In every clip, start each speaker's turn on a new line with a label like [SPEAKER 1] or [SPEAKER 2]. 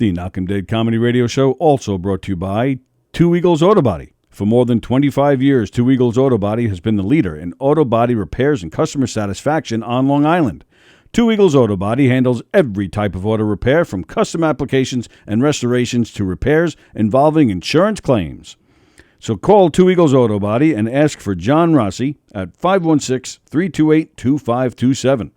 [SPEAKER 1] The Knock 'em Dead Comedy Radio Show also brought to you by Two Eagles Auto Body. For more than 25 years, Two Eagles Auto Body has been the leader in auto body repairs and customer satisfaction on Long Island. Two Eagles Auto Body handles every type of auto repair, from custom applications and restorations to repairs involving insurance claims. So call Two Eagles Auto Body and ask for John Rossi at 516-328-2527.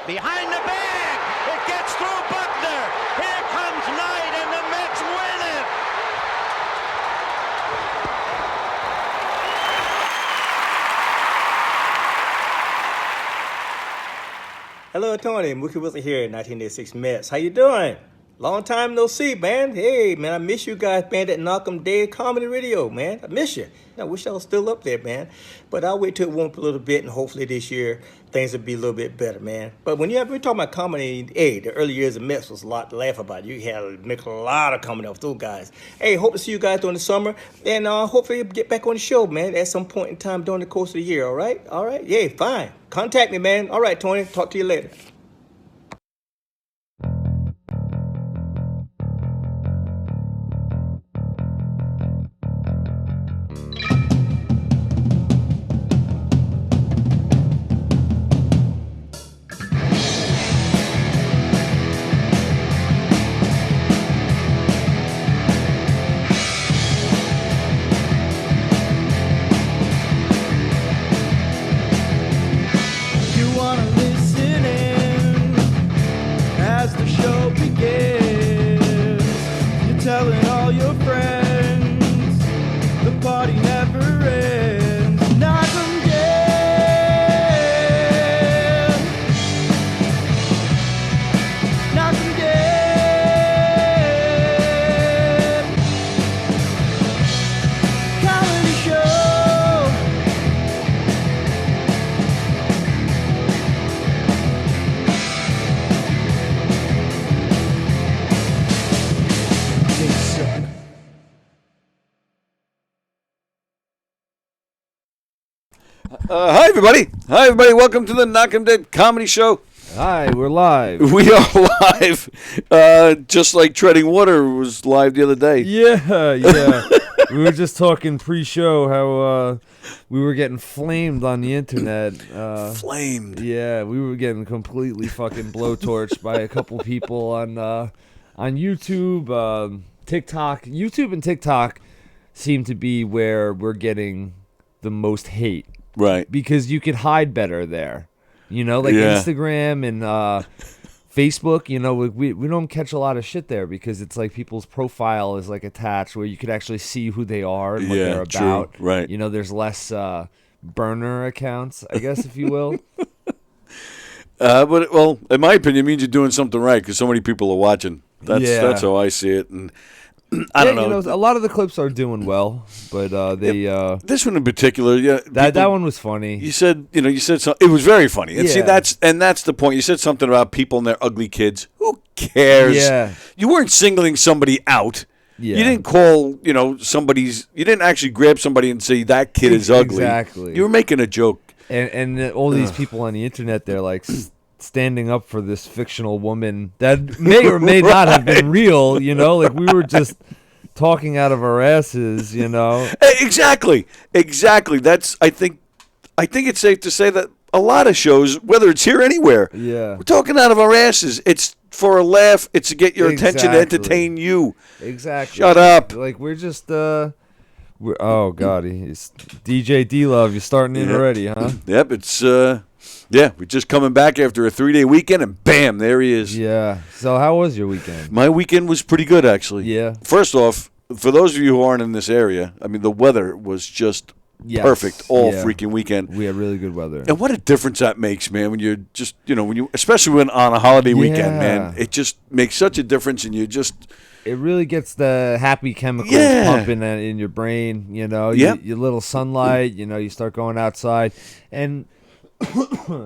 [SPEAKER 2] Behind the bag, it gets through Buckner. Here comes Knight, and the Mets win it.
[SPEAKER 3] Hello, Tony. Mookie Wilson here, 1986 Mets. How you doing? Long time no see, man. Hey, man, I miss you guys, man, that Knock 'em Dead Comedy Radio, man. I miss you. I wish I was still up there, man. But I'll wait till it warm up a little bit, and hopefully this year things will be a little bit better, man. But when we're talking about comedy, hey, the early years of Mets was a lot to laugh about. You had to make a lot of comedy off those guys. Hey, hope to see you guys during the summer, and hopefully get back on the show, man, at some point in time during the course of the year, all right? All right? Yeah, fine. Contact me, man. All right, Tony. Talk to you later.
[SPEAKER 1] Hi, everybody. Hi, everybody. Welcome to the Knock 'em Dead Comedy Show.
[SPEAKER 4] Hi, we're live.
[SPEAKER 1] We are live. Just like Treading Water was live the other day.
[SPEAKER 4] Yeah. We were just talking pre-show how we were getting flamed on the internet.
[SPEAKER 1] Flamed?
[SPEAKER 4] Yeah, we were getting completely fucking blowtorched by a couple people on YouTube, TikTok. YouTube and TikTok seem to be where we're getting the most hate.
[SPEAKER 1] Right.
[SPEAKER 4] Because you could hide better there. You know, like
[SPEAKER 1] Yeah.
[SPEAKER 4] Instagram and Facebook, you know, we don't catch a lot of shit there because it's like people's profile is like attached where you could actually see who they are and what
[SPEAKER 1] Yeah,
[SPEAKER 4] they're
[SPEAKER 1] true.
[SPEAKER 4] about.
[SPEAKER 1] Right.
[SPEAKER 4] You know, there's less burner accounts, I guess, if you will.
[SPEAKER 1] But well, in my opinion, it means you're doing something right because so many people are watching. That's how I see it. And I don't know.
[SPEAKER 4] You know, a lot of the clips are doing well, but
[SPEAKER 1] This one in particular, yeah.
[SPEAKER 4] that one was funny.
[SPEAKER 1] You said something. It was very funny. And see,
[SPEAKER 4] Yeah.
[SPEAKER 1] that's the point. You said something about people and their ugly kids. Who cares?
[SPEAKER 4] Yeah.
[SPEAKER 1] You weren't singling somebody out.
[SPEAKER 4] Yeah.
[SPEAKER 1] You didn't call, you didn't actually grab somebody and say that kid is ugly.
[SPEAKER 4] Exactly.
[SPEAKER 1] You were making a joke.
[SPEAKER 4] And all these people on the internet, they're like standing up for this fictional woman that may or may not have been real, you know? Like, we were just talking out of our asses, you know?
[SPEAKER 1] Exactly. That's, I think it's safe to say that a lot of shows, whether it's here or anywhere,
[SPEAKER 4] Yeah.
[SPEAKER 1] we're talking out of our asses. It's for a laugh. It's to get your attention, to
[SPEAKER 4] Exactly.
[SPEAKER 1] entertain you.
[SPEAKER 4] Exactly.
[SPEAKER 1] Shut up.
[SPEAKER 4] Like, we're just, oh, God, he's DJ D-Love, you're starting in already, huh?
[SPEAKER 1] Yep, it's we're just coming back after a 3-day weekend, and bam, there he is.
[SPEAKER 4] Yeah. So how was your weekend?
[SPEAKER 1] My weekend was pretty good, actually.
[SPEAKER 4] Yeah.
[SPEAKER 1] First off, for those of you who aren't in this area, I mean, the weather was just
[SPEAKER 4] Yes.
[SPEAKER 1] perfect all
[SPEAKER 4] Yeah.
[SPEAKER 1] freaking weekend.
[SPEAKER 4] We had really good weather.
[SPEAKER 1] And what a difference that makes, man, when you're just, especially when on a holiday weekend, man.
[SPEAKER 4] Yeah.
[SPEAKER 1] It just makes such a difference, and you just,
[SPEAKER 4] It really gets the happy chemicals
[SPEAKER 1] Yeah.
[SPEAKER 4] pumping in your brain, you know.
[SPEAKER 1] Yep.
[SPEAKER 4] Your little sunlight, you know, you start going outside. And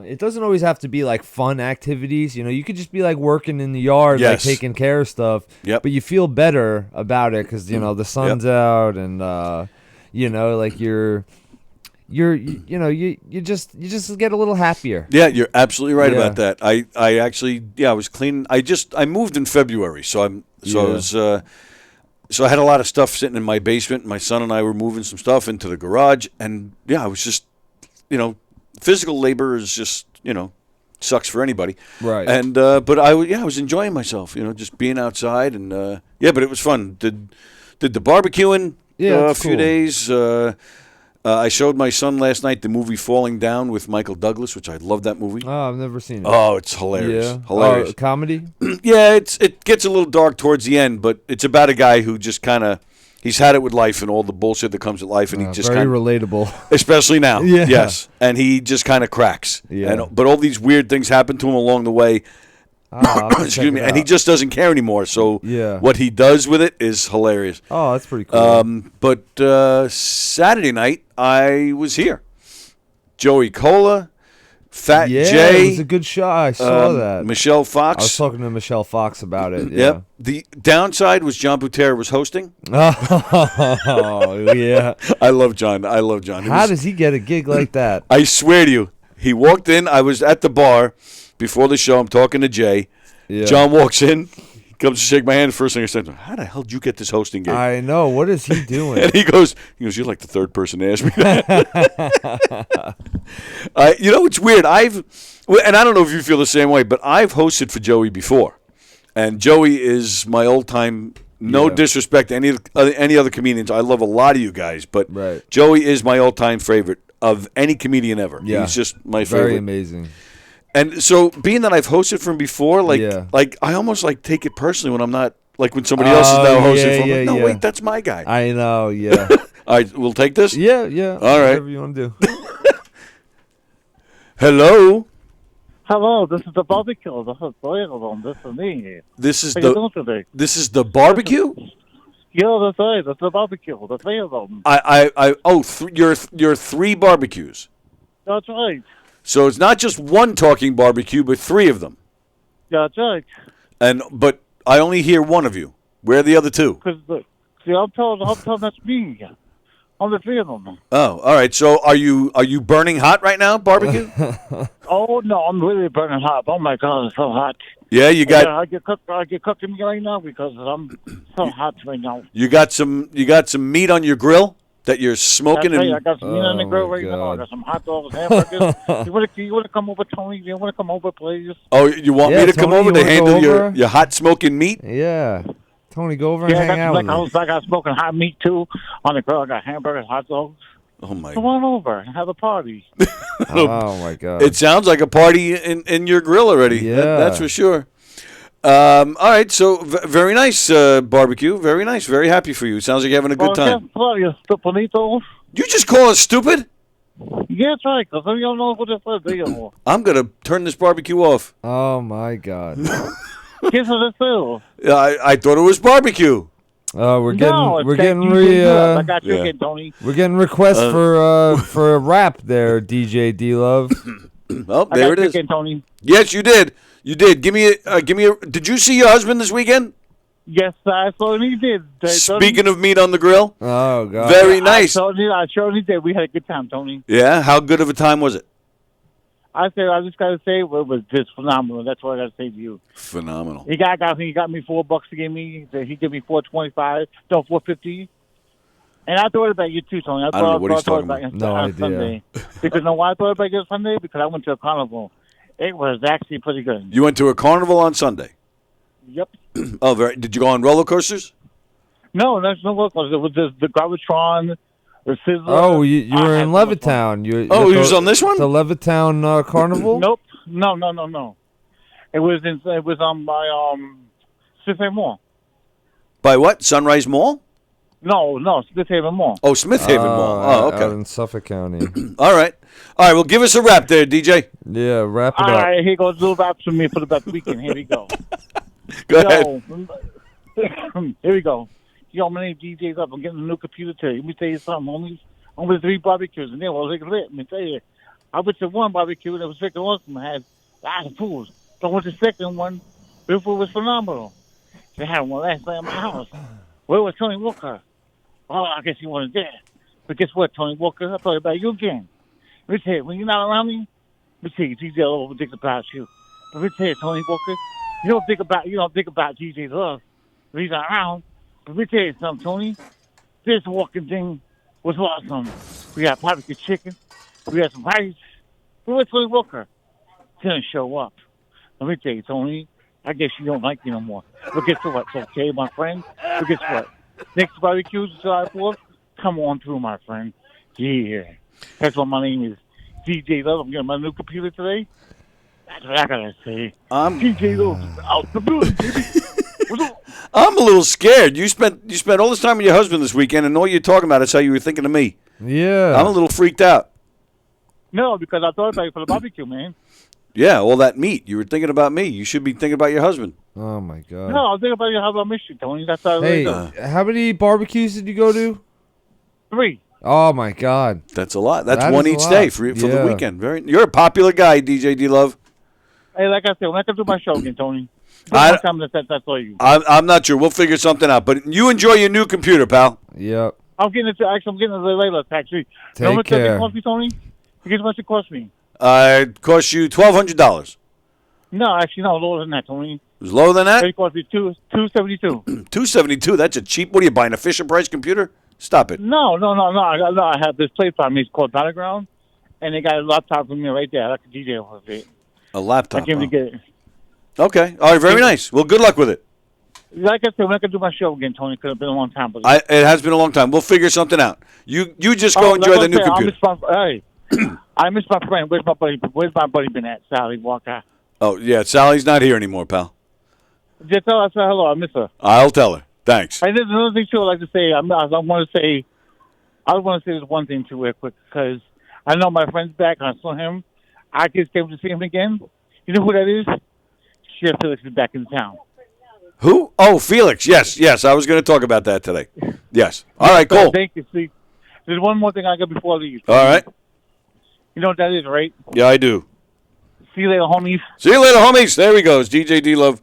[SPEAKER 4] it doesn't always have to be like fun activities, you know. You could just be like working in the yard,
[SPEAKER 1] Yes.
[SPEAKER 4] like taking care of stuff.
[SPEAKER 1] Yep.
[SPEAKER 4] But you feel better about it because, you know, the sun's out and, you know, like you just get a little happier.
[SPEAKER 1] yeah, you're absolutely right
[SPEAKER 4] Yeah.
[SPEAKER 1] about that. I actually, I was cleaning. I moved in February, so I had a lot of stuff sitting in my basement. My son and I were moving some stuff into the garage, and I was just, physical labor is just, sucks for anybody.
[SPEAKER 4] Right.
[SPEAKER 1] And but I was enjoying myself, just being outside, and but it was fun. Did the barbecuing
[SPEAKER 4] Yeah,
[SPEAKER 1] a
[SPEAKER 4] it's
[SPEAKER 1] few
[SPEAKER 4] cool.
[SPEAKER 1] days. I showed my son last night the movie Falling Down with Michael Douglas, which I love that movie.
[SPEAKER 4] Oh, I've never seen it.
[SPEAKER 1] Oh, it's hilarious.
[SPEAKER 4] Yeah.
[SPEAKER 1] Hilarious.
[SPEAKER 4] Comedy?
[SPEAKER 1] Yeah, it gets a little dark towards the end, but it's about a guy who just kind of, he's had it with life and all the bullshit that comes with life, and he just
[SPEAKER 4] very
[SPEAKER 1] kind of,
[SPEAKER 4] relatable.
[SPEAKER 1] especially now.
[SPEAKER 4] Yeah.
[SPEAKER 1] Yes. And he just kind of cracks.
[SPEAKER 4] Yeah.
[SPEAKER 1] But all these weird things happen to him along the way.
[SPEAKER 4] I'll have to check
[SPEAKER 1] Excuse me.
[SPEAKER 4] it
[SPEAKER 1] And he
[SPEAKER 4] out.
[SPEAKER 1] just doesn't care anymore. So
[SPEAKER 4] Yeah.
[SPEAKER 1] what he does with it is hilarious.
[SPEAKER 4] Oh, that's pretty cool.
[SPEAKER 1] But Saturday night, I was here. Joey Cola, Fat
[SPEAKER 4] yeah,
[SPEAKER 1] Jay,
[SPEAKER 4] it was a good shot. I saw that.
[SPEAKER 1] Michelle
[SPEAKER 4] I was
[SPEAKER 1] Fox.
[SPEAKER 4] talking to Michelle Fox about it. Yeah.
[SPEAKER 1] Yep. The downside was John Butera was hosting.
[SPEAKER 4] Oh, yeah.
[SPEAKER 1] I love John. He
[SPEAKER 4] How
[SPEAKER 1] was-
[SPEAKER 4] does he get a gig like that?
[SPEAKER 1] I swear to you, he walked in. I was at the bar before the show. I'm talking to Jay.
[SPEAKER 4] Yeah.
[SPEAKER 1] John walks in. He comes to shake my hand. First thing I said, how the hell did you get this hosting gig?
[SPEAKER 4] I know. What is he doing?
[SPEAKER 1] And he goes, you're like the third person to ask me that. It's weird. And I don't know if you feel the same way, but I've hosted for Joey before. And Joey is my old time, no
[SPEAKER 4] Yeah.
[SPEAKER 1] disrespect to any other comedians. I love a lot of you guys, but
[SPEAKER 4] Right.
[SPEAKER 1] Joey is my old time favorite of any comedian ever.
[SPEAKER 4] Yeah.
[SPEAKER 1] He's just my favorite.
[SPEAKER 4] Very amazing.
[SPEAKER 1] And so, being that I've hosted for him before,
[SPEAKER 4] Yeah.
[SPEAKER 1] I almost take it personally when I'm not, when somebody else is now hosting for me. No, wait, that's my guy.
[SPEAKER 4] I know, yeah.
[SPEAKER 1] All right, we'll take this.
[SPEAKER 4] Yeah.
[SPEAKER 1] All right.
[SPEAKER 4] Whatever you want to do.
[SPEAKER 1] Hello.
[SPEAKER 5] Hello, this is the barbecue. This is Doyle. This is me.
[SPEAKER 1] This is
[SPEAKER 5] How you doing today?
[SPEAKER 1] This is the barbecue.
[SPEAKER 5] Yeah, that's right. That's the barbecue. The three of them.
[SPEAKER 1] You're three barbecues.
[SPEAKER 5] That's right.
[SPEAKER 1] So it's not just one talking barbecue, but three of them.
[SPEAKER 5] That's right.
[SPEAKER 1] But I only hear one of you. Where are the other two?
[SPEAKER 5] Because I'm told that's me. I'm the three of them.
[SPEAKER 1] Oh, all right. So are you burning hot right now, barbecue?
[SPEAKER 5] Oh no, I'm really burning hot. Oh my God, it's so hot.
[SPEAKER 1] Yeah, you got
[SPEAKER 5] I get cooking me right now because I'm so hot right now.
[SPEAKER 1] you got some meat on your grill that you're
[SPEAKER 5] That's
[SPEAKER 1] smoking
[SPEAKER 5] right. I
[SPEAKER 1] and
[SPEAKER 5] got some meat on the
[SPEAKER 4] Oh,
[SPEAKER 5] grill
[SPEAKER 4] my
[SPEAKER 5] right now. I
[SPEAKER 4] God.
[SPEAKER 5] got some hot dogs, hamburgers. you want to come over, Tony? You want to come over, please?
[SPEAKER 1] oh, you want
[SPEAKER 4] Yeah,
[SPEAKER 1] me to come
[SPEAKER 4] Tony,
[SPEAKER 1] over
[SPEAKER 4] you
[SPEAKER 1] to
[SPEAKER 4] wanna go
[SPEAKER 1] handle
[SPEAKER 4] over?
[SPEAKER 1] your hot smoking meat?
[SPEAKER 4] Yeah. Tony, go over and
[SPEAKER 5] Yeah,
[SPEAKER 4] hang out with me.
[SPEAKER 5] I got smoking hot meat too on the grill. I got hamburgers, hot dogs.
[SPEAKER 1] Oh my!
[SPEAKER 5] Come on over and have a party.
[SPEAKER 4] Oh my God!
[SPEAKER 1] It sounds like a party in your grill already.
[SPEAKER 4] Yeah.
[SPEAKER 1] That's for sure. All right, so very nice barbecue. Very nice. Very happy for you. Sounds like you're having a good time.
[SPEAKER 5] You stupidito.
[SPEAKER 1] You just call us stupid?
[SPEAKER 5] Yeah, that's right. Because you don't know what this is, do you?
[SPEAKER 1] I'm gonna turn this barbecue off.
[SPEAKER 4] Oh my God!
[SPEAKER 5] Guess what this is?
[SPEAKER 1] I thought it was barbecue.
[SPEAKER 4] We're
[SPEAKER 5] No,
[SPEAKER 4] getting
[SPEAKER 5] I got you
[SPEAKER 1] Yeah.
[SPEAKER 5] again, Tony.
[SPEAKER 4] we're getting requests for a rap there, DJ D Love.
[SPEAKER 1] Oh,
[SPEAKER 5] I
[SPEAKER 1] there
[SPEAKER 5] got
[SPEAKER 1] it
[SPEAKER 5] you
[SPEAKER 1] is.
[SPEAKER 5] again, Tony.
[SPEAKER 1] Yes, you did. You did. Give me a. Did you see your husband this weekend?
[SPEAKER 5] Yes, I certainly did.
[SPEAKER 1] Speaking of meat on the grill,
[SPEAKER 4] Oh God!
[SPEAKER 1] very nice.
[SPEAKER 5] I certainly did. We had a good time, Tony.
[SPEAKER 1] Yeah, how good of a time was it?
[SPEAKER 5] I just gotta say, it was just phenomenal. That's what I gotta say to you.
[SPEAKER 1] Phenomenal.
[SPEAKER 5] He got me $4 to give me. He gave me $4.25, no $4.50. And I thought about you too, Tony.
[SPEAKER 1] I don't know what he's talking
[SPEAKER 5] about
[SPEAKER 1] about.
[SPEAKER 5] you
[SPEAKER 4] No
[SPEAKER 5] on
[SPEAKER 4] idea.
[SPEAKER 5] Sunday. Because know why I thought about you Sunday? Because I went to a carnival. It was actually pretty good.
[SPEAKER 1] You went to a carnival on Sunday.
[SPEAKER 5] Yep.
[SPEAKER 1] Oh, very. Did you go on roller coasters?
[SPEAKER 5] No, that's no work. It was the Garbage-tron, the Sizzler.
[SPEAKER 4] Oh, you
[SPEAKER 5] I
[SPEAKER 4] were
[SPEAKER 5] had
[SPEAKER 4] in
[SPEAKER 5] so much fun.
[SPEAKER 4] Levittown. You
[SPEAKER 1] Oh, he was on this one?
[SPEAKER 4] The Levittown Carnival.
[SPEAKER 5] Nope. No. It was on my Smith Haven Mall.
[SPEAKER 1] By what? Sunrise Mall?
[SPEAKER 5] No, Smith Haven Mall.
[SPEAKER 1] Oh, Smith Haven Mall. Oh,
[SPEAKER 4] Out
[SPEAKER 1] okay.
[SPEAKER 4] in Suffolk County.
[SPEAKER 1] All right. Well, give us a rap there, DJ.
[SPEAKER 4] Yeah, wrap it
[SPEAKER 5] All
[SPEAKER 4] up.
[SPEAKER 5] right, here goes little raps for me for the best weekend. Here we go.
[SPEAKER 1] Go ahead.
[SPEAKER 5] Here we go. Yo, my name's DJ's up. I'm getting a new computer today. Let me tell you something, homies. I'm with 3 barbecues, and they were like lit. Let me tell you. I went to one barbecue, and it was freaking awesome. I had lots of food. So I went to the second one. The food was phenomenal. They had one last night at my house. Where was Tony Walker? Oh, I guess he wasn't there. But guess what, Tony Walker? I thought about you again. Let me tell you, when you're not around me, let me tell you, DJ Love will think about you. But let me tell you, Tony Walker, you don't think about DJ Love when he's not around. But let me tell you something, Tony. This walking thing was awesome. We got barbecue chicken. We had some rice. Where's Tony Walker? Didn't show up. Let me tell you, Tony, I guess you don't like me no more. But guess what? It's okay, my friend. But guess what? Next barbecue is July 4th. Come on through, my friend. Yeah. That's what my name is. DJ Love. I'm getting my new computer today. That's what I gotta say. DJ Love out the building, baby. What's up?
[SPEAKER 1] I'm a little scared. You spent all this time with your husband this weekend, and all you're talking about is how you were thinking of me.
[SPEAKER 4] Yeah.
[SPEAKER 1] I'm a little freaked out.
[SPEAKER 5] No, because I thought about you for the barbecue, man.
[SPEAKER 1] Yeah, all that meat. You were thinking about me. You should be thinking about your husband.
[SPEAKER 4] Oh my God.
[SPEAKER 5] No, I was thinking about you. How about miss you, Tony? That's how
[SPEAKER 4] Hey,
[SPEAKER 5] it is.
[SPEAKER 4] how many barbecues did you go to?
[SPEAKER 5] 3.
[SPEAKER 4] Oh my God.
[SPEAKER 1] That's a lot. That's
[SPEAKER 4] That
[SPEAKER 1] one
[SPEAKER 4] is a
[SPEAKER 1] each
[SPEAKER 4] lot.
[SPEAKER 1] day for the
[SPEAKER 4] Yeah.
[SPEAKER 1] weekend. You're a popular guy, DJ D Love.
[SPEAKER 5] Hey, like I said, when I come do my show again, Tony.
[SPEAKER 1] I-
[SPEAKER 5] That's all you.
[SPEAKER 1] I'm not sure. We'll figure something out. But you enjoy your new computer, pal.
[SPEAKER 4] Yep.
[SPEAKER 5] I'm getting it later, actually.
[SPEAKER 4] Take
[SPEAKER 5] you know how much
[SPEAKER 4] care.
[SPEAKER 5] it cost me, Tony? Guess how much it cost me?
[SPEAKER 1] It cost you $1,200.
[SPEAKER 5] No, actually, no, lower than that, Tony.
[SPEAKER 1] It was lower than that?
[SPEAKER 5] It cost me $272.
[SPEAKER 1] $272. That's a cheap. What are you buying? A Fisher Price computer? Stop it.
[SPEAKER 5] No. I have this place by me. It's called Battleground, and they got a laptop for me right there. I like the DJ with it.
[SPEAKER 1] A laptop.
[SPEAKER 5] I came to
[SPEAKER 1] huh?
[SPEAKER 5] get it.
[SPEAKER 1] Okay. All right. Very nice. Well, good luck with it.
[SPEAKER 5] Like I said, when I can do my show again, Tony, because it's been a long time. But
[SPEAKER 1] It has been a long time. We'll figure something out. You just go enjoy
[SPEAKER 5] like
[SPEAKER 1] the
[SPEAKER 5] I
[SPEAKER 1] new
[SPEAKER 5] said,
[SPEAKER 1] computer.
[SPEAKER 5] I miss my friend. Where's my buddy been at? Sally Walker.
[SPEAKER 1] Oh, yeah. Sally's not here anymore, pal.
[SPEAKER 5] Just tell her I said hello. I miss her.
[SPEAKER 1] I'll tell her. Thanks.
[SPEAKER 5] And there's another thing too. I'd like to say. I want to say this one thing too, real quick, because I know my friend's back. And I saw him. I just came to see him again. You know who that is? Chef Felix is back in town.
[SPEAKER 1] Who? Oh, Felix. Yes. I was going to talk about that today. Yes. All right,
[SPEAKER 5] So,
[SPEAKER 1] cool.
[SPEAKER 5] thank you. See, there's one more thing I got before I leave.
[SPEAKER 1] All right.
[SPEAKER 5] You know what that is, right?
[SPEAKER 1] Yeah, I do.
[SPEAKER 5] See you later, homies.
[SPEAKER 1] See you later, homies. There he goes. DJ D Love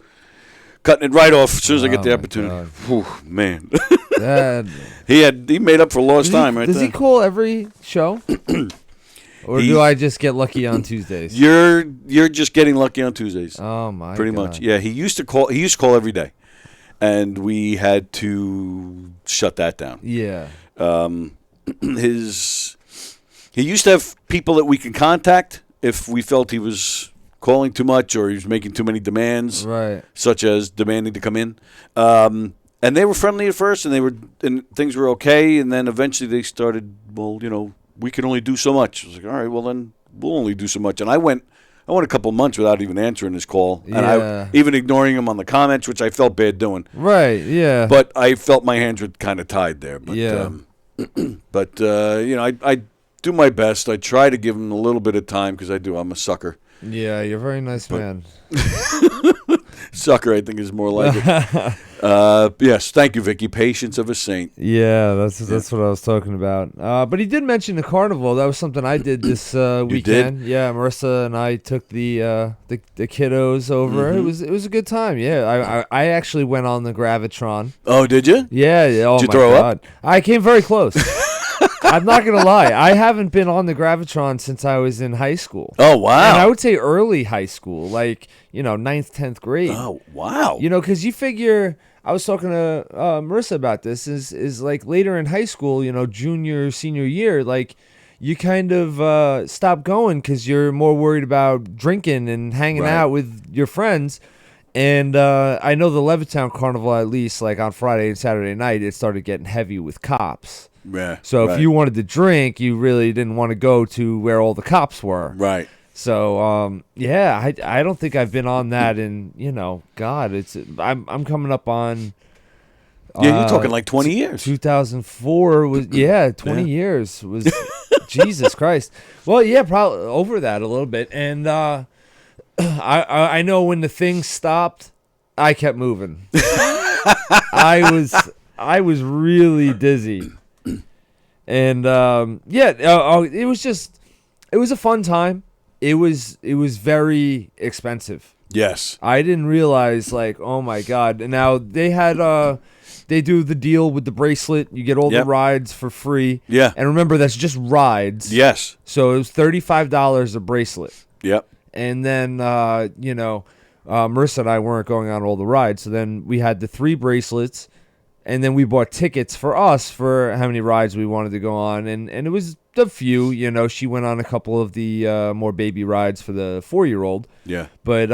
[SPEAKER 1] cutting it right off as soon as I get the
[SPEAKER 4] my
[SPEAKER 1] opportunity.
[SPEAKER 4] God.
[SPEAKER 1] Whew, man.
[SPEAKER 4] That,
[SPEAKER 1] he made up for lost time right
[SPEAKER 4] does
[SPEAKER 1] there.
[SPEAKER 4] he call every show? Or do I just get lucky on Tuesdays?
[SPEAKER 1] You're just getting lucky on Tuesdays.
[SPEAKER 4] Oh my
[SPEAKER 1] Pretty
[SPEAKER 4] God.
[SPEAKER 1] much. Yeah, he used to call every day. And we had to shut that down.
[SPEAKER 4] Yeah.
[SPEAKER 1] He used to have people that we could contact if we felt he was calling too much or he was making too many demands,
[SPEAKER 4] Right.
[SPEAKER 1] such as demanding to come in. And And they were friendly at first, and things were okay. And then eventually they started, well, we can only do so much. I was like, all right, well then we'll only do so much. And I went a couple months without even answering his call, and I even ignoring him on the comments, which I felt bad doing.
[SPEAKER 4] Right. Yeah.
[SPEAKER 1] But I felt my hands were kind of tied there. But,
[SPEAKER 4] yeah.
[SPEAKER 1] I do my best. I try to give him a little bit of time because I'm a sucker.
[SPEAKER 4] Yeah, you're a very nice man.
[SPEAKER 1] Sucker, I think, is more like it. Yes, thank you, Vicky. Patience of a saint.
[SPEAKER 4] Yeah, that's what I was talking about. But he did mention the carnival. That was something I did this weekend.
[SPEAKER 1] Did?
[SPEAKER 4] Yeah, Marissa and I took the kiddos over.
[SPEAKER 1] Mm-hmm.
[SPEAKER 4] It was a good time. Yeah, I actually went on the Gravitron.
[SPEAKER 1] Oh, did you?
[SPEAKER 4] Yeah. Oh,
[SPEAKER 1] did you
[SPEAKER 4] my
[SPEAKER 1] throw
[SPEAKER 4] God.
[SPEAKER 1] up?
[SPEAKER 4] I came very close. I'm not gonna lie. I haven't been on the Gravitron since I was in high school.
[SPEAKER 1] Oh, wow.
[SPEAKER 4] And I would say early high school, like 9th, 10th grade.
[SPEAKER 1] Oh, wow.
[SPEAKER 4] Because you figure. I was talking to Marissa about this. Is like later in high school, junior, senior year, like you kind of stop going because you're more worried about drinking and hanging out with your friends. And I know the Levittown Carnival, at least like on Friday and Saturday night, it started getting heavy with cops.
[SPEAKER 1] Yeah.
[SPEAKER 4] So if you wanted to drink, you really didn't want to go to where all the cops were.
[SPEAKER 1] Right.
[SPEAKER 4] So I don't think I've been on that in God, I'm coming up on.
[SPEAKER 1] Yeah, you're talking like 20 years.
[SPEAKER 4] 2004 was 20 years was Jesus Christ. Well, yeah, probably over that a little bit. And I know when the thing stopped, I kept moving. I was really dizzy. And it was a fun time. It was very expensive.
[SPEAKER 1] Yes.
[SPEAKER 4] I didn't realize, like, oh my God. And now they had they do the deal with the bracelet. You get all the rides for free.
[SPEAKER 1] Yeah.
[SPEAKER 4] And remember, that's just rides.
[SPEAKER 1] Yes.
[SPEAKER 4] So it was $35 a bracelet.
[SPEAKER 1] Yep.
[SPEAKER 4] And then Marissa and I weren't going on all the rides. So then we had the 3 bracelets. And then we bought tickets for us for how many rides we wanted to go on. And it was a few. She went on a couple of the more baby rides for the 4-year-old.
[SPEAKER 1] Yeah.
[SPEAKER 4] But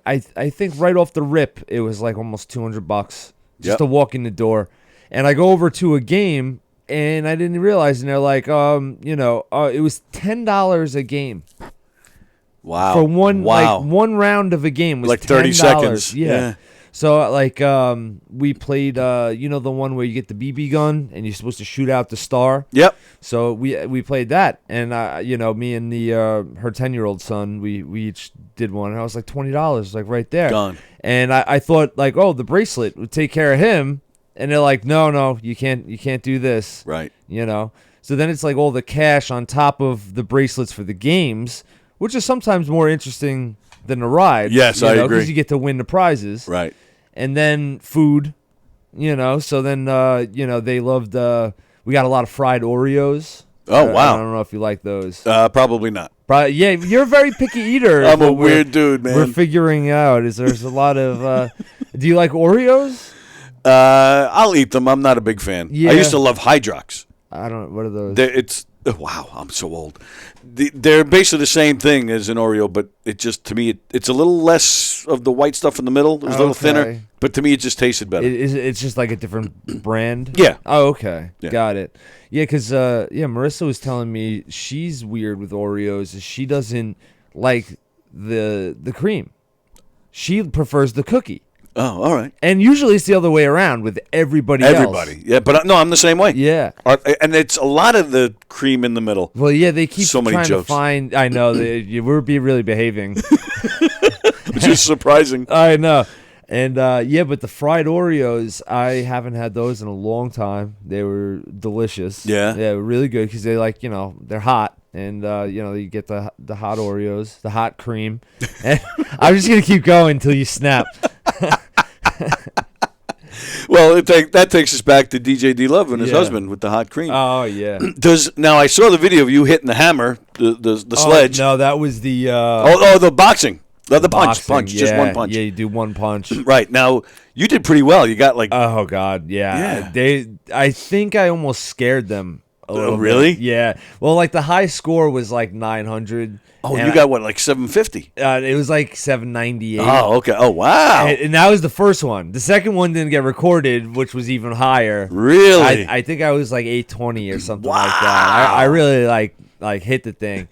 [SPEAKER 4] I think right off the rip, it was like almost $200 just to walk in the door. And I go over to a game, and I didn't realize. And they're like, it was $10 a game.
[SPEAKER 1] Wow.
[SPEAKER 4] For one round of a game was
[SPEAKER 1] like
[SPEAKER 4] $10.
[SPEAKER 1] 30 seconds.
[SPEAKER 4] Yeah. So, we played, the one where you get the BB gun and you're supposed to shoot out the star.
[SPEAKER 1] Yep.
[SPEAKER 4] So we played that, and me and her 10-year-old son, we each did one, and I was like $20, like right there.
[SPEAKER 1] Gone.
[SPEAKER 4] And I thought like, oh, the bracelet would take care of him, and they're like, no, you can't do this.
[SPEAKER 1] Right.
[SPEAKER 4] So then it's like all the cash on top of the bracelets for the games, which is sometimes more interesting than the ride.
[SPEAKER 1] Yes, I agree.
[SPEAKER 4] Because you get to win the prizes.
[SPEAKER 1] Right.
[SPEAKER 4] And then food, So then, they loved. We got a lot of fried Oreos.
[SPEAKER 1] Oh, wow.
[SPEAKER 4] I don't know if you like those.
[SPEAKER 1] Probably not.
[SPEAKER 4] Yeah, you're a very picky eater.
[SPEAKER 1] I'm a weird dude, man.
[SPEAKER 4] We're figuring out. There's a lot of. Do you like Oreos?
[SPEAKER 1] I'll eat them. I'm not a big fan.
[SPEAKER 4] Yeah.
[SPEAKER 1] I used to love Hydrox.
[SPEAKER 4] I don't. What are those?
[SPEAKER 1] Wow, I'm so old. They're basically the same thing as an Oreo, but it just, to me, it's a little less of the white stuff in the middle. It's a little thinner, but to me, it just tasted better.
[SPEAKER 4] It's just like a different brand?
[SPEAKER 1] Yeah.
[SPEAKER 4] Oh, okay.
[SPEAKER 1] Yeah.
[SPEAKER 4] Got it. Yeah, because Marissa was telling me she's weird with Oreos. She doesn't like the cream. She prefers the cookie.
[SPEAKER 1] Oh, all right.
[SPEAKER 4] And usually it's the other way around with everybody else.
[SPEAKER 1] Everybody. Yeah, but no, I'm the same way.
[SPEAKER 4] Yeah.
[SPEAKER 1] And it's a lot of the cream in the middle.
[SPEAKER 4] Well, yeah, they keep
[SPEAKER 1] so many
[SPEAKER 4] trying
[SPEAKER 1] jokes.
[SPEAKER 4] to find. I know we're really behaving.
[SPEAKER 1] Which is surprising.
[SPEAKER 4] I know. And but the fried Oreos, I haven't had those in a long time. They were delicious.
[SPEAKER 1] Yeah.
[SPEAKER 4] Yeah, really good because they they're hot. And you get the hot Oreos, the hot cream. And I'm just gonna keep going until you snap.
[SPEAKER 1] Well, that takes us back to DJ D Love and his husband with the hot cream.
[SPEAKER 4] Oh yeah.
[SPEAKER 1] Now I saw the video of you hitting the hammer, the sledge.
[SPEAKER 4] No, that was the.
[SPEAKER 1] The boxing. The punch, just one punch.
[SPEAKER 4] Yeah, you do one punch.
[SPEAKER 1] Right. Now, you did pretty well. You got like...
[SPEAKER 4] Oh, God, yeah. I think I almost scared them a little
[SPEAKER 1] really?
[SPEAKER 4] bit. Yeah. Well, like the high score was like 900,
[SPEAKER 1] Oh,
[SPEAKER 4] And
[SPEAKER 1] you got what, like $750?
[SPEAKER 4] It was like $798.
[SPEAKER 1] Oh, okay. Oh, wow.
[SPEAKER 4] And that was the first one. The second one didn't get recorded, which was even higher.
[SPEAKER 1] Really?
[SPEAKER 4] I think I was like $820 or something like that. I really like hit the thing.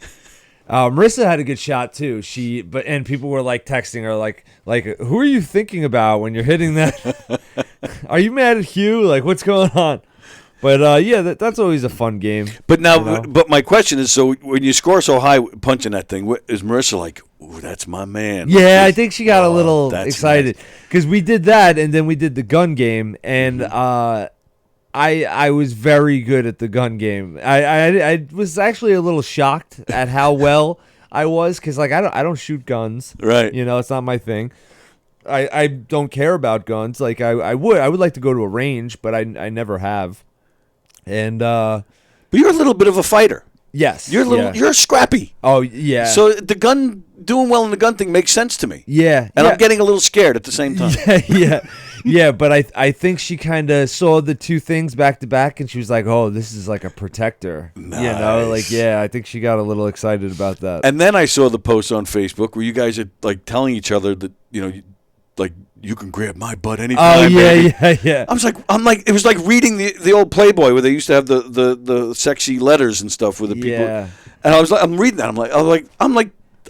[SPEAKER 4] Marissa had a good shot too. And people were like texting her like who are you thinking about when you're hitting that? Are you mad at Hugh? Like, what's going on? But yeah, that's always a fun game.
[SPEAKER 1] But now, but my question is, so when you score so high punching that thing, is Marissa like, ooh, that's my man?
[SPEAKER 4] Yeah, I think she got a little excited
[SPEAKER 1] nice.
[SPEAKER 4] because we did that, and then we did the gun game, and I was very good at the gun game. I was actually a little shocked at how well I was because like I don't shoot guns,
[SPEAKER 1] Right?
[SPEAKER 4] You know, it's not my thing. I don't care about guns. Like I would like to go to a range, but I never have. And
[SPEAKER 1] but you're a little bit of a fighter.
[SPEAKER 4] Yes,
[SPEAKER 1] you're scrappy.
[SPEAKER 4] Oh yeah.
[SPEAKER 1] So doing well in the gun thing makes sense to me.
[SPEAKER 4] Yeah,
[SPEAKER 1] and I'm getting a little scared at the same time.
[SPEAKER 4] Yeah. But I think she kind of saw the two things back to back, and she was like, "Oh, this is like a protector."
[SPEAKER 1] Nice.
[SPEAKER 4] You know, like I think she got a little excited about that.
[SPEAKER 1] And then I saw the post on Facebook where you guys are like telling each other that like you can grab my butt anytime.
[SPEAKER 4] Oh yeah,
[SPEAKER 1] baby.
[SPEAKER 4] yeah.
[SPEAKER 1] I'm like it was like reading the old Playboy where they used to have the sexy letters and stuff with the people.
[SPEAKER 4] Yeah.
[SPEAKER 1] And I'm reading that.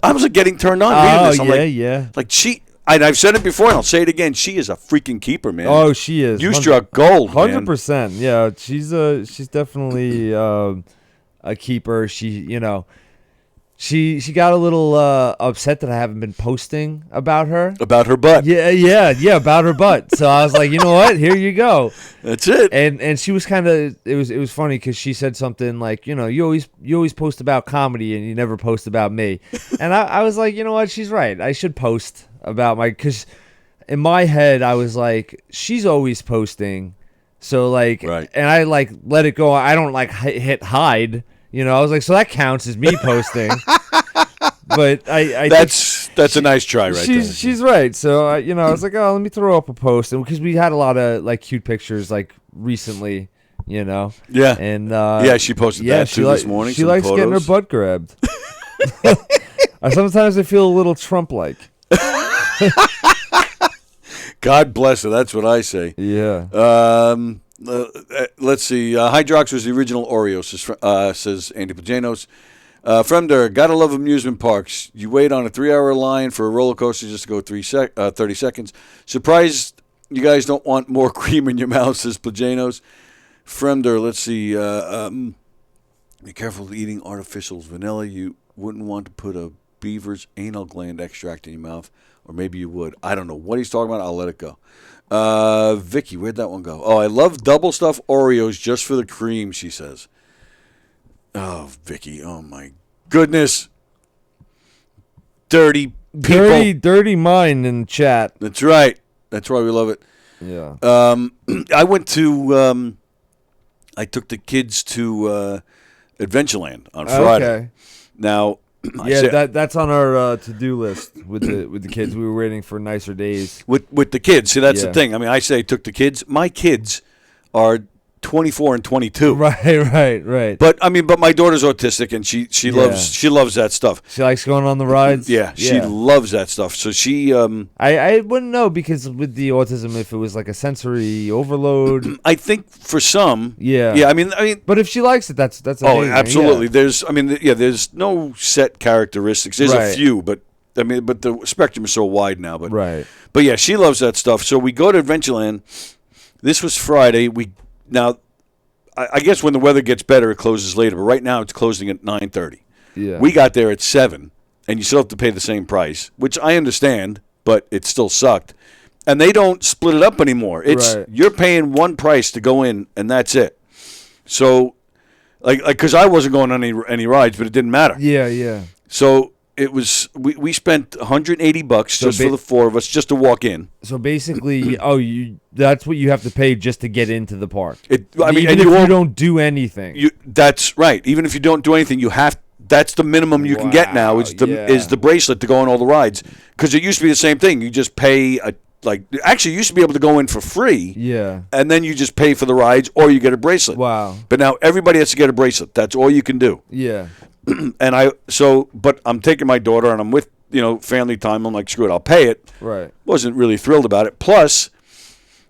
[SPEAKER 1] I was like getting turned on reading this. I'm like she. I've said it before and I'll say it again. She is a freaking keeper, man.
[SPEAKER 4] Oh, she is.
[SPEAKER 1] You struck gold,
[SPEAKER 4] 100%. Yeah, she's definitely a keeper. She got a little upset that I haven't been posting about her.
[SPEAKER 1] About her butt.
[SPEAKER 4] Yeah, about her butt. So I was like, you know what? Here you go.
[SPEAKER 1] That's it.
[SPEAKER 4] And she was kind of it was funny because she said something like, you always post about comedy and you never post about me. And I was like, you know what? She's right. I should post about because in my head I was like, she's always posting. So like,
[SPEAKER 1] right.
[SPEAKER 4] And I like let it go. I don't like hit hide. You know, I was like, so that counts as me posting. But I
[SPEAKER 1] that's a nice try, right there.
[SPEAKER 4] She's right. So I was like, oh, let me throw up a post, and because we had a lot of like cute pictures like recently, you know.
[SPEAKER 1] Yeah.
[SPEAKER 4] And
[SPEAKER 1] she posted that too this morning.
[SPEAKER 4] She likes getting her butt grabbed. Sometimes I feel a little Trump-like.
[SPEAKER 1] God bless her. That's what I say.
[SPEAKER 4] Yeah.
[SPEAKER 1] Let's see. Hydrox was the original Oreo, says Andy Pajanos. Fremder, gotta love amusement parks. You wait on a 3-hour line for a roller coaster just to go 30 seconds. Surprised you guys don't want more cream in your mouth, says Pajanos. Fremder, let's see. Be careful eating artificials. Vanilla, you wouldn't want to put a beaver's anal gland extract in your mouth. Or maybe you would. I don't know what he's talking about. I'll let it go. Vicky, where'd that one go? Oh, I love double stuffed Oreos just for the cream, she says. Oh, Vicky. Oh, my goodness. Dirty people.
[SPEAKER 4] Dirty mind in chat.
[SPEAKER 1] That's right. That's why we love it.
[SPEAKER 4] Yeah.
[SPEAKER 1] I went to, I took the kids to Adventureland on Friday.
[SPEAKER 4] Okay.
[SPEAKER 1] Now,
[SPEAKER 4] that's on our to-do list with the kids. We were waiting for nicer days.
[SPEAKER 1] With the kids. See, that's the thing. I mean, I say took the kids. My kids are 24 and 22.
[SPEAKER 4] Right.
[SPEAKER 1] But I mean, my daughter's autistic and she loves that stuff.
[SPEAKER 4] She likes going on the rides.
[SPEAKER 1] Yeah, she loves that stuff. So she
[SPEAKER 4] I wouldn't know because with the autism, if it was like a sensory overload.
[SPEAKER 1] I think for some.
[SPEAKER 4] Yeah.
[SPEAKER 1] I mean,
[SPEAKER 4] but if she likes it, that's amazing.
[SPEAKER 1] Absolutely.
[SPEAKER 4] Yeah.
[SPEAKER 1] There's no set characteristics. There's a few, but the spectrum is so wide now. But
[SPEAKER 4] right.
[SPEAKER 1] But yeah, she loves that stuff. So we go to Adventureland. This was Friday. Now, I guess when the weather gets better, it closes later. But right now, it's closing at 9:30.
[SPEAKER 4] Yeah.
[SPEAKER 1] We got there at 7, and you still have to pay the same price, which I understand, but it still sucked. And they don't split it up anymore. You're paying one price to go in, and that's it. So, because I wasn't going on any rides, but it didn't matter.
[SPEAKER 4] Yeah.
[SPEAKER 1] So it was we spent $180 just for the four of us just to walk in.
[SPEAKER 4] So basically, that's what you have to pay just to get into the park.
[SPEAKER 1] Even
[SPEAKER 4] if you don't do anything.
[SPEAKER 1] That's right. Even if you don't do anything, you have. That's the minimum you can get now. Is the bracelet to go on all the rides? Because it used to be the same thing. You just pay actually, you used to be able to go in for free.
[SPEAKER 4] Yeah.
[SPEAKER 1] And then you just pay for the rides, or you get a bracelet.
[SPEAKER 4] Wow.
[SPEAKER 1] But now everybody has to get a bracelet. That's all you can do.
[SPEAKER 4] Yeah.
[SPEAKER 1] but I'm taking my daughter and I'm with, family time. I'm like, screw it, I'll pay it.
[SPEAKER 4] Right.
[SPEAKER 1] Wasn't really thrilled about it. Plus,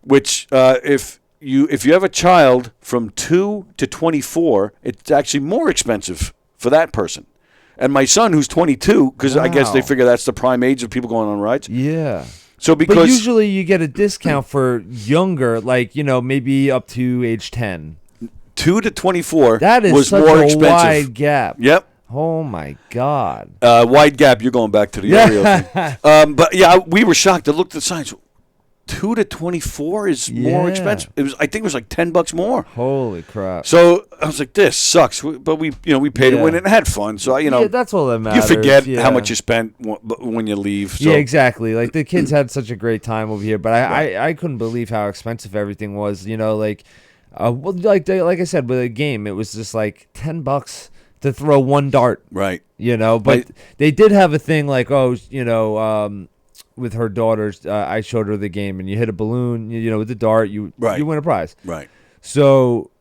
[SPEAKER 1] which if you have a child from 2 to 24, it's actually more expensive for that person. And my son, who's 22, because I guess they figure that's the prime age of people going on rides.
[SPEAKER 4] Yeah.
[SPEAKER 1] So
[SPEAKER 4] but usually you get a discount for younger, like, maybe up to age 10.
[SPEAKER 1] 2 to 24
[SPEAKER 4] that is
[SPEAKER 1] was
[SPEAKER 4] such
[SPEAKER 1] more
[SPEAKER 4] a
[SPEAKER 1] expensive.
[SPEAKER 4] Wide gap.
[SPEAKER 1] Yep.
[SPEAKER 4] Oh my God.
[SPEAKER 1] Wide gap. You're going back to the Oreo thing. But yeah, we were shocked. I looked at the signs. 2 to 24 is more expensive. I think it was like $10 more.
[SPEAKER 4] Holy crap!
[SPEAKER 1] So I was like, this sucks. But we paid to win it and had fun. So
[SPEAKER 4] that's all that matters.
[SPEAKER 1] You forget how much you spent when you leave. So.
[SPEAKER 4] Yeah, exactly. Like the kids had such a great time over here, but I couldn't believe how expensive everything was. Like I said, with a game, it was just like $10 to throw one dart.
[SPEAKER 1] Right.
[SPEAKER 4] But they did have a thing like, with her daughters, I showed her the game, and you hit a balloon, with the dart, you win a prize.
[SPEAKER 1] Right.
[SPEAKER 4] So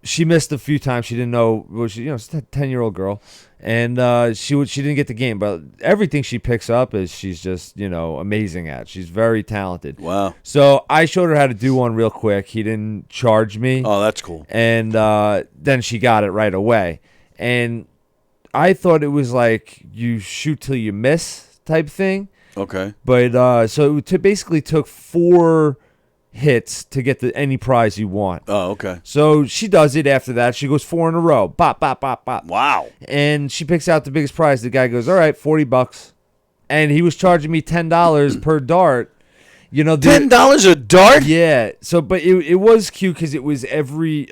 [SPEAKER 4] she missed a few times. She didn't know. Well, she's a 10-year-old girl, and she didn't get the game. But everything she picks up is she's just amazing at. She's very talented.
[SPEAKER 1] Wow.
[SPEAKER 4] So I showed her how to do one real quick. He didn't charge me.
[SPEAKER 1] Oh, that's cool.
[SPEAKER 4] And then she got it right away. And I thought it was like you shoot till you miss type thing.
[SPEAKER 1] Okay.
[SPEAKER 4] But so it basically took 4 hits to get any prize you want.
[SPEAKER 1] Oh, okay.
[SPEAKER 4] So she does it after that. She goes 4 in a row. Bop, bop, bop, bop.
[SPEAKER 1] Wow.
[SPEAKER 4] And she picks out the biggest prize. The guy goes, all right, $40. And he was charging me $10 per dart.
[SPEAKER 1] $10 a dart?
[SPEAKER 4] Yeah. So, but it was cute because it was every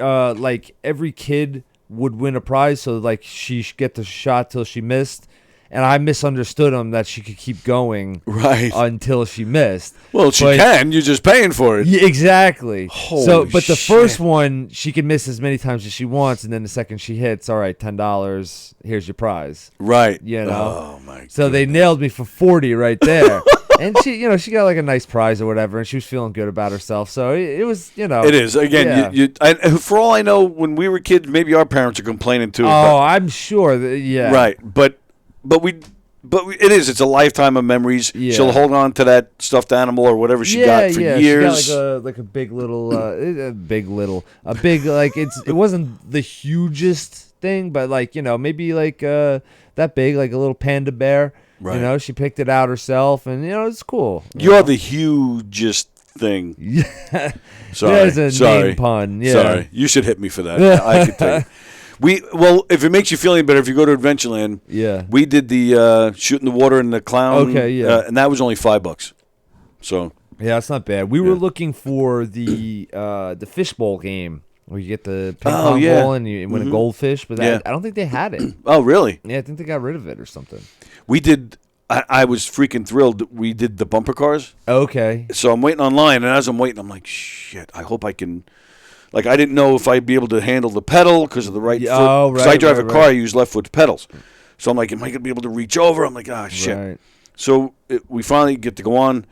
[SPEAKER 4] kid would win a prize. So, like, she get the shot till she missed. And I misunderstood him that she could keep going until she missed.
[SPEAKER 1] Well, she can. You're just paying for it.
[SPEAKER 4] Yeah, exactly.
[SPEAKER 1] Holy
[SPEAKER 4] but the
[SPEAKER 1] shit.
[SPEAKER 4] first one, she can miss as many times as she wants. And then the second she hits, all right, $10, here's your prize.
[SPEAKER 1] Right.
[SPEAKER 4] Oh,
[SPEAKER 1] my God.
[SPEAKER 4] So they nailed me for 40 right there. And she got like a nice prize or whatever. And she was feeling good about herself. So it was,
[SPEAKER 1] It is. Again, and for all I know, when we were kids, maybe our parents are complaining too.
[SPEAKER 4] Oh, I'm sure.
[SPEAKER 1] Right. But it is. It's a lifetime of memories.
[SPEAKER 4] Yeah.
[SPEAKER 1] She'll hold on to that stuffed animal or whatever she got for years.
[SPEAKER 4] She got like a big little, it wasn't the hugest thing, but like maybe like that big, like a little panda bear.
[SPEAKER 1] Right.
[SPEAKER 4] She picked it out herself, and it's cool.
[SPEAKER 1] You're the hugest thing.
[SPEAKER 4] Yeah.
[SPEAKER 1] Sorry.
[SPEAKER 4] There's a name pun. Yeah.
[SPEAKER 1] Sorry. You should hit me for that. I could tell you. If it makes you feel any better, if you go to Adventureland, we did the shooting the water in the clown.
[SPEAKER 4] Okay, yeah.
[SPEAKER 1] And that was only $5. So
[SPEAKER 4] yeah, it's not bad. We were looking for the fishbowl game where you get the ping pong ball and you win a goldfish, but I don't think they had it.
[SPEAKER 1] Oh, really?
[SPEAKER 4] Yeah, I think they got rid of it or something.
[SPEAKER 1] We did. I was freaking thrilled. We did the bumper cars.
[SPEAKER 4] Okay.
[SPEAKER 1] So I'm waiting online, and as I'm waiting, I'm like, shit, I hope I can. Like, I didn't know if I'd be able to handle the pedal because of the right foot.
[SPEAKER 4] Oh, right.
[SPEAKER 1] Because I drive a car, I use left foot pedals. So I'm like, am I going to be able to reach over? I'm like, shit.
[SPEAKER 4] Right.
[SPEAKER 1] So we finally get to go on,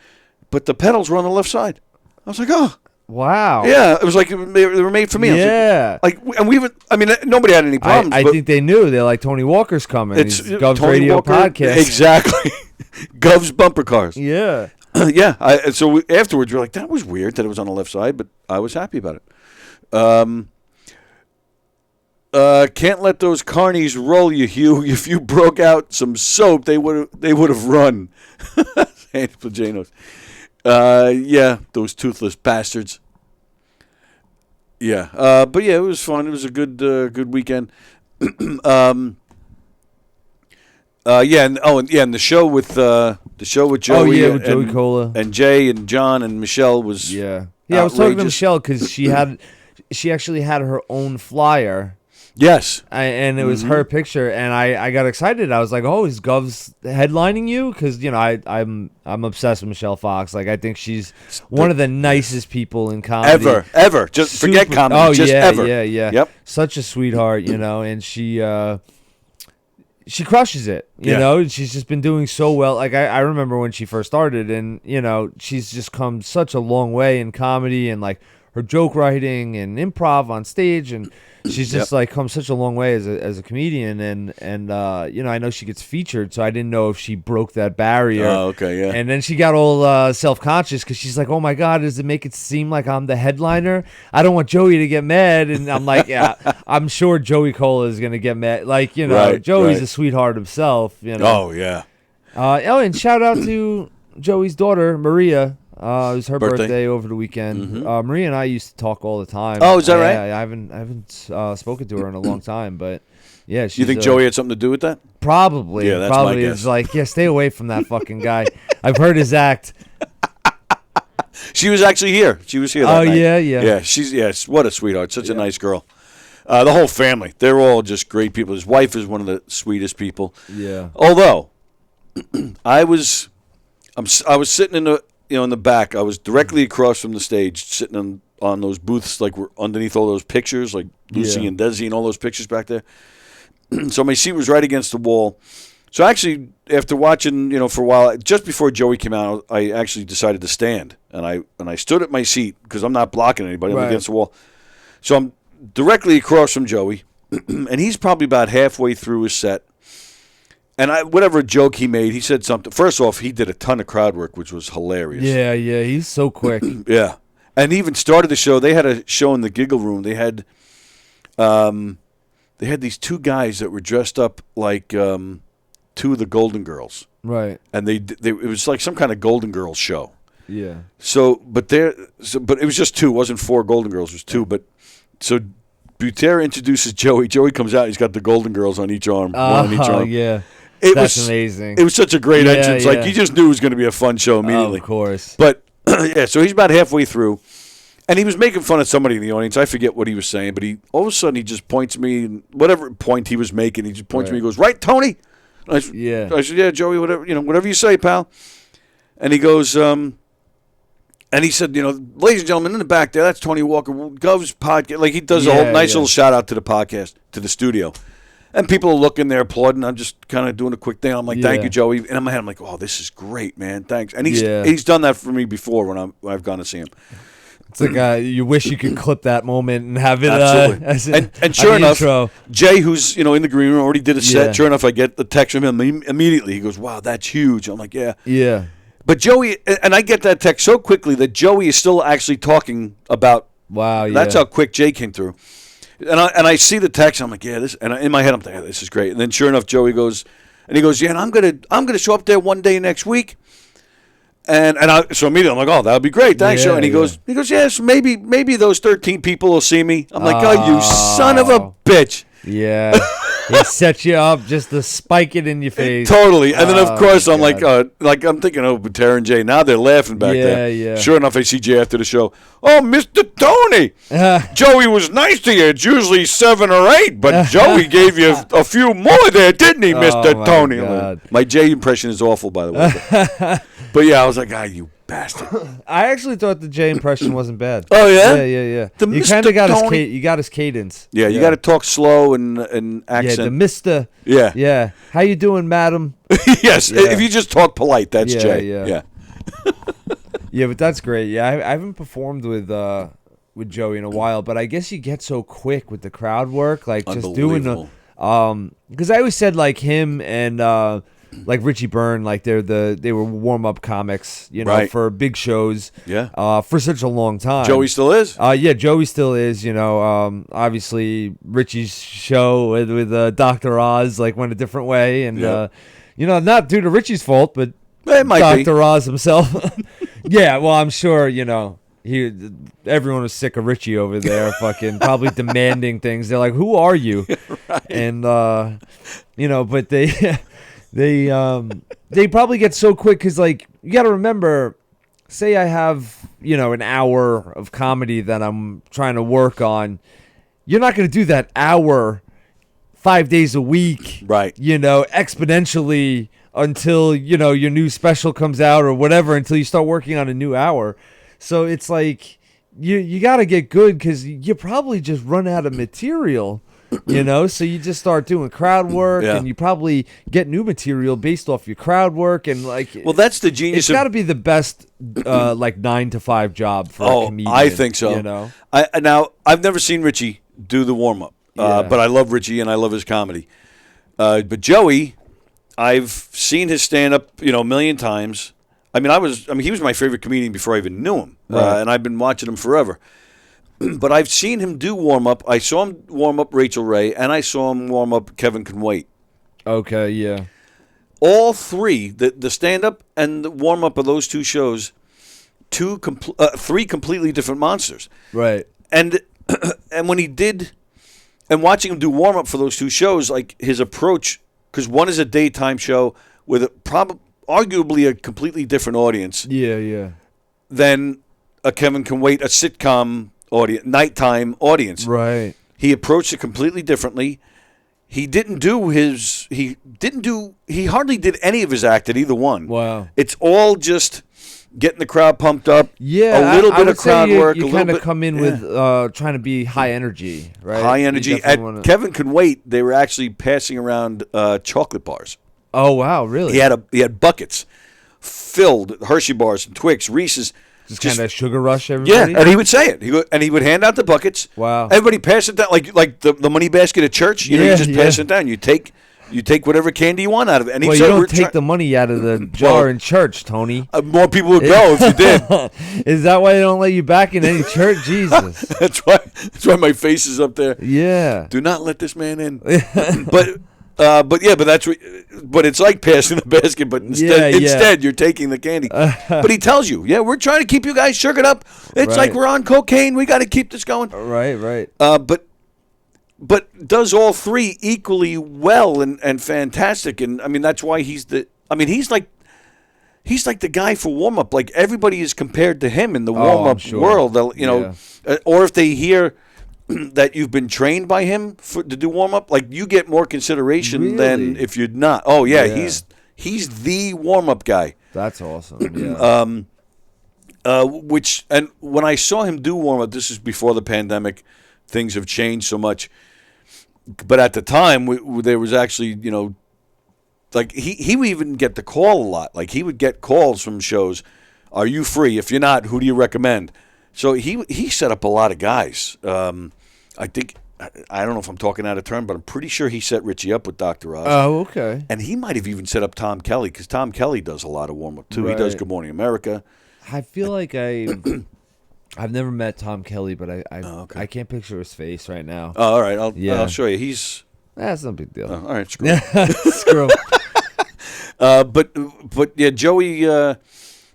[SPEAKER 1] but the pedals were on the left side. I was like, oh.
[SPEAKER 4] Wow.
[SPEAKER 1] Yeah, it was like they were made for me.
[SPEAKER 4] Yeah.
[SPEAKER 1] Nobody had any problems.
[SPEAKER 4] I think they knew. They're like, Tony Walker's coming.
[SPEAKER 1] It's
[SPEAKER 4] Gov's
[SPEAKER 1] Tony
[SPEAKER 4] Radio
[SPEAKER 1] Walker,
[SPEAKER 4] Podcast.
[SPEAKER 1] Exactly. Gov's bumper cars.
[SPEAKER 4] Yeah.
[SPEAKER 1] Yeah. So afterwards, we're like, that was weird that it was on the left side, but I was happy about it. Can't let those carnies roll you, Hugh. If you broke out some soap, they would have run. Andy Plajanos. Yeah, those toothless bastards. Yeah, but yeah, it was fun. It was a good weekend. And the show with Joey.
[SPEAKER 4] With Joey Cola
[SPEAKER 1] and Jay and John and Michelle was
[SPEAKER 4] I was talking to Michelle because she actually had her own flyer.
[SPEAKER 1] Yes.
[SPEAKER 4] And it was her picture, and I got excited. I was like, "Oh, is Gov's headlining you?" Because I'm obsessed with Michelle Fox. Like, I think she's one of the nicest people in comedy
[SPEAKER 1] ever. Just forget comedy.
[SPEAKER 4] Oh,
[SPEAKER 1] just ever.
[SPEAKER 4] Yeah.
[SPEAKER 1] Yep.
[SPEAKER 4] Such a sweetheart, and she crushes it. You know, she's just been doing so well. Like I remember when she first started, and she's just come such a long way in comedy, and like her joke writing and improv on stage, and she's just like come such a long way as a comedian, and I know she gets featured, so I didn't know if she broke that barrier.
[SPEAKER 1] Oh, okay, yeah.
[SPEAKER 4] And then she got all self-conscious because she's like, "Oh my God, does it make it seem like I'm the headliner? I don't want Joey to get mad." And I'm like, "Yeah, I'm sure Joey Cola is gonna get mad. Like, Joey's a sweetheart himself.
[SPEAKER 1] Oh yeah.
[SPEAKER 4] And shout out to Joey's daughter Maria. It was her birthday over the weekend. Maria and I used to talk all the time.
[SPEAKER 1] Oh, is that right?
[SPEAKER 4] I haven't spoken to her in a long time, but yeah.
[SPEAKER 1] You think Joey had something to do with that?
[SPEAKER 4] Probably.
[SPEAKER 1] Yeah, that's
[SPEAKER 4] probably
[SPEAKER 1] my guess.
[SPEAKER 4] is like, yeah, stay away from that fucking guy. I've heard his act.
[SPEAKER 1] She was actually here. She was here that night.
[SPEAKER 4] Yeah.
[SPEAKER 1] Yeah, what a sweetheart. Such a nice girl. The whole family, they're all just great people. His wife is one of the sweetest people.
[SPEAKER 4] Yeah.
[SPEAKER 1] Although I was sitting in the in the back. I was directly across from the stage, sitting on those booths, like we're underneath all those pictures, like Lucy and Desi and all those pictures back there. So my seat was right against the wall. So actually, after watching, for a while, just before Joey came out, I actually decided to stand, and I stood at my seat because I'm not blocking anybody. I'm against the wall. So I'm directly across from Joey, and he's probably about halfway through his set. And whatever joke he made, he said something. First off, he did a ton of crowd work, which was hilarious.
[SPEAKER 4] Yeah, he's so quick.
[SPEAKER 1] Yeah. And he even started the show. They had a show in the Giggle Room. They had these two guys that were dressed up like two of the Golden Girls.
[SPEAKER 4] Right.
[SPEAKER 1] And it was like some kind of Golden Girls show.
[SPEAKER 4] Yeah.
[SPEAKER 1] But it was just two. It wasn't four Golden Girls. It was two. But so Butera introduces Joey. Joey comes out. He's got the Golden Girls on each arm. One on each arm.
[SPEAKER 4] Yeah.
[SPEAKER 1] That's
[SPEAKER 4] amazing.
[SPEAKER 1] It was such a great entrance.
[SPEAKER 4] Yeah.
[SPEAKER 1] Like, you just knew it was going to be a fun show immediately.
[SPEAKER 4] Of course.
[SPEAKER 1] But, yeah, so he's about halfway through. And he was making fun of somebody in the audience. I forget what he was saying. But all of a sudden, he just points me, whatever point he was making, he just points me and goes, "Right, Tony?" I said, "Yeah, Joey, whatever you say, pal." And he goes, and he said, "Ladies and gentlemen, in the back there, that's Tony Walker, Gov's podcast." Like, he does a whole nice little shout out to the podcast, to the studio. And people are looking there applauding. I'm just kind of doing a quick thing. I'm like, "Thank you, Joey." And in my head, I'm like, "Oh, this is great, man. Thanks." And he's done that for me before when I've gone to see him.
[SPEAKER 4] It's like you wish you could clip that moment and have it
[SPEAKER 1] absolutely. And sure enough, intro. Jay, who's in the green room, already did a set. Yeah. Sure enough, I get the text from him immediately. He goes, "Wow, that's huge." I'm like, "Yeah."
[SPEAKER 4] Yeah.
[SPEAKER 1] But Joey, and I get that text so quickly that Joey is still actually talking about.
[SPEAKER 4] Wow. Yeah.
[SPEAKER 1] That's how quick Jay came through. And I see the text. I'm like, "Yeah, this." And in my head, I'm thinking, "Yeah, this is great." And then sure enough, Joey goes, and he goes, "Yeah, and I'm gonna show up there one day next week." So immediately I'm like, "Oh, that would be great, thanks." And he goes, "Yes, maybe those 13 people will see me." I'm like, "Oh, you son of a bitch!"
[SPEAKER 4] Yeah, he set you up just to spike it in your face.
[SPEAKER 1] Totally. And then of course I'm like I'm thinking, "Oh, Tara and Jay." Now they're laughing back there.
[SPEAKER 4] Yeah.
[SPEAKER 1] Sure enough, I see Jay after the show. "Oh, Mr. Tony, Joey was nice to you. It's usually 7 or 8, but Joey gave you a few more there, didn't he, Mr. Tony?"
[SPEAKER 4] God.
[SPEAKER 1] My Jay impression is awful, by the way. But yeah, I was like, "You bastard."
[SPEAKER 4] I actually thought the Jay impression wasn't bad.
[SPEAKER 1] Oh yeah,
[SPEAKER 4] yeah.
[SPEAKER 1] You kind of
[SPEAKER 4] got his cadence.
[SPEAKER 1] Yeah, you got to talk slow and accent.
[SPEAKER 4] Yeah, the Mister.
[SPEAKER 1] Yeah.
[SPEAKER 4] How you doing, madam?
[SPEAKER 1] Yes, if you just talk polite, that's Jay. Yeah.
[SPEAKER 4] Yeah, but that's great. Yeah, I haven't performed with Joey in a while, but I guess you get so quick with the crowd work, like just doing the because I always said like him and. Like Richie Byrne, like they were warm up comics, for big shows.
[SPEAKER 1] Yeah.
[SPEAKER 4] For such a long time.
[SPEAKER 1] Joey still is.
[SPEAKER 4] Yeah, Joey still is. Obviously Richie's show with Dr. Oz went a different way, and not due to Richie's fault, but
[SPEAKER 1] it might
[SPEAKER 4] Dr. Oz himself. Yeah, well, I'm sure everyone was sick of Richie over there, fucking probably demanding things. They're like, "Who are you?" Right. And but they probably get so quick because you got to remember, say I have an hour of comedy that I'm trying to work on, you're not going to do that hour 5 days a week,
[SPEAKER 1] right?
[SPEAKER 4] Exponentially until your new special comes out or whatever, until you start working on a new hour. So it's like you got to get good because you probably just run out of material. So you just start doing crowd work,
[SPEAKER 1] Yeah.
[SPEAKER 4] and you probably get new material based off your crowd work, and
[SPEAKER 1] Well, that's the genius.
[SPEAKER 4] it's got to be the best 9 to 5 job for a comedian.
[SPEAKER 1] I think so. Now, I've never seen Richie do the warm up, but I love Richie and I love his comedy. But Joey, I've seen his stand up, a million times. I mean, he was my favorite comedian before I even knew him, and I've been watching him forever. But I've seen him do warm up. I saw him warm up Rachel Ray, and I saw him warm up Kevin Can Wait.
[SPEAKER 4] Okay, yeah.
[SPEAKER 1] All three, the stand up and the warm up of those two shows, three completely different monsters.
[SPEAKER 4] Right.
[SPEAKER 1] And when he did, and watching him do warm up for those two shows, like his approach, because one is a daytime show with arguably a completely different audience.
[SPEAKER 4] Yeah.
[SPEAKER 1] Than a Kevin Can Wait, a sitcom audience, nighttime audience.
[SPEAKER 4] Right.
[SPEAKER 1] He approached it completely differently. He hardly did any of his act at either one.
[SPEAKER 4] Wow.
[SPEAKER 1] It's all just getting the crowd pumped up.
[SPEAKER 4] Yeah,
[SPEAKER 1] a little
[SPEAKER 4] I
[SPEAKER 1] bit
[SPEAKER 4] would
[SPEAKER 1] of crowd
[SPEAKER 4] say
[SPEAKER 1] work.
[SPEAKER 4] You kind of come in with trying to be high energy, right?
[SPEAKER 1] High energy. At Kevin Can Wait, they were actually passing around chocolate bars.
[SPEAKER 4] Oh wow, really?
[SPEAKER 1] He had buckets filled Hershey bars and Twix, Reese's.
[SPEAKER 4] Just kind of sugar rush everybody.
[SPEAKER 1] Yeah, and he would say it. He would hand out the buckets.
[SPEAKER 4] Wow.
[SPEAKER 1] Everybody pass it down like the money basket at church. You just pass it down. You take whatever candy you want out of it. And
[SPEAKER 4] you don't take the money out of the jar in church, Tony.
[SPEAKER 1] More people would go if you did.
[SPEAKER 4] Is that why they don't let you back in any church? Jesus.
[SPEAKER 1] That's why my face is up there.
[SPEAKER 4] Yeah.
[SPEAKER 1] Do not let this man in. But it's like passing the basket, but instead you're taking the candy. But he tells you, we're trying to keep you guys sugared up. It's like we're on cocaine. We got to keep this going.
[SPEAKER 4] Right.
[SPEAKER 1] But does all three equally well and fantastic. And I mean, that's why he's like the guy for warm up. Like everybody is compared to him in the warm up world. Or if they hear that you've been trained by him to do warm up, like you get more consideration than if you're not. Oh yeah. He's the warm up guy.
[SPEAKER 4] That's awesome. Yeah.
[SPEAKER 1] And when I saw him do warm up, this is before the pandemic. Things have changed so much, but at the time there was actually like he would even get the call a lot. Like he would get calls from shows. Are you free? If you're not, who do you recommend? So he set up a lot of guys. I think, I don't know if I'm talking out of turn, but I'm pretty sure he set Richie up with Dr. Oz.
[SPEAKER 4] Oh, okay.
[SPEAKER 1] And he might have even set up Tom Kelly, because Tom Kelly does a lot of warm-up, too.
[SPEAKER 4] Right.
[SPEAKER 1] He does Good Morning America.
[SPEAKER 4] I feel like I've never met Tom Kelly, but I can't picture his face right now.
[SPEAKER 1] Oh, all right. I'll show you.
[SPEAKER 4] That's no big deal.
[SPEAKER 1] All right, screw him.
[SPEAKER 4] Screw him.
[SPEAKER 1] But yeah, Joey,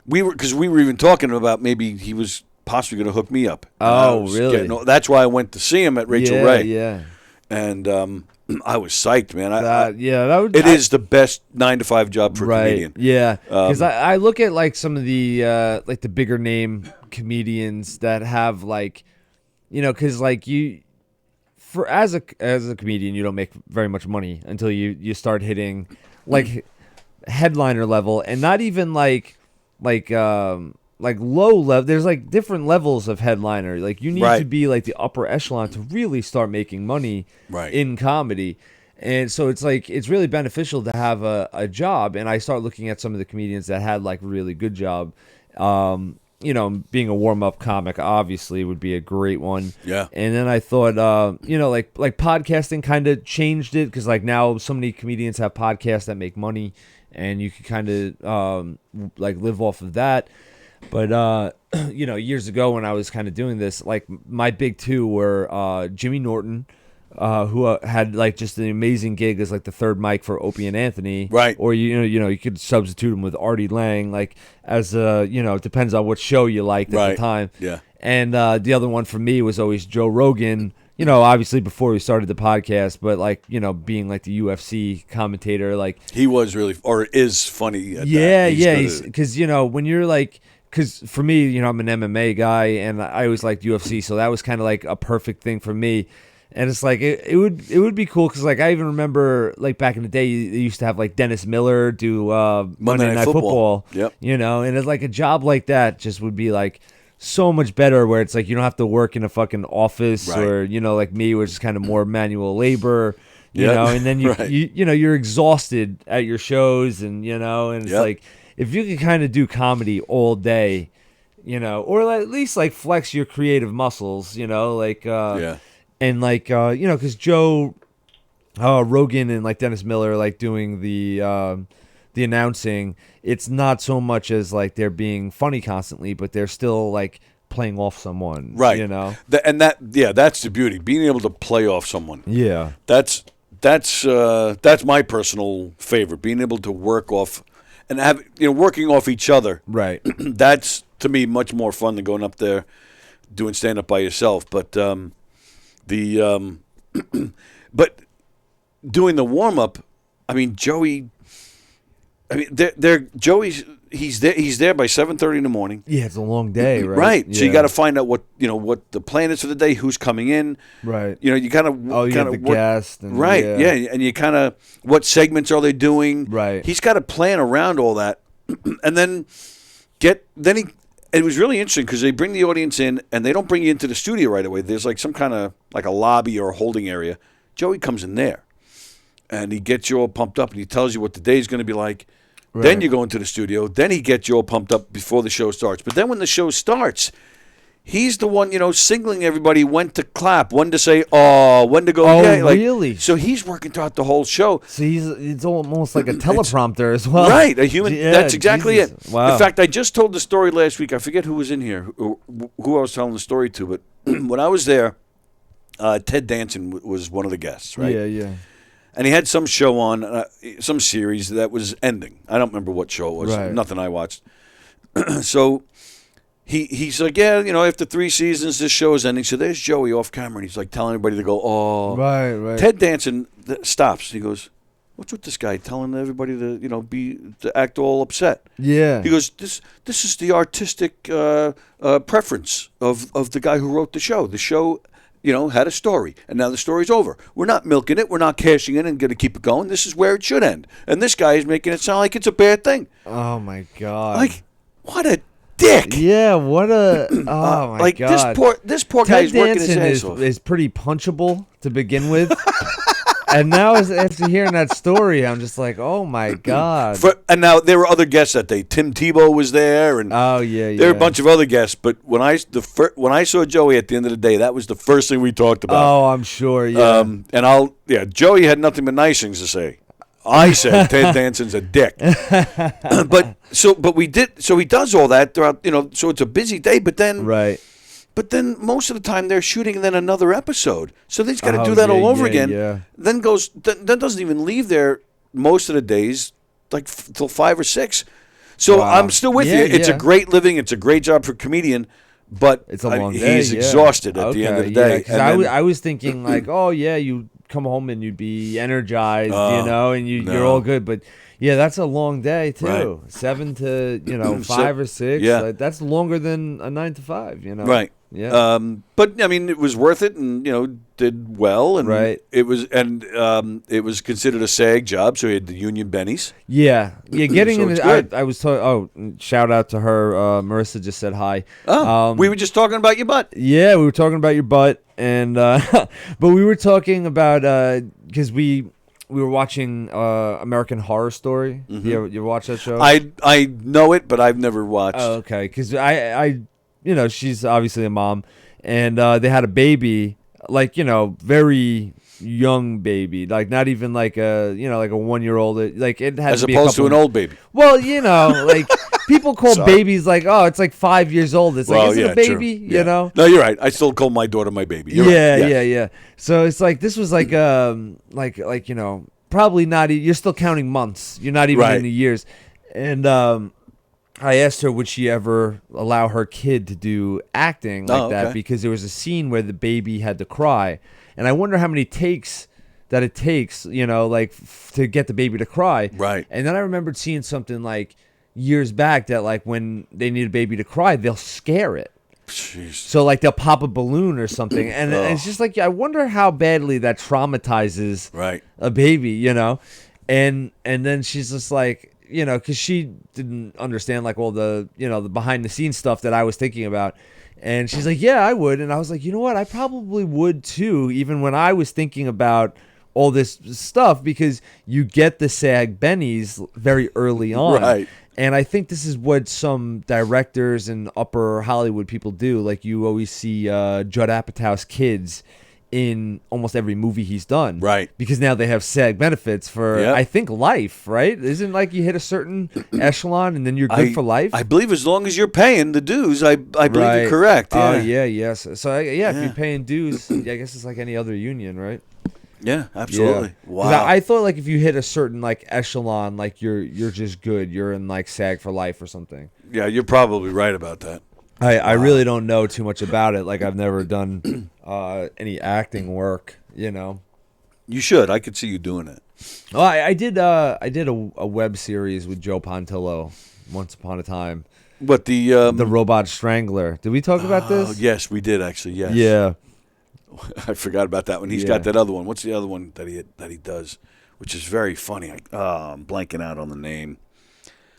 [SPEAKER 1] we were even talking about maybe he was possibly going to hook me up.
[SPEAKER 4] Oh, really?
[SPEAKER 1] That's why I went to see him at Rachel Ray.
[SPEAKER 4] Yeah.
[SPEAKER 1] And I was psyched, man. It is the best 9-to-5 job for a comedian.
[SPEAKER 4] Yeah, because I look at like some of the the bigger name comedians that have because as a comedian you don't make very much money until you start hitting like headliner level, and not even like low level. There's like different levels of headliner. Like you need to be like the upper echelon to really start making money in comedy. And so it's like it's really beneficial to have a job. And I start looking at some of the comedians that had like really good job. Being a warm-up comic obviously would be a great one.
[SPEAKER 1] Yeah.
[SPEAKER 4] And then I thought like podcasting kind of changed it, because like now so many comedians have podcasts that make money and you can kind of live off of that. But years ago when I was kind of doing this, like my big two were Jimmy Norton, who had like just an amazing gig as like the third mic for Opie and Anthony,
[SPEAKER 1] right?
[SPEAKER 4] Or you could substitute him with Artie Lang, like as it depends on what show you liked at the time.
[SPEAKER 1] Yeah.
[SPEAKER 4] And the other one for me was always Joe Rogan. Obviously before we started the podcast, but like being like the UFC commentator, like
[SPEAKER 1] he was really or is funny.
[SPEAKER 4] Because when you're like. Because for me, I'm an MMA guy, and I always liked UFC, so that was kind of like a perfect thing for me. And it's like it would be cool, because like I even remember like back in the day, they used to have like Dennis Miller do Monday Night Football.
[SPEAKER 1] Yep.
[SPEAKER 4] And it's like a job like that just would be like so much better where it's like you don't have to work in a fucking office
[SPEAKER 1] Right.
[SPEAKER 4] or, you know, like me, which is kind of more manual labor, you
[SPEAKER 1] Yeah.
[SPEAKER 4] know, and then you,
[SPEAKER 1] Right.
[SPEAKER 4] you know, you're exhausted at your shows and, you know, and it's
[SPEAKER 1] Yep.
[SPEAKER 4] like if you can kind of do comedy all day, you know, or at least like flex your creative muscles, you know, like, and like, you know, because Joe Rogan and like Dennis Miller, like doing the announcing, it's not so much as like they're being funny constantly, but they're still like playing off someone,
[SPEAKER 1] Right.
[SPEAKER 4] You know,
[SPEAKER 1] That's the beauty, being able to play off someone.
[SPEAKER 4] yeah,
[SPEAKER 1] That's my personal favorite, being able to work off and have, working off each other.
[SPEAKER 4] right,
[SPEAKER 1] That's to me much more fun than going up there doing stand up by yourself. But but doing the warm up, I mean Joey's he's there by 7:30 in the morning.
[SPEAKER 4] yeah, it's a long day, right?
[SPEAKER 1] Right. So you
[SPEAKER 4] Yeah.
[SPEAKER 1] got to find out what the plan is for the day, who's coming in.
[SPEAKER 4] right.
[SPEAKER 1] You kind of
[SPEAKER 4] You have the guest, and,
[SPEAKER 1] right, yeah, and you kind of what segments are they doing?
[SPEAKER 4] Right.
[SPEAKER 1] He's got to plan around all that, and then it was really interesting because they bring the audience in and they don't bring you into the studio right away. There's like some kind of like a lobby or a holding area. Joey comes in there, and he gets you all pumped up, and he tells you what the day's going to be like.
[SPEAKER 4] Right.
[SPEAKER 1] Then you go into the studio. Then he gets you all pumped up before the show starts. But then when the show starts, he's the one, signaling everybody when to clap, when to say, oh, when to go.
[SPEAKER 4] Oh,
[SPEAKER 1] yeah, like,
[SPEAKER 4] really?
[SPEAKER 1] So he's working throughout the whole show.
[SPEAKER 4] So it's almost like a teleprompter as well,
[SPEAKER 1] Right, a human.
[SPEAKER 4] Yeah,
[SPEAKER 1] That's exactly
[SPEAKER 4] Jesus.
[SPEAKER 1] it.
[SPEAKER 4] Wow.
[SPEAKER 1] In fact, I just told the story last week. I forget who was in here, who I was telling the story to. But when I was there, Ted Danson was one of the guests, right?
[SPEAKER 4] Yeah.
[SPEAKER 1] And he had some show on, some series that was ending. I don't remember what show it was.
[SPEAKER 4] Right.
[SPEAKER 1] Nothing I watched. So he's like, yeah, after 3 seasons, this show is ending. So there's Joey off camera, and he's like telling everybody to go, oh.
[SPEAKER 4] Right.
[SPEAKER 1] Ted Danson stops. He goes, what's with this guy telling everybody to, to act all upset?
[SPEAKER 4] Yeah.
[SPEAKER 1] He goes, this is the artistic preference of the guy who wrote the show. The show had a story, and now the story's over. We're not milking it. We're not cashing in and going to keep it going. This is where it should end. And this guy is making it sound like it's a bad thing.
[SPEAKER 4] Oh my God.
[SPEAKER 1] Like, what a dick.
[SPEAKER 4] Yeah, what a oh my
[SPEAKER 1] like,
[SPEAKER 4] God.
[SPEAKER 1] This poor
[SPEAKER 4] Ted
[SPEAKER 1] guy is working his
[SPEAKER 4] Danson
[SPEAKER 1] ass off.
[SPEAKER 4] is pretty punchable to begin with. And now after hearing that story, I'm just like, oh my God.
[SPEAKER 1] And now there were other guests that day. Tim Tebow was there, and
[SPEAKER 4] Oh yeah.
[SPEAKER 1] there were a bunch of other guests. But when I saw Joey at the end of the day, that was the first thing we talked about.
[SPEAKER 4] Oh, I'm sure. Yeah.
[SPEAKER 1] Joey had nothing but nice things to say. I said Ted Danson's a dick. but he does all that throughout, so it's a busy day, but then
[SPEAKER 4] right.
[SPEAKER 1] But then most of the time they're shooting and then another episode. So they've got to
[SPEAKER 4] Oh,
[SPEAKER 1] do that
[SPEAKER 4] yeah,
[SPEAKER 1] all over
[SPEAKER 4] yeah,
[SPEAKER 1] again.
[SPEAKER 4] yeah.
[SPEAKER 1] Then doesn't even leave there most of the days, like till 5 or 6. So
[SPEAKER 4] Wow.
[SPEAKER 1] I'm still with
[SPEAKER 4] Yeah,
[SPEAKER 1] you. It's
[SPEAKER 4] yeah.
[SPEAKER 1] a great living. It's a great job for a comedian, but
[SPEAKER 4] It's a long day.
[SPEAKER 1] he's
[SPEAKER 4] yeah.
[SPEAKER 1] exhausted at the end of the day.
[SPEAKER 4] Yeah, 'cause I was thinking like, oh yeah, you come home and you'd be energized, and you're all good. But yeah, that's a long day too.
[SPEAKER 1] Right.
[SPEAKER 4] 7 to 5 or 6.
[SPEAKER 1] Yeah.
[SPEAKER 4] Like, that's longer than a 9 to 5.
[SPEAKER 1] Right.
[SPEAKER 4] Yeah.
[SPEAKER 1] But I mean, it was worth it, and did well, and
[SPEAKER 4] Right.
[SPEAKER 1] it was considered a SAG job, so he had the union bennies.
[SPEAKER 4] Yeah. Getting
[SPEAKER 1] So
[SPEAKER 4] in
[SPEAKER 1] it's
[SPEAKER 4] the,
[SPEAKER 1] good.
[SPEAKER 4] I was told. Oh, shout out to her. Marissa just said hi.
[SPEAKER 1] We were just talking about your butt.
[SPEAKER 4] Yeah, we were talking about your butt, and but we were talking about because we were watching American Horror Story. You ever watch that show?
[SPEAKER 1] I know it, but I've never watched.
[SPEAKER 4] Oh, okay, because I she's obviously a mom, and they had a baby, like very young baby, like not even like a like a 1-year-old, like it had
[SPEAKER 1] As
[SPEAKER 4] to be
[SPEAKER 1] opposed to an old baby.
[SPEAKER 4] Well, like people call
[SPEAKER 1] Sorry.
[SPEAKER 4] babies like, oh, it's like 5 years old. It's like, is it a baby?
[SPEAKER 1] True.
[SPEAKER 4] You know?
[SPEAKER 1] No, you're right. I still call my daughter my baby. You're right.
[SPEAKER 4] Yeah. So it's like this was like probably not. You're still counting months. You're not even
[SPEAKER 1] Right.
[SPEAKER 4] in the years. And I asked her would she ever allow her kid to do acting like that,
[SPEAKER 1] okay.
[SPEAKER 4] because there was a scene where the baby had to cry, and I wonder how many takes that it takes, to get the baby to cry.
[SPEAKER 1] Right.
[SPEAKER 4] And then I remembered seeing something like years back that like when they need a baby to cry, they'll scare it.
[SPEAKER 1] Jeez.
[SPEAKER 4] So like they'll pop a balloon or something, and it's just like I wonder how badly that traumatizes
[SPEAKER 1] Right.
[SPEAKER 4] a baby, And then she's just like, because she didn't understand like all the, the behind the scenes stuff that I was thinking about. And she's like, yeah, I would. And I was like, you know what? I probably would too, even when I was thinking about all this stuff, because you get the SAG bennies very early on.
[SPEAKER 1] Right.
[SPEAKER 4] And I think this is what some directors and upper Hollywood people do. Like you always see Judd Apatow's kids in almost every movie he's done.
[SPEAKER 1] Right.
[SPEAKER 4] Because now they have SAG benefits for,
[SPEAKER 1] Yep.
[SPEAKER 4] I think, life, right? Isn't like you hit a certain echelon and then you're good for life?
[SPEAKER 1] I believe as long as you're paying the dues, I believe you're correct.
[SPEAKER 4] Oh,
[SPEAKER 1] Yeah.
[SPEAKER 4] yes. So, if you're paying dues, I guess it's like any other union, right?
[SPEAKER 1] Yeah, absolutely.
[SPEAKER 4] Yeah.
[SPEAKER 1] Wow.
[SPEAKER 4] 'Cause I thought like if you hit a certain like echelon, like you're just good. You're in like SAG for life or something.
[SPEAKER 1] Yeah, you're probably right about that.
[SPEAKER 4] I really don't know too much about it. Like I've never done any acting work,
[SPEAKER 1] You should. I could see you doing it.
[SPEAKER 4] Well, I did a web series with Joe Pontillo once upon a time.
[SPEAKER 1] What the
[SPEAKER 4] Robot Strangler. Did we talk about this?
[SPEAKER 1] Yes, we did actually. Yes.
[SPEAKER 4] Yeah.
[SPEAKER 1] I forgot about that one. He's got that other one. What's the other one that he does, which is very funny? I'm blanking out on the name.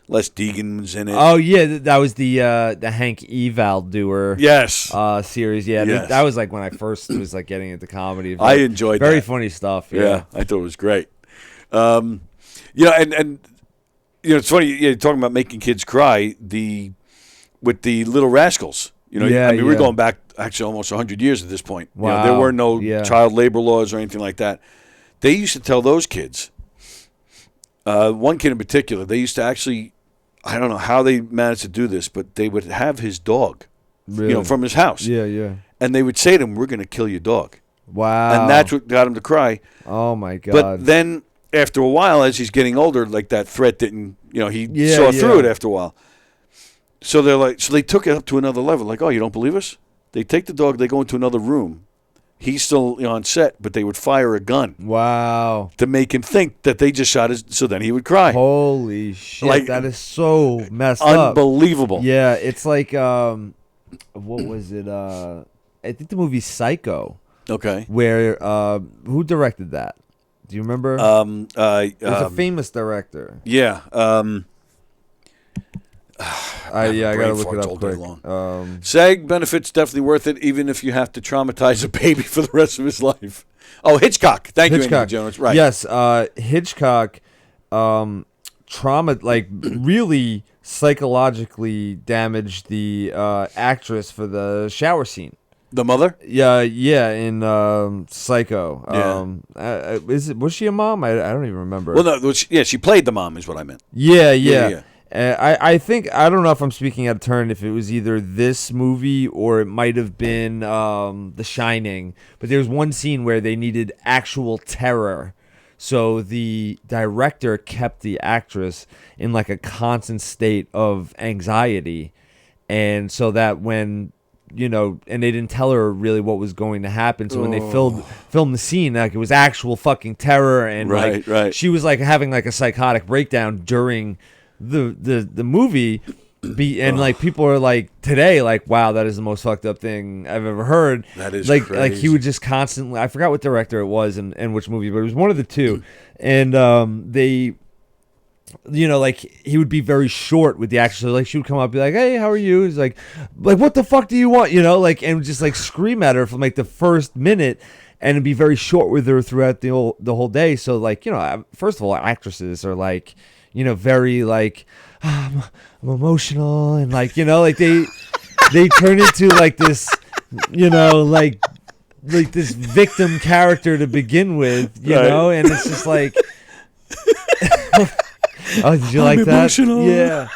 [SPEAKER 1] Les Deegan's in it.
[SPEAKER 4] Oh yeah, that was the Hank Eval doer.
[SPEAKER 1] Yes.
[SPEAKER 4] Series. Yeah,
[SPEAKER 1] Yes.
[SPEAKER 4] that was like when I first was like getting into comedy.
[SPEAKER 1] I enjoyed
[SPEAKER 4] very
[SPEAKER 1] that.
[SPEAKER 4] funny stuff.
[SPEAKER 1] Yeah, I thought it was great. And it's funny. You're talking about making kids cry. With the Little Rascals. We're going back actually almost 100 years at this point.
[SPEAKER 4] Wow.
[SPEAKER 1] There were no child labor laws or anything like that. They used to tell those kids, one kid in particular, they used to actually, I don't know how they managed to do this, but they would have his dog, from his house.
[SPEAKER 4] Yeah.
[SPEAKER 1] And they would say to him, we're going to kill your dog.
[SPEAKER 4] Wow.
[SPEAKER 1] And that's what got him to cry.
[SPEAKER 4] Oh, my God.
[SPEAKER 1] But then after a while, as he's getting older, like that threat didn't, he saw through it after a while. So they took it up to another level. Like, oh, you don't believe us? They take the dog, they go into another room. He's still on set, but they would fire a gun.
[SPEAKER 4] Wow.
[SPEAKER 1] To make him think that they just shot his, so then he would cry.
[SPEAKER 4] Holy shit, that is so messed
[SPEAKER 1] up.
[SPEAKER 4] up.
[SPEAKER 1] Unbelievable.
[SPEAKER 4] Yeah, it's like, what was it? I think the movie Psycho.
[SPEAKER 1] Okay.
[SPEAKER 4] Where, who directed that? Do you remember? It was a famous director.
[SPEAKER 1] Yeah.
[SPEAKER 4] I gotta look it up quick.
[SPEAKER 1] SAG benefits definitely worth it, even if you have to traumatize a baby for the rest of his life. Oh, Hitchcock. Thank you, Andy Jones. Right.
[SPEAKER 4] Yes, Hitchcock, really psychologically damaged the actress for the shower scene.
[SPEAKER 1] The mother?
[SPEAKER 4] Yeah, in Psycho. Was she a mom? I don't even remember.
[SPEAKER 1] Well, no, she played the mom is what I meant.
[SPEAKER 4] Yeah. I think, I don't know if I'm speaking out of turn, if it was either this movie or it might have been The Shining, but there was one scene where they needed actual terror. So the director kept the actress in like a constant state of anxiety. And so that when, and they didn't tell her really what was going to happen. So when they filmed the scene, like it was actual fucking terror. And
[SPEAKER 1] right.
[SPEAKER 4] She was like having like a psychotic breakdown during the movie, and like people are like today, like, wow, that is the most fucked up thing I've ever heard.
[SPEAKER 1] That is
[SPEAKER 4] like
[SPEAKER 1] crazy.
[SPEAKER 4] Like he would just constantly, I forgot what director it was and which movie, but it was one of the two, and they, like he would be very short with the actress. So, like she would come up and be like, hey, how are you? He's like what the fuck do you want? And just like scream at her from like the first minute. And it'd be very short with her throughout the whole day. So like, first of all, actresses are like, very like, I'm emotional, and like, like they turn into like this, like this victim character to begin with, and it's just like, oh, did you like that?
[SPEAKER 1] Emotional.
[SPEAKER 4] Yeah.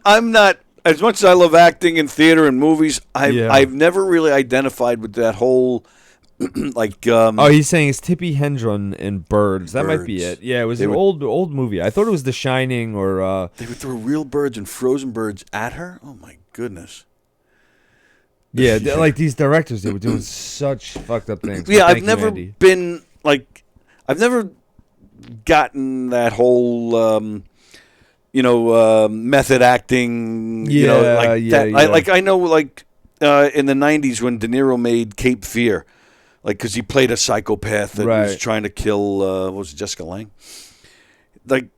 [SPEAKER 1] I'm not, as much as I love acting in theater and movies, I've never really identified with that whole.
[SPEAKER 4] He's saying it's Tippi Hedren in Birds. That might be it. Yeah, it was an old movie. I thought it was The Shining or.
[SPEAKER 1] They would throw real birds and frozen birds at her. Oh my goodness.
[SPEAKER 4] Yeah, like these directors, they were doing such fucked up things.
[SPEAKER 1] Yeah, I've never been like, I've never gotten that whole, method acting. I know like in the '90s when De Niro made Cape Fear. Like, because he played a psychopath that was trying to kill, what was it, Jessica Lange? like,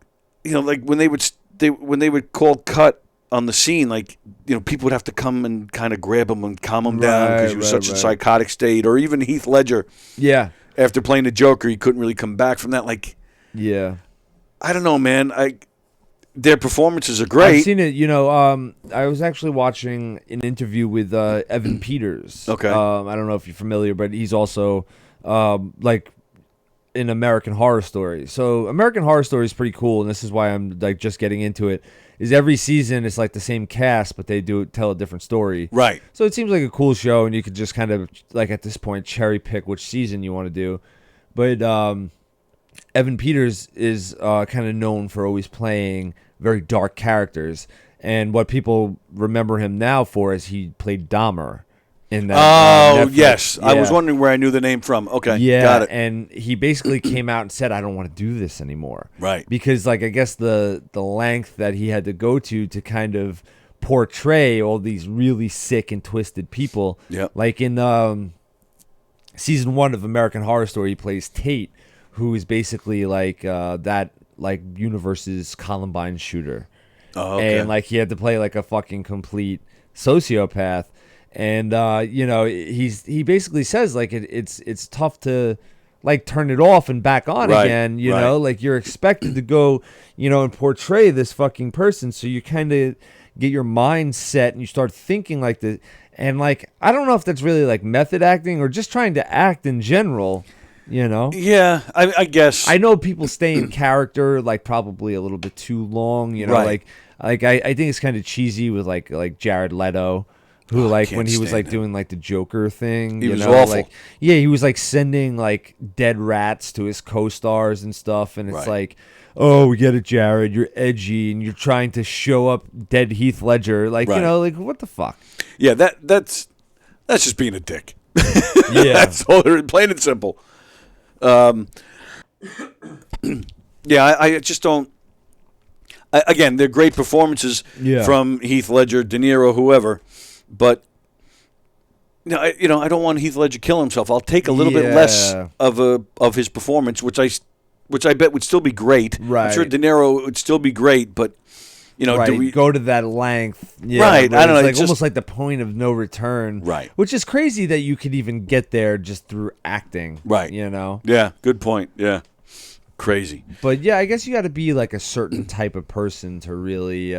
[SPEAKER 1] like when they would call cut on the scene, like, people would have to come and kind of grab him and calm him down because he was such a psychotic state. Or even Heath Ledger. Yeah. After playing the Joker, he couldn't really come back from that. Like, yeah. I don't know, man. Their performances are great.
[SPEAKER 4] I've seen it. I was actually watching an interview with Evan Peters. Okay. I don't know if you're familiar, but he's also like in American Horror Story. So American Horror Story is pretty cool, and this is why I'm like just getting into it. Is every season it's like the same cast, but they tell a different story. Right. So it seems like a cool show, and you could just kind of like at this point cherry pick which season you want to do. But Evan Peters is kind of known for always playing very dark characters, and what people remember him now for is he played Dahmer in that.
[SPEAKER 1] Oh, yes. Yeah. I was wondering where I knew the name from. Okay,
[SPEAKER 4] yeah,
[SPEAKER 1] got it.
[SPEAKER 4] And he basically came out and said, I don't want to do this anymore. Right. Because, like, I guess the length that he had to go to kind of portray all these really sick and twisted people. Yeah. Like in season 1 of American Horror Story, he plays Tate, who is basically like that like universe's Columbine shooter. Oh, okay. And like he had to play like a fucking complete sociopath. And he basically says like it's tough to like turn it off and back on again, you know, like you're expected to go, and portray this fucking person, so you kind of get your mind set and you start thinking like the and like I don't know if that's really like method acting or just trying to act in general.
[SPEAKER 1] Yeah, I guess.
[SPEAKER 4] I know people stay in character like probably a little bit too long, like I think it's kind of cheesy with like Jared Leto, who like when he was like doing like the Joker thing,
[SPEAKER 1] he was awful.
[SPEAKER 4] Like he was like sending like dead rats to his co-stars and stuff, and it's like, oh, we get it, Jared, you're edgy and you're trying to show up dead Heath Ledger, like like what the fuck?
[SPEAKER 1] Yeah, that's just being a dick. Yeah, that's all. Plain and simple. I just don't. Again, they're great performances from Heath Ledger, De Niro, whoever, but I don't want Heath Ledger kill himself. I'll take a little bit less of his performance, which I bet would still be great. Right. I'm sure De Niro would still be great, but
[SPEAKER 4] do we go to that length? Yeah,
[SPEAKER 1] right. I don't know.
[SPEAKER 4] It's like almost like the point of no return. Right. Which is crazy that you could even get there just through acting. Right.
[SPEAKER 1] Yeah. Good point. Yeah. Crazy.
[SPEAKER 4] But yeah, I guess you got to be like a certain type of person to really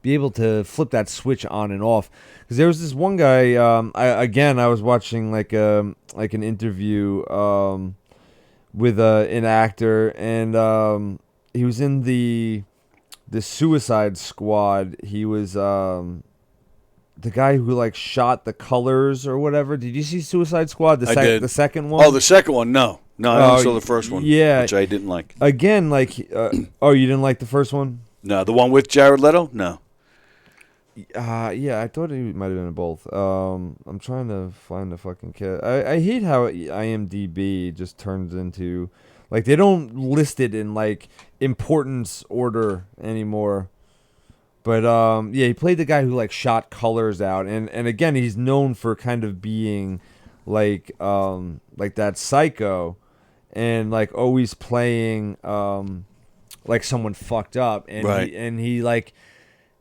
[SPEAKER 4] be able to flip that switch on and off. Because there was this one guy. I was watching like an interview with an actor, and he was in the Suicide Squad. He was the guy who like shot the colors or whatever. Did you see Suicide Squad? The second one?
[SPEAKER 1] Oh, the second one? No, I only saw the first one. Yeah, which I didn't like.
[SPEAKER 4] Again, like, you didn't like the first one?
[SPEAKER 1] No, the one with Jared Leto? No.
[SPEAKER 4] Yeah, I thought he might have been in both. I'm trying to find the fucking kid. I hate how IMDb just turns into. Like, they don't list it in, like, importance order anymore. But, he played the guy who, like, shot colors out. And again, he's known for kind of being, like that psycho. And, like, always playing, like, someone fucked up. And he, like,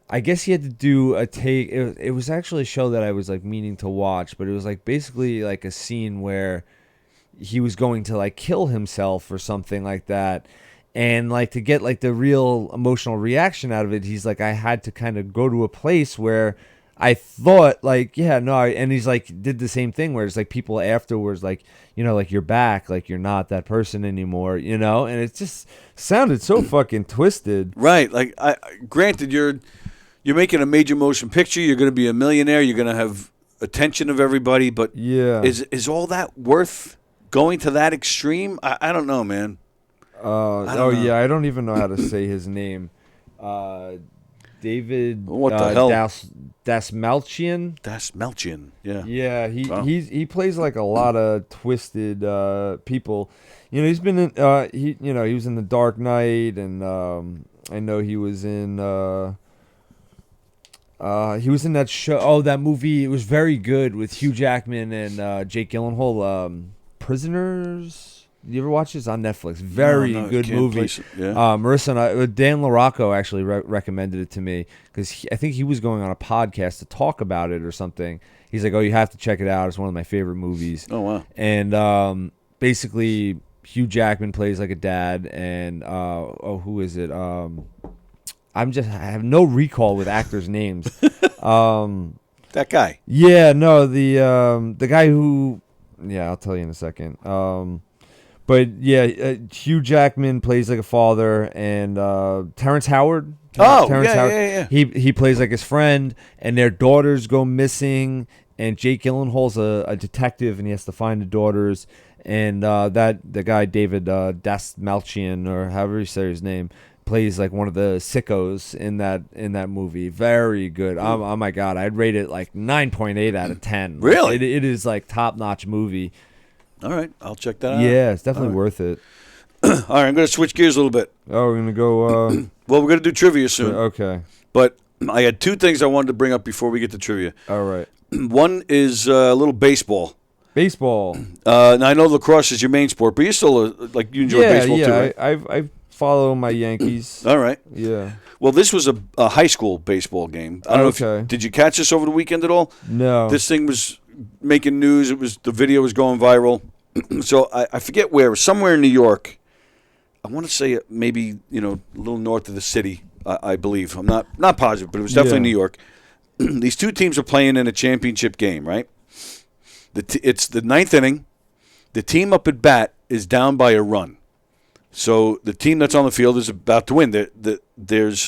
[SPEAKER 4] I guess he had to do a take. It was actually a show that I was, like, meaning to watch. But it was, like, basically, like, a scene where he was going to like kill himself or something like that, and like to get like the real emotional reaction out of it, he's like, I had to kind of go to a place where I thought like, and he's like did the same thing where it's like people afterwards like, like you're back, like you're not that person anymore, and it just sounded so fucking twisted.
[SPEAKER 1] Right. Like granted, you're making a major motion picture, you're going to be a millionaire, you're going to have attention of everybody, but is all that worth going to that extreme? I don't know, man.
[SPEAKER 4] I don't even know how to say his name. David.
[SPEAKER 1] What the hell?
[SPEAKER 4] Dasmalchian.
[SPEAKER 1] Dasmalchian. Yeah.
[SPEAKER 4] Yeah. He plays like a lot of twisted people. He's been in. He was in The Dark Knight, and I know he was in. He was in that show. Oh, that movie. It was very good with Hugh Jackman and Jake Gyllenhaal. Prisoners. You ever watch this on Netflix? Very
[SPEAKER 1] No,
[SPEAKER 4] good
[SPEAKER 1] can't
[SPEAKER 4] movie.
[SPEAKER 1] place it. Yeah.
[SPEAKER 4] Marissa and I, Dan LaRocco actually recommended it to me because I think he was going on a podcast to talk about it or something. He's like, "Oh, you have to check it out. It's one of my favorite movies."
[SPEAKER 1] Oh wow.
[SPEAKER 4] And basically, Hugh Jackman plays like a dad, and who is it? I have no recall with actors' names.
[SPEAKER 1] That guy.
[SPEAKER 4] Yeah, no, the guy who, yeah, I'll tell you in a second. But yeah, Hugh Jackman plays like a father, and Terrence Howard. Terrence Howard,
[SPEAKER 1] yeah.
[SPEAKER 4] He plays like his friend, and their daughters go missing, and Jake Gyllenhaal's a detective, and he has to find the daughters. And the guy David Dastmalchian, or however you say his name, plays like one of the sickos in that movie. Very good. Oh my god, I'd rate it like 9.8 out of 10.
[SPEAKER 1] Really?
[SPEAKER 4] It is like top notch movie.
[SPEAKER 1] All right, I'll check that out.
[SPEAKER 4] Yeah, it's definitely worth it.
[SPEAKER 1] All right, I'm going to switch gears a little bit.
[SPEAKER 4] Oh, we're gonna go.
[SPEAKER 1] Well, we're going to do trivia soon.
[SPEAKER 4] Okay.
[SPEAKER 1] But I had two things I wanted to bring up before we get to trivia.
[SPEAKER 4] All right.
[SPEAKER 1] One is a little baseball.
[SPEAKER 4] Baseball.
[SPEAKER 1] Now I know lacrosse is your main sport, but you still you enjoy baseball too, right?
[SPEAKER 4] I follow my Yankees.
[SPEAKER 1] All right.
[SPEAKER 4] Yeah.
[SPEAKER 1] Well, this was a high school baseball game. I don't know if did you catch this over the weekend at all?
[SPEAKER 4] No.
[SPEAKER 1] This thing was making news. The video was going viral. So I forget where. It was somewhere in New York. I want to say maybe a little north of the city. I believe. I'm not positive, but it was definitely New York. These two teams are playing in a championship game, right? It's the ninth inning. The team up at bat is down by a run. So the team that's on the field is about to win. There's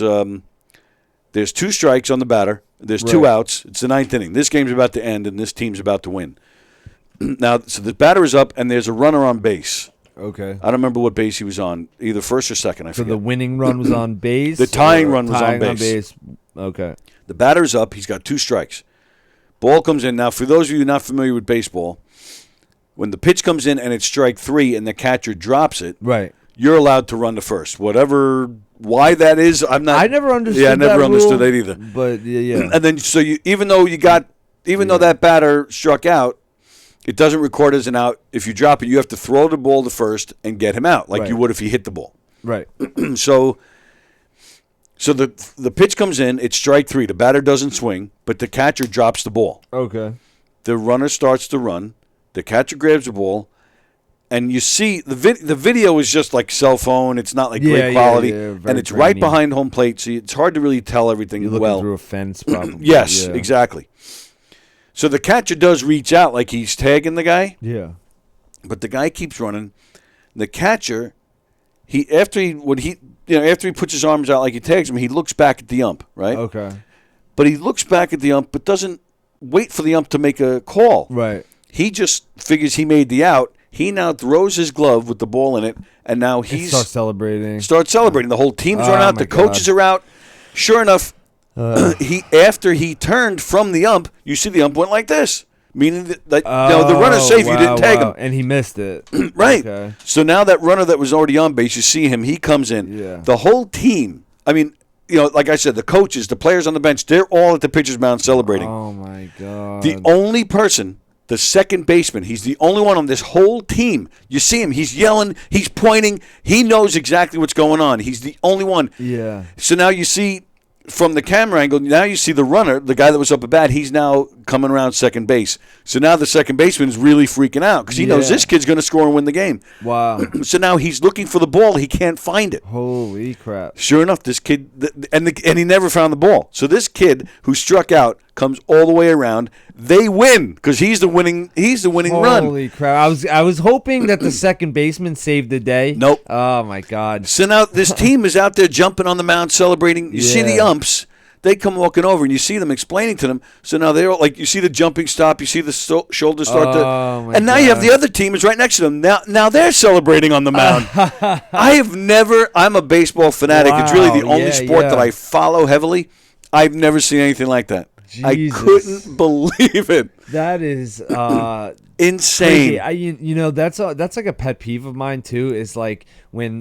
[SPEAKER 1] two strikes on the batter. There's two outs. It's the ninth inning. This game's about to end, and this team's about to win. Now, so the batter is up, and there's a runner on base.
[SPEAKER 4] Okay.
[SPEAKER 1] I don't remember what base he was on, either first or second. I
[SPEAKER 4] So
[SPEAKER 1] forget.
[SPEAKER 4] the winning run was on base?
[SPEAKER 1] The tying run was on base.
[SPEAKER 4] Okay.
[SPEAKER 1] The batter's up. He's got two strikes. Ball comes in. Now, for those of you not familiar with baseball, when the pitch comes in and it's strike three and the catcher drops it,
[SPEAKER 4] right,
[SPEAKER 1] you're allowed to run to first. Why that is, I'm not.
[SPEAKER 4] I never understood.
[SPEAKER 1] Yeah, I never
[SPEAKER 4] that
[SPEAKER 1] understood
[SPEAKER 4] rule,
[SPEAKER 1] that either.
[SPEAKER 4] But yeah.
[SPEAKER 1] And then so even though that batter struck out, it doesn't record as an out. If you drop it, you have to throw the ball to first and get him out, like you would if he hit the ball.
[SPEAKER 4] Right.
[SPEAKER 1] So the pitch comes in, it's strike three. The batter doesn't swing, but the catcher drops the ball.
[SPEAKER 4] Okay.
[SPEAKER 1] The runner starts to run. The catcher grabs the ball, and you see the video is just like cell phone. It's not like great quality, and it's right behind home plate, so it's hard to really tell everything
[SPEAKER 4] You're looking through a fence, probably.
[SPEAKER 1] Yes, exactly. So the catcher does reach out like he's tagging the guy.
[SPEAKER 4] Yeah.
[SPEAKER 1] But the guy keeps running. The catcher, after he puts his arms out like he tags him, he looks back at the ump, right?
[SPEAKER 4] Okay.
[SPEAKER 1] But he looks back at the ump, but doesn't wait for the ump to make a call.
[SPEAKER 4] Right.
[SPEAKER 1] He just figures he made the out. He now throws his glove with the ball in it, and now he
[SPEAKER 4] starts celebrating.
[SPEAKER 1] The whole team's run out. The coaches are out. Sure enough, after he turned from the ump, you see the ump went like this, meaning that the runner's safe. You didn't tag him,
[SPEAKER 4] and he missed it.
[SPEAKER 1] Right.
[SPEAKER 4] Okay.
[SPEAKER 1] So now that runner that was already on base, you see him. He comes in.
[SPEAKER 4] Yeah.
[SPEAKER 1] The whole team. I mean, like I said, the coaches, the players on the bench, they're all at the pitcher's mound celebrating.
[SPEAKER 4] Oh my god.
[SPEAKER 1] The only person. The second baseman, he's the only one on this whole team. You see him. He's yelling. He's pointing. He knows exactly what's going on. He's the only one.
[SPEAKER 4] Yeah.
[SPEAKER 1] So now you see from the camera angle, now you see the runner, the guy that was up at bat, he's now coming around second base. So now the second baseman is really freaking out because he knows this kid's going to score and win the game.
[SPEAKER 4] Wow.
[SPEAKER 1] So now he's looking for the ball. He can't find it.
[SPEAKER 4] Holy crap.
[SPEAKER 1] Sure enough, this kid, and he never found the ball. So this kid who struck out comes all the way around. They win because he's the winning run.
[SPEAKER 4] Holy crap! I was hoping that the second baseman saved the day.
[SPEAKER 1] Nope.
[SPEAKER 4] Oh my god.
[SPEAKER 1] So now this team is out there jumping on the mound, celebrating. You see the umps. They come walking over, and you see them explaining to them. So now they're all, like, you see the jumping stop, you see the shoulders start to, and now you have the other team is right next to them. Now they're celebrating on the mound. I'm a baseball fanatic. It's really the only sport that I follow heavily. I've never seen anything like that.
[SPEAKER 4] Jesus.
[SPEAKER 1] I couldn't believe it.
[SPEAKER 4] That is
[SPEAKER 1] insane.
[SPEAKER 4] That's like a pet peeve of mine too. Is like when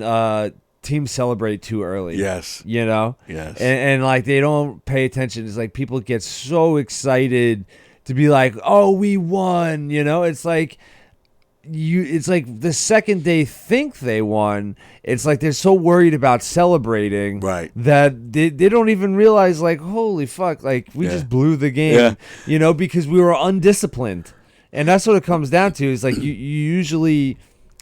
[SPEAKER 4] teams celebrate too early.
[SPEAKER 1] Yes.
[SPEAKER 4] Yes. And like they don't pay attention. It's like people get so excited to be like, "Oh, we won!" It's like it's like the second they think they won, it's like they're so worried about celebrating
[SPEAKER 1] Right.
[SPEAKER 4] that they don't even realize, like, holy fuck, like we just blew the game, because we were undisciplined. And that's what it comes down to, is like you usually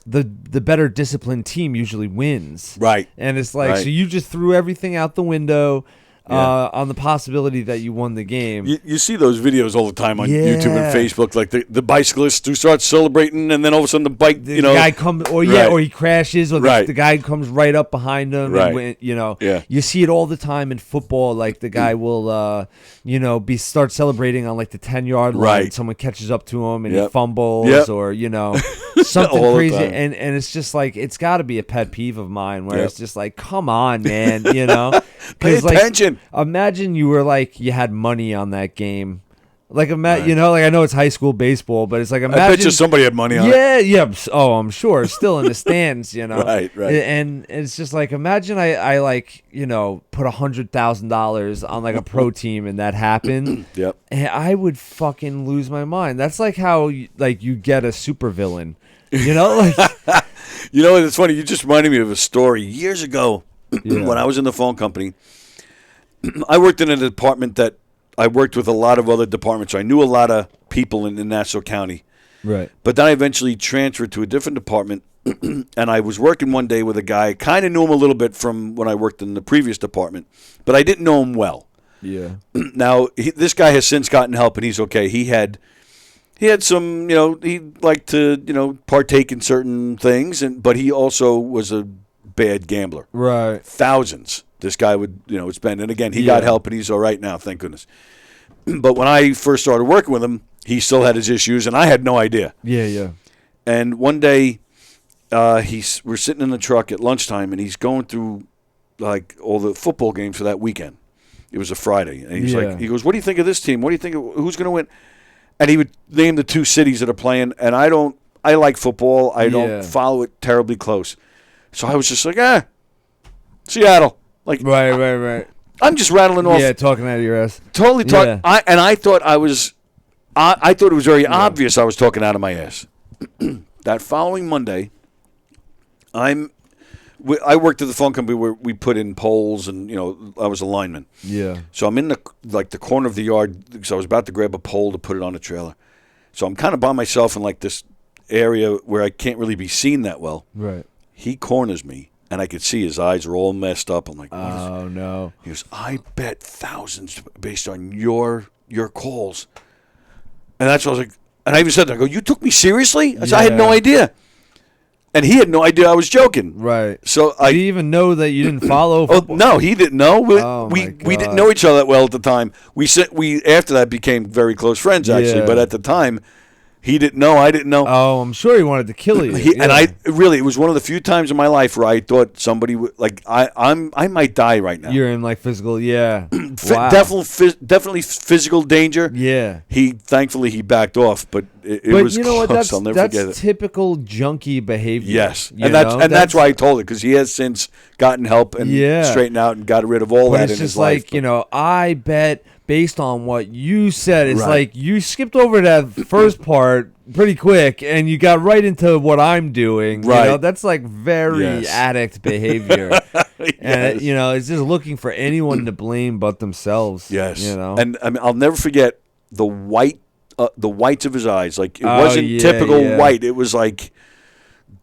[SPEAKER 4] the better disciplined team usually wins.
[SPEAKER 1] Right.
[SPEAKER 4] And it's like, so you just threw everything out the window on the possibility that you won the game.
[SPEAKER 1] You see those videos all the time on
[SPEAKER 4] Yeah.
[SPEAKER 1] YouTube and Facebook, like the bicyclist who starts celebrating, and then all of a sudden the bike,
[SPEAKER 4] The guy comes, or he crashes, or
[SPEAKER 1] Right.
[SPEAKER 4] the guy comes right up behind him.
[SPEAKER 1] Right.
[SPEAKER 4] And win,
[SPEAKER 1] Yeah.
[SPEAKER 4] You see it all the time in football. Like the guy will, start celebrating on like the 10-yard line.
[SPEAKER 1] Right.
[SPEAKER 4] And someone catches up to him and
[SPEAKER 1] Yep.
[SPEAKER 4] he fumbles,
[SPEAKER 1] Yep.
[SPEAKER 4] or something
[SPEAKER 1] All the
[SPEAKER 4] crazy.
[SPEAKER 1] time.
[SPEAKER 4] And it's just like, it's got to be a pet peeve of mine where
[SPEAKER 1] Yep.
[SPEAKER 4] it's just like, come on, man,
[SPEAKER 1] Pay
[SPEAKER 4] 'Cause, like,
[SPEAKER 1] attention.
[SPEAKER 4] imagine you were like, you had money on that game. Like, like I know it's high school baseball, but it's like, imagine.
[SPEAKER 1] I bet you somebody had money on it.
[SPEAKER 4] Yeah. Oh, I'm sure. Still in the stands,
[SPEAKER 1] Right.
[SPEAKER 4] And it's just like, imagine I like, put $100,000 on like a pro team and that happened.
[SPEAKER 1] Yep.
[SPEAKER 4] And I would fucking lose my mind. That's like how you get a supervillain, like.
[SPEAKER 1] It's funny. You just reminded me of a story years ago when I was in the phone company. I worked in a department that I worked with a lot of other departments. I knew a lot of people in Nassau County.
[SPEAKER 4] Right.
[SPEAKER 1] But then I eventually transferred to a different department, and I was working one day with a guy. Kind of knew him a little bit from when I worked in the previous department, but I didn't know him well.
[SPEAKER 4] Yeah.
[SPEAKER 1] Now, this guy has since gotten help, and he's okay. He had some, he liked to, partake in certain things, but he also was a bad gambler.
[SPEAKER 4] Right.
[SPEAKER 1] Thousands. This guy would, spend. And again, he got help, and he's all right now, thank goodness. But when I first started working with him, he still had his issues, and I had no idea.
[SPEAKER 4] Yeah.
[SPEAKER 1] And one day, we're sitting in the truck at lunchtime, and he's going through like all the football games for that weekend. It was a Friday, and he's like, he goes, "What do you think of this team? What do you think of who's going to win?" And he would name the two cities that are playing, and I like football. I don't follow it terribly close, so I was just like, Seattle. Like,
[SPEAKER 4] right.
[SPEAKER 1] I'm just rattling off.
[SPEAKER 4] Yeah, talking out of your ass.
[SPEAKER 1] Totally talk.
[SPEAKER 4] Yeah.
[SPEAKER 1] I thought I was. I thought it was very obvious I was talking out of my ass. That following Monday, I worked at the phone company where we put in poles, and I was a lineman.
[SPEAKER 4] Yeah.
[SPEAKER 1] So I'm in the corner of the yard because I was about to grab a pole to put it on a trailer. So I'm kind of by myself in like this area where I can't really be seen that well.
[SPEAKER 4] Right.
[SPEAKER 1] He corners me, and I could see his eyes are all messed up. I'm like,
[SPEAKER 4] oh no.
[SPEAKER 1] He goes, I bet thousands based on your calls. And that's what I was like, and I even said that. I go, you took me seriously? I said, I had no idea. And he had no idea I was joking.
[SPEAKER 4] Right.
[SPEAKER 1] So
[SPEAKER 4] Did he even know that you didn't follow football?
[SPEAKER 1] No, he didn't know. We
[SPEAKER 4] my
[SPEAKER 1] didn't
[SPEAKER 4] God.
[SPEAKER 1] know each other that well at the time. We after that became very close friends actually,
[SPEAKER 4] Yeah.
[SPEAKER 1] but at the time he didn't know, I didn't know.
[SPEAKER 4] Oh, I'm sure he wanted to kill you.
[SPEAKER 1] And it was one of the few times in my life where I thought somebody would, like, I might die right now.
[SPEAKER 4] You're in like physical, yeah. Wow.
[SPEAKER 1] Definitely physical danger.
[SPEAKER 4] Yeah.
[SPEAKER 1] Thankfully he backed off, but it
[SPEAKER 4] But
[SPEAKER 1] was
[SPEAKER 4] you know
[SPEAKER 1] close.
[SPEAKER 4] what?
[SPEAKER 1] I'll never forget it.
[SPEAKER 4] That's typical junkie behavior.
[SPEAKER 1] Yes,
[SPEAKER 4] you
[SPEAKER 1] and
[SPEAKER 4] know?
[SPEAKER 1] that's why I told it, because he has since gotten help and straightened out and got rid of all
[SPEAKER 4] But
[SPEAKER 1] that
[SPEAKER 4] it's
[SPEAKER 1] in
[SPEAKER 4] just
[SPEAKER 1] his life.
[SPEAKER 4] like, I bet based on what you said, it's
[SPEAKER 1] Right.
[SPEAKER 4] like you skipped over that first part pretty quick and you got right into what I'm doing.
[SPEAKER 1] Right.
[SPEAKER 4] That's like very addict behavior. And, it's just looking for anyone to blame but themselves.
[SPEAKER 1] Yes,
[SPEAKER 4] And
[SPEAKER 1] and I'll never forget the whites of his eyes. Like, it wasn't typical white. It was like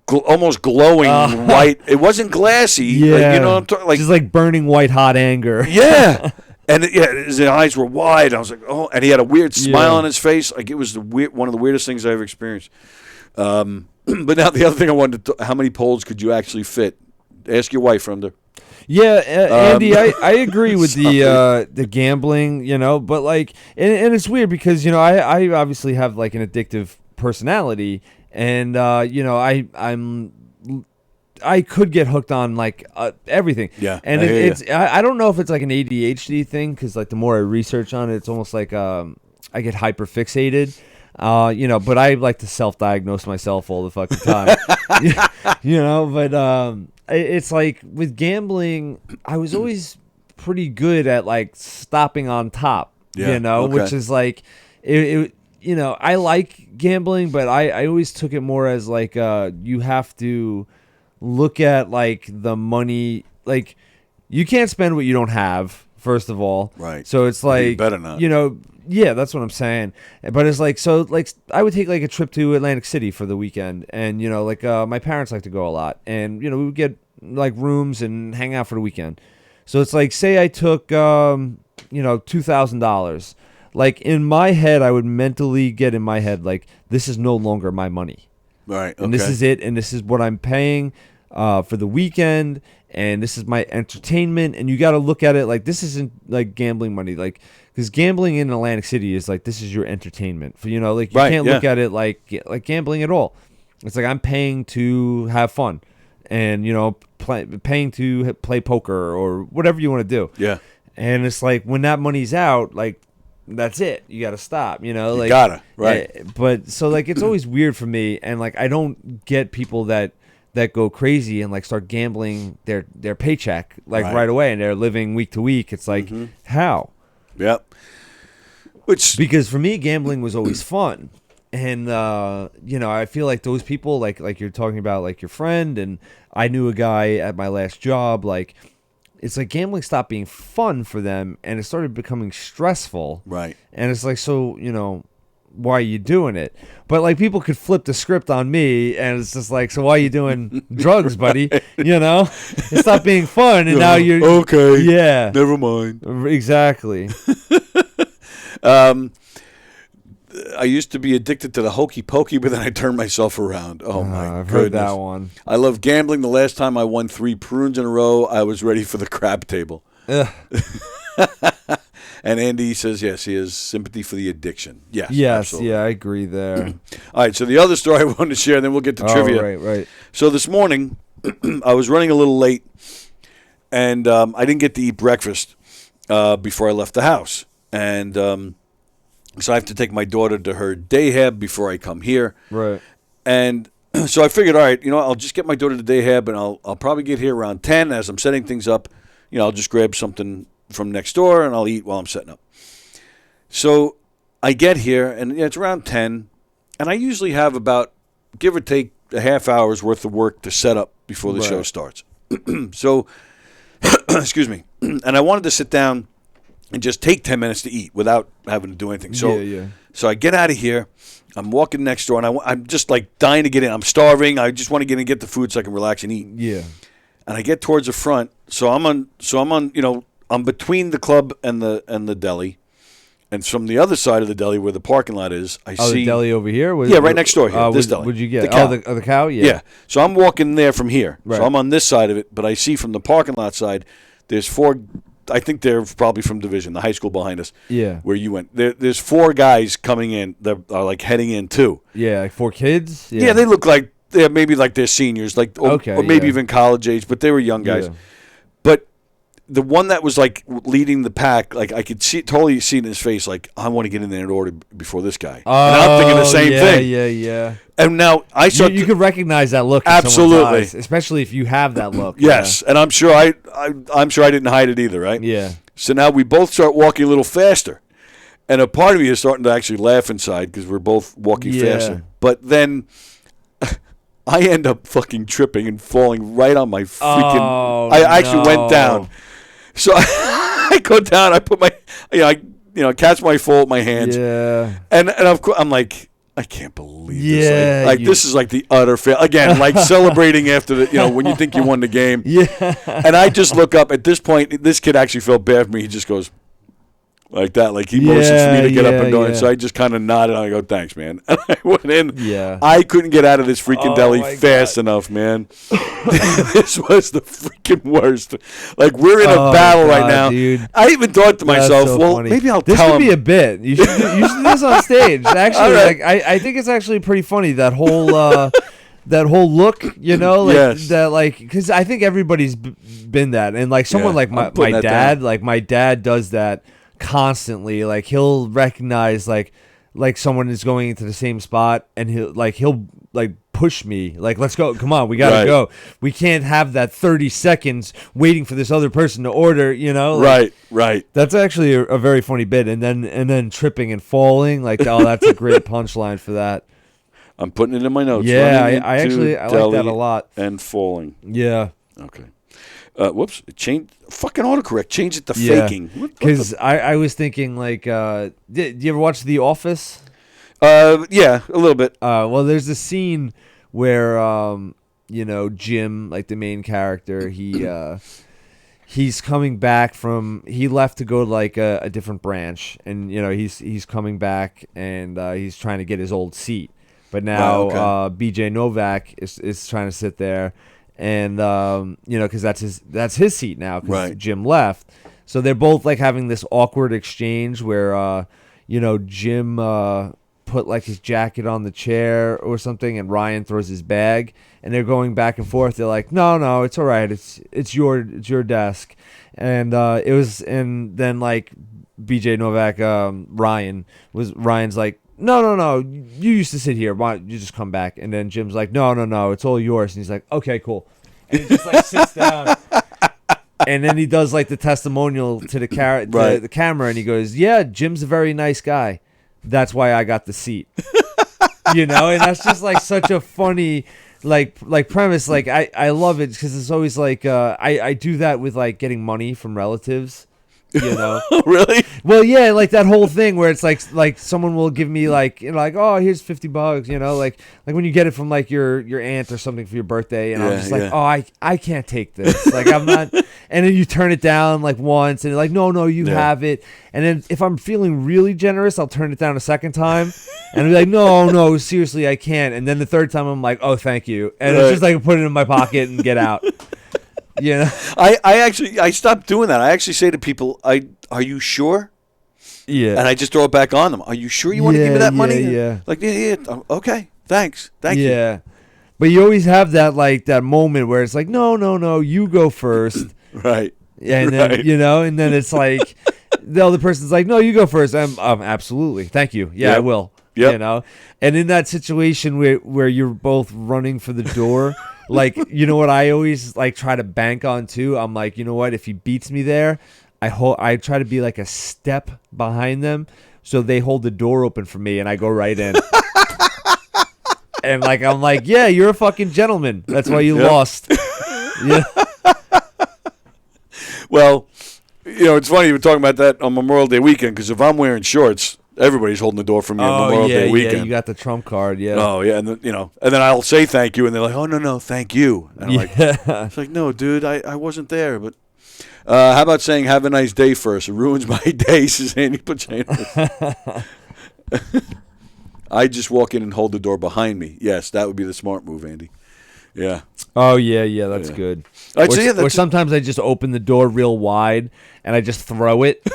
[SPEAKER 1] almost glowing white. It wasn't glassy.
[SPEAKER 4] Yeah.
[SPEAKER 1] Like, you know what I'm talking? Like,
[SPEAKER 4] just like burning white hot anger.
[SPEAKER 1] yeah. And his eyes were wide. I was like, oh, and he had a weird smile on his face. Like, it was one of the weirdest things I ever experienced. But now the other thing I wanted to, how many poles could you actually fit? Ask your wife, Rhonda.
[SPEAKER 4] Yeah, Andy, I agree with the gambling, but like, and it's weird because I obviously have like an addictive personality, and I could get hooked on like everything.
[SPEAKER 1] Yeah,
[SPEAKER 4] and I don't know if it's like an ADHD thing, because like the more I research on it, it's almost like I get hyper fixated. But I like to self-diagnose myself all the fucking time. But it's like with gambling, I was always pretty good at like stopping on top, which is like, you know, I like gambling, but I always took it more as like you have to look at like the money, like you can't spend what you don't have, first of all.
[SPEAKER 1] Right.
[SPEAKER 4] So it's like,
[SPEAKER 1] You better not.
[SPEAKER 4] you know, yeah, that's what I'm saying. But it's like, so like I would take like a trip to Atlantic City for the weekend, and you know, like my parents like to go a lot, and you know, we would get like rooms and hang out for the weekend. So it's like, say I took you know, $2,000. Like in my head, I would mentally get in my head like, this is no longer my money.
[SPEAKER 1] Right. Okay.
[SPEAKER 4] And this is it, and this is what I'm paying for the weekend, and this is my entertainment. And you got to look at it like this isn't like gambling money, like because gambling in Atlantic City is like this is your entertainment. For, you know, like you
[SPEAKER 1] Right,
[SPEAKER 4] can't
[SPEAKER 1] yeah.
[SPEAKER 4] look at it like gambling at all. It's like I'm paying to have fun, and you know, paying to play poker or whatever you want to do.
[SPEAKER 1] Yeah.
[SPEAKER 4] And it's like when that money's out, like that's it. You got to stop. You know,
[SPEAKER 1] You
[SPEAKER 4] like
[SPEAKER 1] gotta, right.
[SPEAKER 4] But so like it's always weird for me, and like I don't get people that go crazy and like start gambling their paycheck like right away, and they're living week to week. It's like how?
[SPEAKER 1] Yep. Which
[SPEAKER 4] Because for me, gambling was always fun. And you know, I feel like those people, like you're talking about, like your friend, and I knew a guy at my last job. Like, it's like gambling stopped being fun for them, and it started becoming stressful.
[SPEAKER 1] Right.
[SPEAKER 4] And it's like, so you know, why are you doing it? But like people could flip the script on me, and it's just like, so why are you doing drugs, buddy? You know, it stopped being fun, and now you're
[SPEAKER 1] okay.
[SPEAKER 4] Yeah,
[SPEAKER 1] Never mind.
[SPEAKER 4] exactly.
[SPEAKER 1] I used to be addicted to the hokey pokey, but then I turned myself around. Oh my
[SPEAKER 4] I've
[SPEAKER 1] goodness.
[SPEAKER 4] heard that one.
[SPEAKER 1] I love gambling. The last time I won 3 prunes in a row, I was ready for the crab table.
[SPEAKER 4] Ugh.
[SPEAKER 1] And Andy says, yes, he has sympathy for the addiction. Yes.
[SPEAKER 4] Yes,
[SPEAKER 1] absolutely.
[SPEAKER 4] yeah, I agree there.
[SPEAKER 1] All right, so the other story I wanted to share, then we'll get to trivia.
[SPEAKER 4] Right.
[SPEAKER 1] So this morning, I was running a little late, and I didn't get to eat breakfast before I left the house. And so I have to take my daughter to her dayhab before I come here.
[SPEAKER 4] Right.
[SPEAKER 1] And so I figured, all right, you know, I'll just get my daughter to dayhab, and I'll probably get here around 10 as I'm setting things up. You know, I'll just grab something from next door, and I'll eat while I'm setting up. So I get here, and it's around 10, and I usually have about, give or take, a half hour's worth of work to set up before the show starts. So, excuse me, and I wanted to sit down and just take 10 minutes to eat without having to do anything. So, so I get out of here. I'm walking next door, and I'm just like dying to get in. I'm starving. I just want to get in and get the food so I can relax and eat.
[SPEAKER 4] Yeah.
[SPEAKER 1] And I get towards the front. So I'm on. You know, I'm between the club and the deli, and from the other side of the deli where the parking lot is, I see
[SPEAKER 4] the deli over here.
[SPEAKER 1] right next door here. This deli.
[SPEAKER 4] What'd you get?
[SPEAKER 1] The cow.
[SPEAKER 4] The cow. Yeah.
[SPEAKER 1] Yeah. So I'm walking there from here.
[SPEAKER 4] Right.
[SPEAKER 1] So I'm on this side of it, but I see from the parking lot side, there's 4. I think they're probably from Division, the high school behind us.
[SPEAKER 4] Yeah.
[SPEAKER 1] Where you went. There's 4 guys coming in that are like heading in too.
[SPEAKER 4] Yeah, like 4 kids.
[SPEAKER 1] Yeah, they look like they're maybe like they're seniors, like or maybe even college age, but they were young guys.
[SPEAKER 4] Yeah.
[SPEAKER 1] But the one that was like leading the pack, like I could totally see it in his face, like I want to get in there in order before this guy. And I'm thinking the same thing.
[SPEAKER 4] Yeah.
[SPEAKER 1] And now I start.
[SPEAKER 4] You could recognize that look.
[SPEAKER 1] Absolutely.
[SPEAKER 4] In someone's eyes, especially if you have that look.
[SPEAKER 1] Yes, and I'm sure I'm sure I didn't hide it either, right?
[SPEAKER 4] Yeah.
[SPEAKER 1] So now we both start walking a little faster, and a part of me is starting to actually laugh inside because we're both walking faster. But then I end up fucking tripping and falling right on my freaking.
[SPEAKER 4] Oh,
[SPEAKER 1] I actually went down. So I go down. I put my, I catch my fall with my hands.
[SPEAKER 4] Yeah.
[SPEAKER 1] And of course I'm like, I can't believe this.
[SPEAKER 4] Yeah,
[SPEAKER 1] Like this is like the utter fail. Again, like celebrating after the, when you think you won the game.
[SPEAKER 4] Yeah.
[SPEAKER 1] And I just look up. At this point, this kid actually felt bad for me. He just goes like that. Like he motions for me to get up and go in. So I just kind of nodded. And I go, thanks, man. And I went in.
[SPEAKER 4] Yeah.
[SPEAKER 1] I couldn't get out of this freaking deli
[SPEAKER 4] my
[SPEAKER 1] fast enough, man. This was the freaking worst. Like we're in a battle right now.
[SPEAKER 4] Dude.
[SPEAKER 1] I even thought to myself,
[SPEAKER 4] so
[SPEAKER 1] well,
[SPEAKER 4] funny.
[SPEAKER 1] maybe I'll
[SPEAKER 4] this
[SPEAKER 1] tell
[SPEAKER 4] could
[SPEAKER 1] him.
[SPEAKER 4] be a bit. You should do this on stage. Actually,
[SPEAKER 1] right.
[SPEAKER 4] like I think it's actually pretty funny, that whole that whole look, like
[SPEAKER 1] Yes.
[SPEAKER 4] that, like, because I think everybody's been that, and like someone like
[SPEAKER 1] I'm putting
[SPEAKER 4] my
[SPEAKER 1] that
[SPEAKER 4] dad,
[SPEAKER 1] down.
[SPEAKER 4] like my dad does that constantly. Like he'll recognize like like someone is going into the same spot, and he'll push me, like, let's go, come on, we gotta go. We can't have that 30 seconds waiting for this other person to order,
[SPEAKER 1] Right.
[SPEAKER 4] That's actually a very funny bit. And then tripping and falling, like, oh, that's a great punchline for that.
[SPEAKER 1] I'm putting it in my notes.
[SPEAKER 4] Yeah, I like that a lot.
[SPEAKER 1] And falling.
[SPEAKER 4] Yeah.
[SPEAKER 1] Okay. Whoops. Change. Fucking autocorrect. Change it to faking.
[SPEAKER 4] Because I was thinking, like, did you ever watch The Office?
[SPEAKER 1] Yeah, a little bit.
[SPEAKER 4] Well, there's a scene where, Jim, like the main character, he's coming back he left to go to like a different branch, and he's coming back, and he's trying to get his old seat, but now BJ Novak is trying to sit there, and because that's his seat now, because Jim left, so they're both like having this awkward exchange where Jim put like his jacket on the chair or something, and Ryan throws his bag, and they're going back and forth. They're like, no, it's all right, it's your desk, and then like BJ Novak, Ryan's like, no, you used to sit here, why don't you just come back? And then Jim's like, no, it's all yours, and he's like, okay, cool, and he just like sits down. And then he does like the testimonial to the camera, and he goes, yeah, Jim's a very nice guy. That's why I got the seat. And that's just like such a funny like premise. Like I love it because it's always like I do that with like getting money from relatives.
[SPEAKER 1] Really?
[SPEAKER 4] Well, yeah, like that whole thing where it's like someone will give me like oh, here's $50, like when you get it from like your aunt or something for your birthday, and I'm just like, oh, I can't take this, like I'm not, and then you turn it down like once, and like no, you have it, and then if I'm feeling really generous, I'll turn it down a second time, and I'll be like, no, seriously, I can't, and then the third time I'm like, oh, thank you, and it's just like put it in my pocket and get out.
[SPEAKER 1] I stopped doing that. I actually say to people, are you sure?
[SPEAKER 4] Yeah.
[SPEAKER 1] And I just throw it back on them. Are you sure you want to give me that money?
[SPEAKER 4] Yeah.
[SPEAKER 1] Like, okay, thanks. Thank you.
[SPEAKER 4] Yeah. But you always have that like that moment where it's like, no, you go first.
[SPEAKER 1] Right.
[SPEAKER 4] And then and then it's like the other person's like, no, you go first. Absolutely. Thank you. Yeah, I will.
[SPEAKER 1] Yep.
[SPEAKER 4] And in that situation where you're both running for the door, like, what I always like try to bank on too? I'm like, you know what? If he beats me there, I try to be like a step behind them, so they hold the door open for me, and I go right in. And like I'm like, yeah, you're a fucking gentleman. That's why you lost. Yeah.
[SPEAKER 1] Well, it's funny you were talking about that on Memorial Day weekend, because if I'm wearing shorts, everybody's holding the door for me on Memorial Day weekend.
[SPEAKER 4] Yeah, you got the trump card, yeah.
[SPEAKER 1] Oh, yeah, and then, and then I'll say thank you, and they're like, oh, no, thank you. And I'm like, it's like, no, dude, I wasn't there. But how about saying have a nice day first? It ruins my day, says Andy Pacheco. I just walk in and hold the door behind me. Yes, that would be the smart move, Andy. Yeah.
[SPEAKER 4] Oh, yeah, that's good. Or sometimes I just open the door real wide, and I just throw it.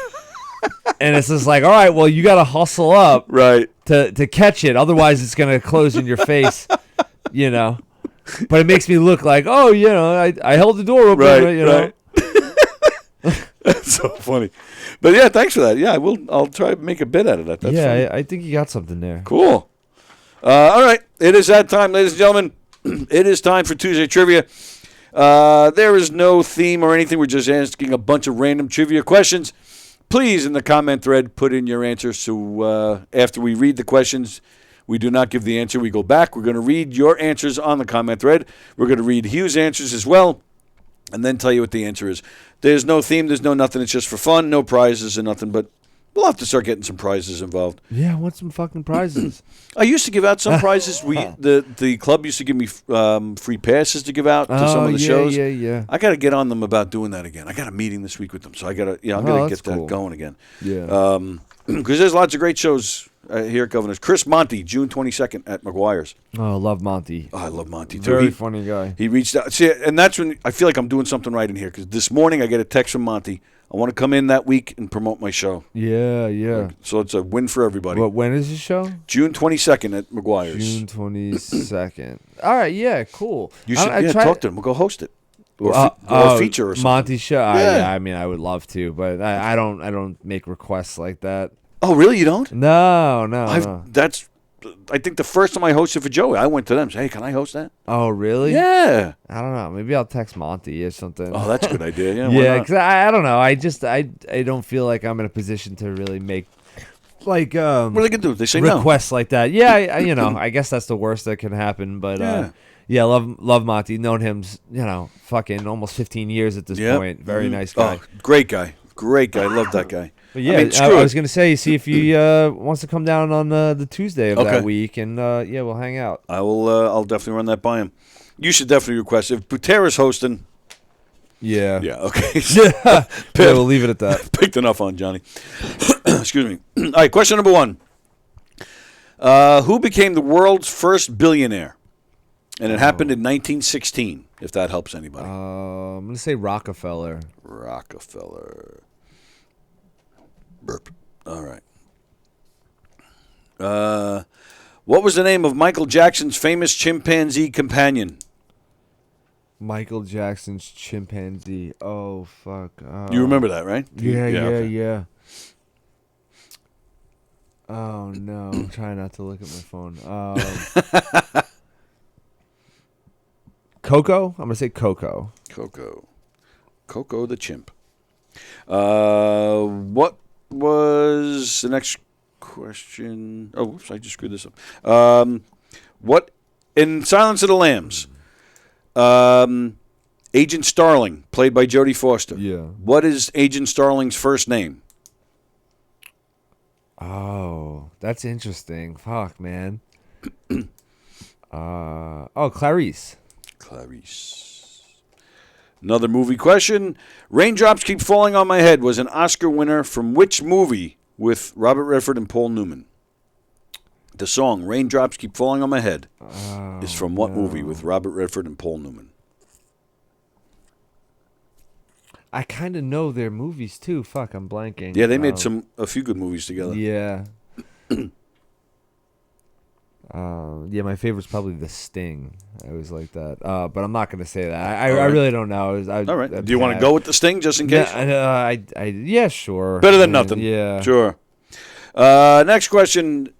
[SPEAKER 4] And it's just like, all right, well, you got to hustle up to catch it. Otherwise, it's going to close in your face, But it makes me look like, oh, I held the door open,
[SPEAKER 1] Right. That's so funny. But, yeah, thanks for that. Yeah, I'll try to make a bit out of that. That's funny.
[SPEAKER 4] I think you got something there.
[SPEAKER 1] Cool. All right. It is that time, ladies and gentlemen. It is time for Tuesday Trivia. There is no theme or anything. We're just asking a bunch of random trivia questions. Please, in the comment thread, put in your answers. So after we read the questions, we do not give the answer. We go back. We're going to read your answers on the comment thread. We're going to read Hugh's answers as well, and then tell you what the answer is. There's no theme. There's no nothing. It's just for fun. No prizes or nothing, but we'll have to start getting some prizes involved.
[SPEAKER 4] Yeah, I want some fucking prizes.
[SPEAKER 1] I used to give out some prizes. The club used to give me free passes to give out to some of the shows.
[SPEAKER 4] Yeah.
[SPEAKER 1] I got to get on them about doing that again. I got a meeting this week with them, so I'm gonna get that going again.
[SPEAKER 4] Yeah.
[SPEAKER 1] Because there's lots of great shows here at Governor's. Chris Monty, June 22nd at McGuire's.
[SPEAKER 4] Oh, I love Monty.
[SPEAKER 1] Oh, I love Monty too.
[SPEAKER 4] Very funny guy.
[SPEAKER 1] He reached out. See, and that's when I feel like I'm doing something right in here, because this morning I get a text from Monty. I want to come in that week and promote my show.
[SPEAKER 4] Yeah.
[SPEAKER 1] So it's a win for everybody.
[SPEAKER 4] When is the show?
[SPEAKER 1] June 22nd at McGuire's.
[SPEAKER 4] June 22nd. All right, yeah, cool.
[SPEAKER 1] You should talk to him. We'll go host it. Or feature or something.
[SPEAKER 4] Monty's show.
[SPEAKER 1] Yeah.
[SPEAKER 4] I mean, I would love to, but I don't make requests like that.
[SPEAKER 1] Oh, really? You don't?
[SPEAKER 4] No, no.
[SPEAKER 1] I think the first time I hosted for Joey, I went to them and said, hey, can I host that?
[SPEAKER 4] Oh, really?
[SPEAKER 1] Yeah.
[SPEAKER 4] I don't know. Maybe I'll text Monty or something.
[SPEAKER 1] Oh, that's a good idea. Yeah, why
[SPEAKER 4] Yeah,
[SPEAKER 1] not?
[SPEAKER 4] because I don't know. I don't feel like I'm in a position to really make like
[SPEAKER 1] What are they going to do? They say
[SPEAKER 4] requests like that. Yeah, I guess that's the worst that can happen. But
[SPEAKER 1] Yeah.
[SPEAKER 4] love Monty. Known him, fucking almost 15 years at this
[SPEAKER 1] Yep.
[SPEAKER 4] point. Very
[SPEAKER 1] Mhm.
[SPEAKER 4] nice guy.
[SPEAKER 1] Oh, great guy. Great guy. Love that guy.
[SPEAKER 4] But yeah,
[SPEAKER 1] I mean, screw
[SPEAKER 4] I was
[SPEAKER 1] it.
[SPEAKER 4] gonna say, see if he wants to come down on the Tuesday of
[SPEAKER 1] Okay.
[SPEAKER 4] that week, and we'll hang out.
[SPEAKER 1] I will. I'll definitely run that by him. You should definitely request if Butera's hosting.
[SPEAKER 4] Yeah.
[SPEAKER 1] Yeah. Okay.
[SPEAKER 4] Yeah, we'll leave it at that.
[SPEAKER 1] Picked enough on Johnny. Excuse me. All right. Question number 1. Who became the world's first billionaire? And it happened in 1916. If that helps anybody.
[SPEAKER 4] I'm gonna say Rockefeller.
[SPEAKER 1] Rockefeller. Burp. All right. What was the name of Michael Jackson's famous chimpanzee companion?
[SPEAKER 4] Michael Jackson's chimpanzee. Oh fuck.
[SPEAKER 1] You remember that, right?
[SPEAKER 4] Yeah.
[SPEAKER 1] Okay.
[SPEAKER 4] Oh no! I'm trying not to look at my phone. Coco. I'm gonna say Coco.
[SPEAKER 1] Coco the chimp. What was the next question? Oh, whoops, I just screwed this up. What in Silence of the Lambs? Agent Starling, played by Jodie Foster.
[SPEAKER 4] Yeah.
[SPEAKER 1] What is Agent Starling's first name?
[SPEAKER 4] Oh, that's interesting. Fuck, man. Clarice.
[SPEAKER 1] Clarice. Another movie question. Raindrops Keep Falling on My Head was an Oscar winner from which movie with Robert Redford and Paul Newman? The song Raindrops Keep Falling on My Head is from what movie with Robert Redford and Paul Newman?
[SPEAKER 4] I kind of know their movies too. Fuck, I'm blanking.
[SPEAKER 1] Yeah, they made a few good movies together.
[SPEAKER 4] Yeah. My favorite's probably The Sting. I always like that. But I'm not gonna say that. I really don't know.
[SPEAKER 1] All right. Do you want to go with The Sting just in case?
[SPEAKER 4] Yeah, sure.
[SPEAKER 1] Better than nothing.
[SPEAKER 4] Yeah.
[SPEAKER 1] Sure. Next question.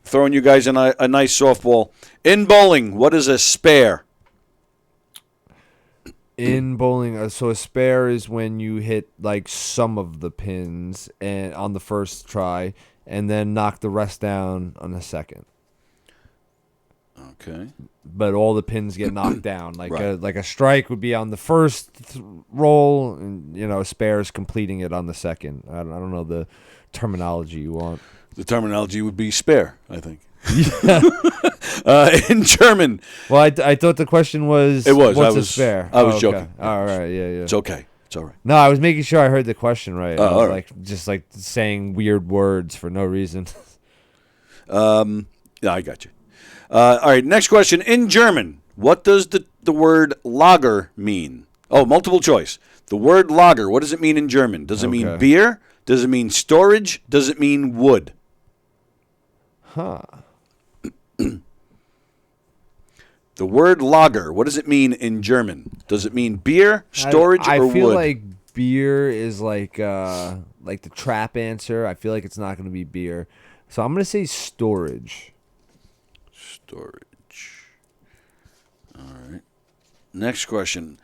[SPEAKER 1] Throwing you guys a nice softball. In bowling, what is a spare?
[SPEAKER 4] In bowling, so a spare is when you hit like some of the pins and on the first try, and then knock the rest down on the second.
[SPEAKER 1] Okay.
[SPEAKER 4] But all the pins get knocked down. Like
[SPEAKER 1] Right.
[SPEAKER 4] a strike would be on the first roll, and a spare is completing it on the second. I don't know the terminology you want.
[SPEAKER 1] The terminology would be spare, I think.
[SPEAKER 4] Yeah.
[SPEAKER 1] In German,
[SPEAKER 4] Well, I thought the question was.
[SPEAKER 1] It was.
[SPEAKER 4] What's
[SPEAKER 1] I was-
[SPEAKER 4] a spare?
[SPEAKER 1] I was
[SPEAKER 4] okay.
[SPEAKER 1] joking.
[SPEAKER 4] All right. Yeah.
[SPEAKER 1] it's okay. It's all right.
[SPEAKER 4] No, I was making sure I heard the question right.
[SPEAKER 1] Oh,
[SPEAKER 4] I was
[SPEAKER 1] all right.
[SPEAKER 4] just saying weird words for no reason.
[SPEAKER 1] Yeah, I got you. All right, next question. In German, what does the word lager mean? Oh, multiple choice. The word lager, what does it mean in German? Does it mean
[SPEAKER 4] Okay.
[SPEAKER 1] beer? Does it mean storage? Does it mean wood?
[SPEAKER 4] Huh.
[SPEAKER 1] The word lager, what does it mean in German? Does it mean beer, storage,
[SPEAKER 4] I
[SPEAKER 1] or
[SPEAKER 4] feel
[SPEAKER 1] wood?
[SPEAKER 4] like beer is like the trap answer. I feel like it's not going to be beer. So I'm going to say storage.
[SPEAKER 1] Storage. All right. Next question.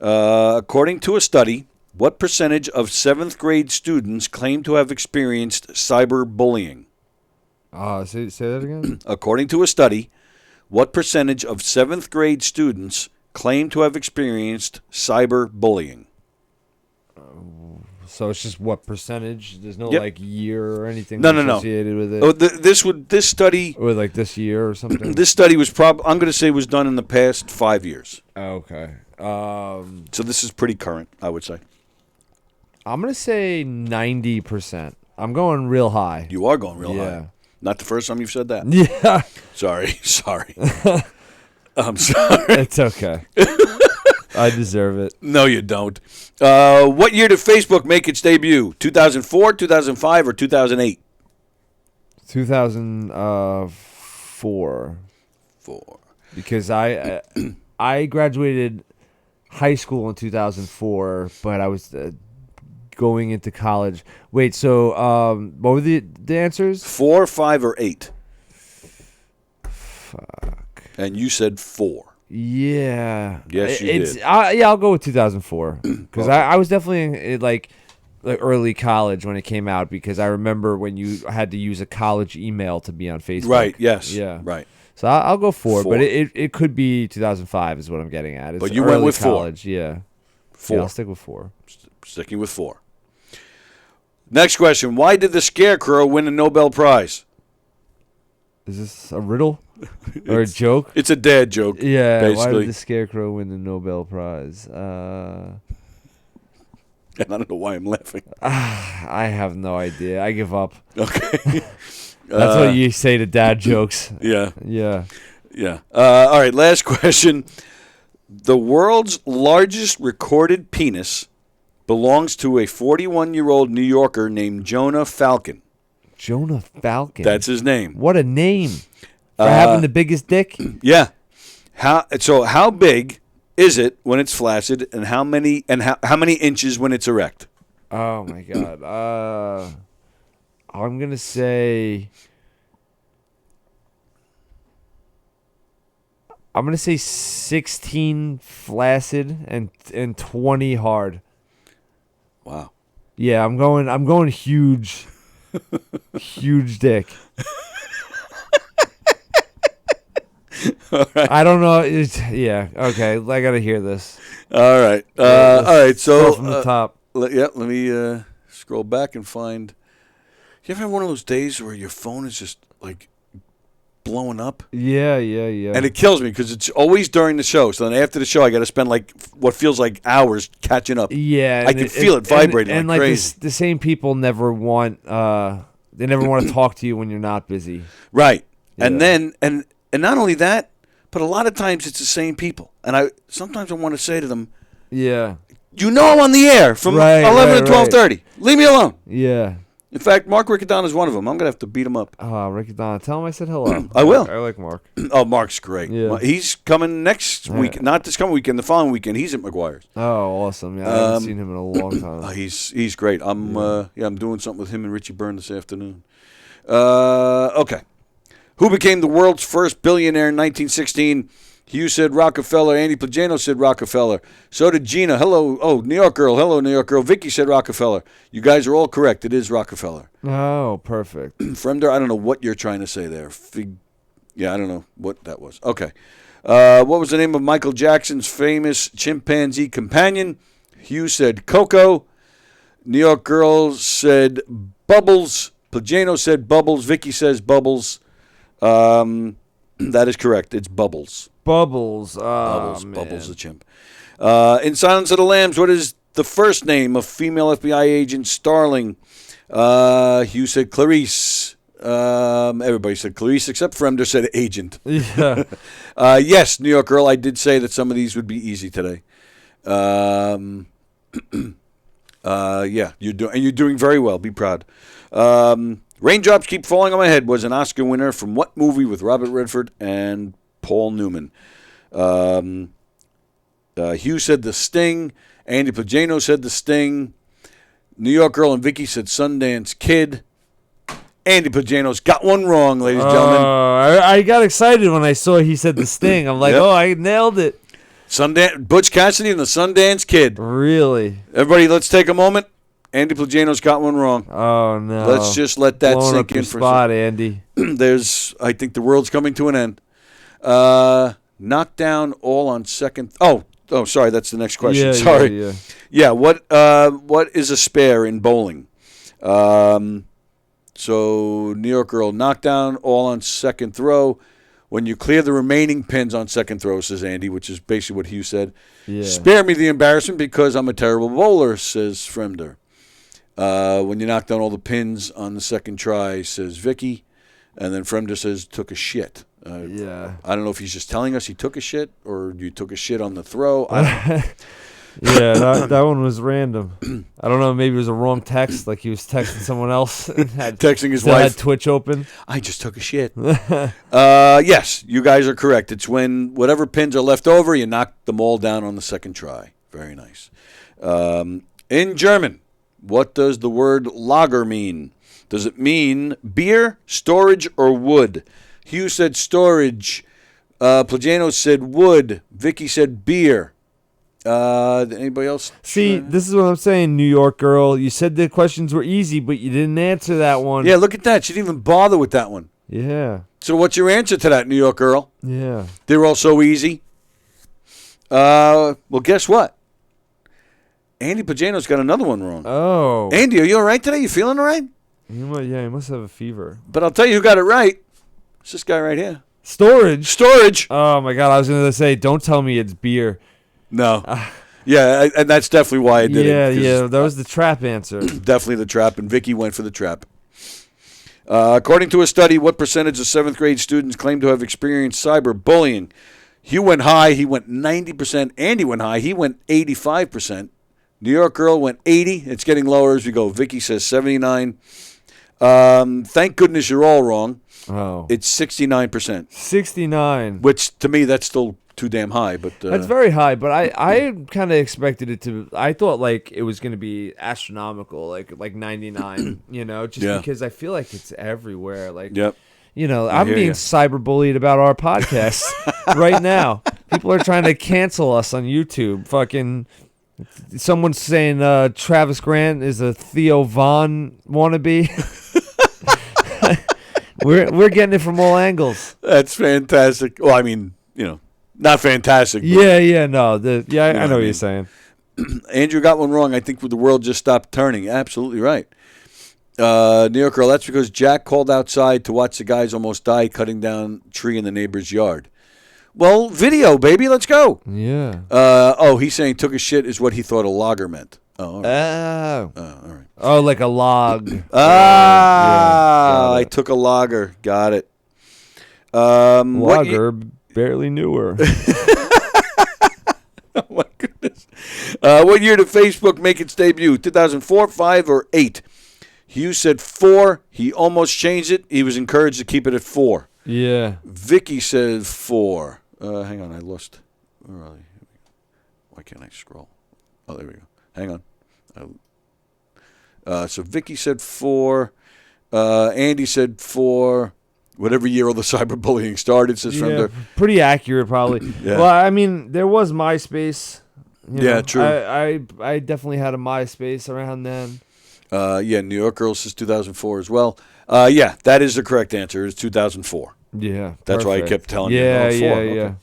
[SPEAKER 1] According to a study, what percentage of 7th grade students claim to have experienced cyberbullying?
[SPEAKER 4] Say that again?
[SPEAKER 1] According to a study, what percentage of 7th grade students claim to have experienced cyberbullying?
[SPEAKER 4] So it's just what percentage? There's no
[SPEAKER 1] Yep.
[SPEAKER 4] year or anything
[SPEAKER 1] No.
[SPEAKER 4] associated with it?
[SPEAKER 1] Oh, this study
[SPEAKER 4] Or like this year or something?
[SPEAKER 1] this study was I'm going to say was done in the past 5 years.
[SPEAKER 4] Okay.
[SPEAKER 1] So this is pretty current, I would say.
[SPEAKER 4] I'm going to say 90%. I'm going real high.
[SPEAKER 1] You are going real
[SPEAKER 4] Yeah.
[SPEAKER 1] high. Not the first time you've said that.
[SPEAKER 4] Yeah.
[SPEAKER 1] Sorry. I'm sorry.
[SPEAKER 4] It's okay. I deserve it.
[SPEAKER 1] No, you don't. What year did Facebook make its debut? 2004, 2005, or 2008?
[SPEAKER 4] 2004.
[SPEAKER 1] 4.
[SPEAKER 4] Because I graduated high school in 2004, but I was going into college. Wait, so what were the answers?
[SPEAKER 1] 4, 5, or 8.
[SPEAKER 4] Fuck.
[SPEAKER 1] And you said 4.
[SPEAKER 4] Yeah.
[SPEAKER 1] Yes, you
[SPEAKER 4] it's,
[SPEAKER 1] did.
[SPEAKER 4] Yeah, I'll go with 2004 because I was definitely in, like early college when it came out because I remember when you had to use a college email to be on Facebook.
[SPEAKER 1] Right, yes.
[SPEAKER 4] Yeah.
[SPEAKER 1] Right.
[SPEAKER 4] So I'll go 4,
[SPEAKER 1] 4.
[SPEAKER 4] but it could be 2005 is what I'm getting at. It's
[SPEAKER 1] But you went
[SPEAKER 4] early
[SPEAKER 1] with 4.
[SPEAKER 4] college, yeah.
[SPEAKER 1] 4.
[SPEAKER 4] Yeah, I'll stick with 4.
[SPEAKER 1] Sticking with 4. Next question. Why did the Scarecrow win a Nobel Prize?
[SPEAKER 4] Is this a riddle or a joke?
[SPEAKER 1] It's a dad joke.
[SPEAKER 4] Yeah. Why
[SPEAKER 1] basically.
[SPEAKER 4] did the Scarecrow win the Nobel Prize?
[SPEAKER 1] And I don't know why I'm laughing.
[SPEAKER 4] I have no idea. I give up.
[SPEAKER 1] Okay.
[SPEAKER 4] That's what you say to dad jokes.
[SPEAKER 1] Yeah.
[SPEAKER 4] Yeah.
[SPEAKER 1] Yeah. All right. Last question. The world's largest recorded penis belongs to a 41-year-old New Yorker named Jonah Falcon.
[SPEAKER 4] Jonah Falcon.
[SPEAKER 1] That's his name.
[SPEAKER 4] What a name for having the biggest dick.
[SPEAKER 1] Yeah. How big is it when it's flaccid, and how many inches when it's erect?
[SPEAKER 4] Oh my god. I'm gonna say. I'm gonna say 16 flaccid and 20 hard.
[SPEAKER 1] Wow.
[SPEAKER 4] Yeah, I'm going huge, huge dick.
[SPEAKER 1] Right.
[SPEAKER 4] I don't know. Yeah. Okay. I gotta hear this.
[SPEAKER 1] All right.
[SPEAKER 4] Yeah,
[SPEAKER 1] All right. So
[SPEAKER 4] start from the top.
[SPEAKER 1] Let me scroll back and find. You ever have one of those days where your phone is just like blowing up?
[SPEAKER 4] Yeah.
[SPEAKER 1] And it kills me because it's always during the show. So then after the show, I got to spend like what feels like hours catching up.
[SPEAKER 4] Yeah,
[SPEAKER 1] I can feel it vibrating
[SPEAKER 4] and
[SPEAKER 1] like crazy.
[SPEAKER 4] The same people never want. They never want to talk to you when you're not busy.
[SPEAKER 1] Right.
[SPEAKER 4] Yeah.
[SPEAKER 1] And then and not only that, but a lot of times it's the same people. And sometimes I want to say to them,
[SPEAKER 4] Yeah.
[SPEAKER 1] you know I'm on the air from 11 to 12:30. Leave me alone.
[SPEAKER 4] Yeah.
[SPEAKER 1] In fact, Mark Riccadonna is one of them. I'm going to have to beat him up.
[SPEAKER 4] Ricky Donna, tell him I said hello.
[SPEAKER 1] I will.
[SPEAKER 4] I like Mark.
[SPEAKER 1] Oh, Mark's great.
[SPEAKER 4] Yeah.
[SPEAKER 1] He's coming next week. Not this coming weekend, the following weekend. He's at McGuire's.
[SPEAKER 4] Oh, awesome. Yeah, I haven't seen him in a long time.
[SPEAKER 1] He's great. I'm doing something with him and Richie Byrne this afternoon. Okay. Who became the world's first billionaire in 1916? Hugh said Rockefeller. Andy Plagano said Rockefeller. So did Gina. Hello. Oh, New York girl. Hello, New York girl. Vicky said Rockefeller. You guys are all correct. It is Rockefeller.
[SPEAKER 4] Oh, perfect.
[SPEAKER 1] Fremder, I don't know what you're trying to say there. I don't know what that was. Okay. What was the name of Michael Jackson's famous chimpanzee companion? Hugh said Coco. New York girl said Bubbles. Plagano said Bubbles. Vicky says Bubbles. That is correct. It's Bubbles.
[SPEAKER 4] Bubbles.
[SPEAKER 1] Bubbles.
[SPEAKER 4] Man.
[SPEAKER 1] Bubbles the chimp. In Silence of the Lambs, what is the first name of female FBI agent Starling? Hugh said Clarice. Everybody said Clarice except Fremder said agent.
[SPEAKER 4] Yeah.
[SPEAKER 1] Yes, New York girl, I did say that some of these would be easy today. Yeah, you're doing very well. Be proud. Raindrops Keep Falling on My Head was an Oscar winner from what movie with Robert Redford and Paul Newman? Hugh said The Sting. Andy Plagano said The Sting. New York girl and Vicky said Sundance Kid. Andy Plagano's got one wrong, ladies and gentlemen.
[SPEAKER 4] I got excited when I saw he said The Sting. I'm like,
[SPEAKER 1] Yep.
[SPEAKER 4] oh, I nailed it.
[SPEAKER 1] Butch Cassidy and the Sundance Kid.
[SPEAKER 4] Really?
[SPEAKER 1] Everybody, let's take a moment. Andy Plagano's got one wrong.
[SPEAKER 4] Oh, no.
[SPEAKER 1] Let's just let that
[SPEAKER 4] Blowing
[SPEAKER 1] sink
[SPEAKER 4] up your
[SPEAKER 1] in for a
[SPEAKER 4] spot, Andy.
[SPEAKER 1] I think the world's coming to an end. Knocked down all on second. Oh, sorry, that's the next question.
[SPEAKER 4] Yeah,
[SPEAKER 1] Sorry. Yeah. What is a spare in bowling? So New York girl, knocked down all on second throw. When you clear the remaining pins on second throw, says Andy, which is basically what Hugh said.
[SPEAKER 4] Yeah.
[SPEAKER 1] Spare me the embarrassment because I'm a terrible bowler, says Fremder. When you knock down all the pins on the second try, says Vicky. And then Fremder says, took a shit.
[SPEAKER 4] Yeah.
[SPEAKER 1] I don't know if he's just telling us he took a shit or you took a shit on the throw.
[SPEAKER 4] Yeah, that one was random. I don't know. Maybe it was a wrong text, like he was texting someone else. And
[SPEAKER 1] Texting his
[SPEAKER 4] still
[SPEAKER 1] wife.
[SPEAKER 4] had Twitch open.
[SPEAKER 1] I just took a shit. Yes, you guys are correct. It's when whatever pins are left over, you knock them all down on the second try. Very nice. In German, What does the word lager mean? Does it mean beer, storage, or wood? Hugh said storage. Plagano said wood. Vicky said beer. Anybody else?
[SPEAKER 4] See, this is what I'm saying, New York girl. You said the questions were easy, but you didn't answer that one.
[SPEAKER 1] Yeah, look at that. She didn't even bother with that one.
[SPEAKER 4] Yeah.
[SPEAKER 1] So what's your answer to that, New York girl?
[SPEAKER 4] Yeah.
[SPEAKER 1] They were all so easy. Well, guess what? Andy Pagano's got another one wrong.
[SPEAKER 4] Oh.
[SPEAKER 1] Andy, are you all right today? You feeling all right?
[SPEAKER 4] He must have a fever.
[SPEAKER 1] But I'll tell you who got it right. It's this guy right here.
[SPEAKER 4] Storage.
[SPEAKER 1] Storage.
[SPEAKER 4] Oh, my God. I was going to say, don't tell me it's beer.
[SPEAKER 1] No. Yeah, and that's definitely why I did it.
[SPEAKER 4] Yeah. That was the trap answer.
[SPEAKER 1] Definitely the trap, and Vicky went for the trap. According to a study, what percentage of 7th grade students claim to have experienced cyberbullying? Hugh went high. He went 90%. Andy went high. He went 85%. New York girl went 80. It's getting lower as we go. Vicky says 79. Thank goodness you're all wrong.
[SPEAKER 4] Oh.
[SPEAKER 1] It's 69%.
[SPEAKER 4] 69.
[SPEAKER 1] Which, to me, that's still too damn high. But
[SPEAKER 4] That's very high, but I kind of expected it to. I thought like it was going to be astronomical, like 99. Just because I feel like it's everywhere. Like,
[SPEAKER 1] Yep.
[SPEAKER 4] I'm
[SPEAKER 1] hear
[SPEAKER 4] being
[SPEAKER 1] ya.
[SPEAKER 4] cyberbullied about our podcast right now. People are trying to cancel us on YouTube. Fucking, someone's saying Travis Grant is a Theo Von wannabe. We're getting it from all angles.
[SPEAKER 1] That's fantastic. Well, I mean, not fantastic. But,
[SPEAKER 4] Yeah, no. I know what
[SPEAKER 1] mean?
[SPEAKER 4] you're saying.
[SPEAKER 1] Andrew got one wrong. I think the world just stopped turning. Absolutely right. New York girl, that's because Jack called outside to watch the guys almost die cutting down a tree in the neighbor's yard. Well, video, baby. Let's go.
[SPEAKER 4] Yeah.
[SPEAKER 1] He's saying took a shit is what he thought a logger meant. Oh, all right.
[SPEAKER 4] Oh.
[SPEAKER 1] All right.
[SPEAKER 4] Oh, like a log.
[SPEAKER 1] I took a logger. Got it.
[SPEAKER 4] Logger, barely knew her.
[SPEAKER 1] Oh, my goodness. What year did Facebook make its debut? 2004, 5, or 8? Hugh said 4. He almost changed it. He was encouraged to keep it at 4.
[SPEAKER 4] Yeah.
[SPEAKER 1] Vicky said 4. Hang on. I lost. Where are they? Why can't I scroll? Oh, there we go. Hang on. So Vicky said 4. Andy said 4. Whatever year all the cyberbullying started, says from there.
[SPEAKER 4] Pretty accurate, probably.
[SPEAKER 1] Yeah.
[SPEAKER 4] Well, I mean, there was MySpace.
[SPEAKER 1] True.
[SPEAKER 4] I definitely had a MySpace around then.
[SPEAKER 1] New York Girl says 2004 as well. That is the correct answer. It's 2004.
[SPEAKER 4] Yeah.
[SPEAKER 1] That's why I
[SPEAKER 4] perfect.
[SPEAKER 1] kept telling you.
[SPEAKER 4] Yeah,
[SPEAKER 1] 4.
[SPEAKER 4] yeah,
[SPEAKER 1] Okay.
[SPEAKER 4] yeah.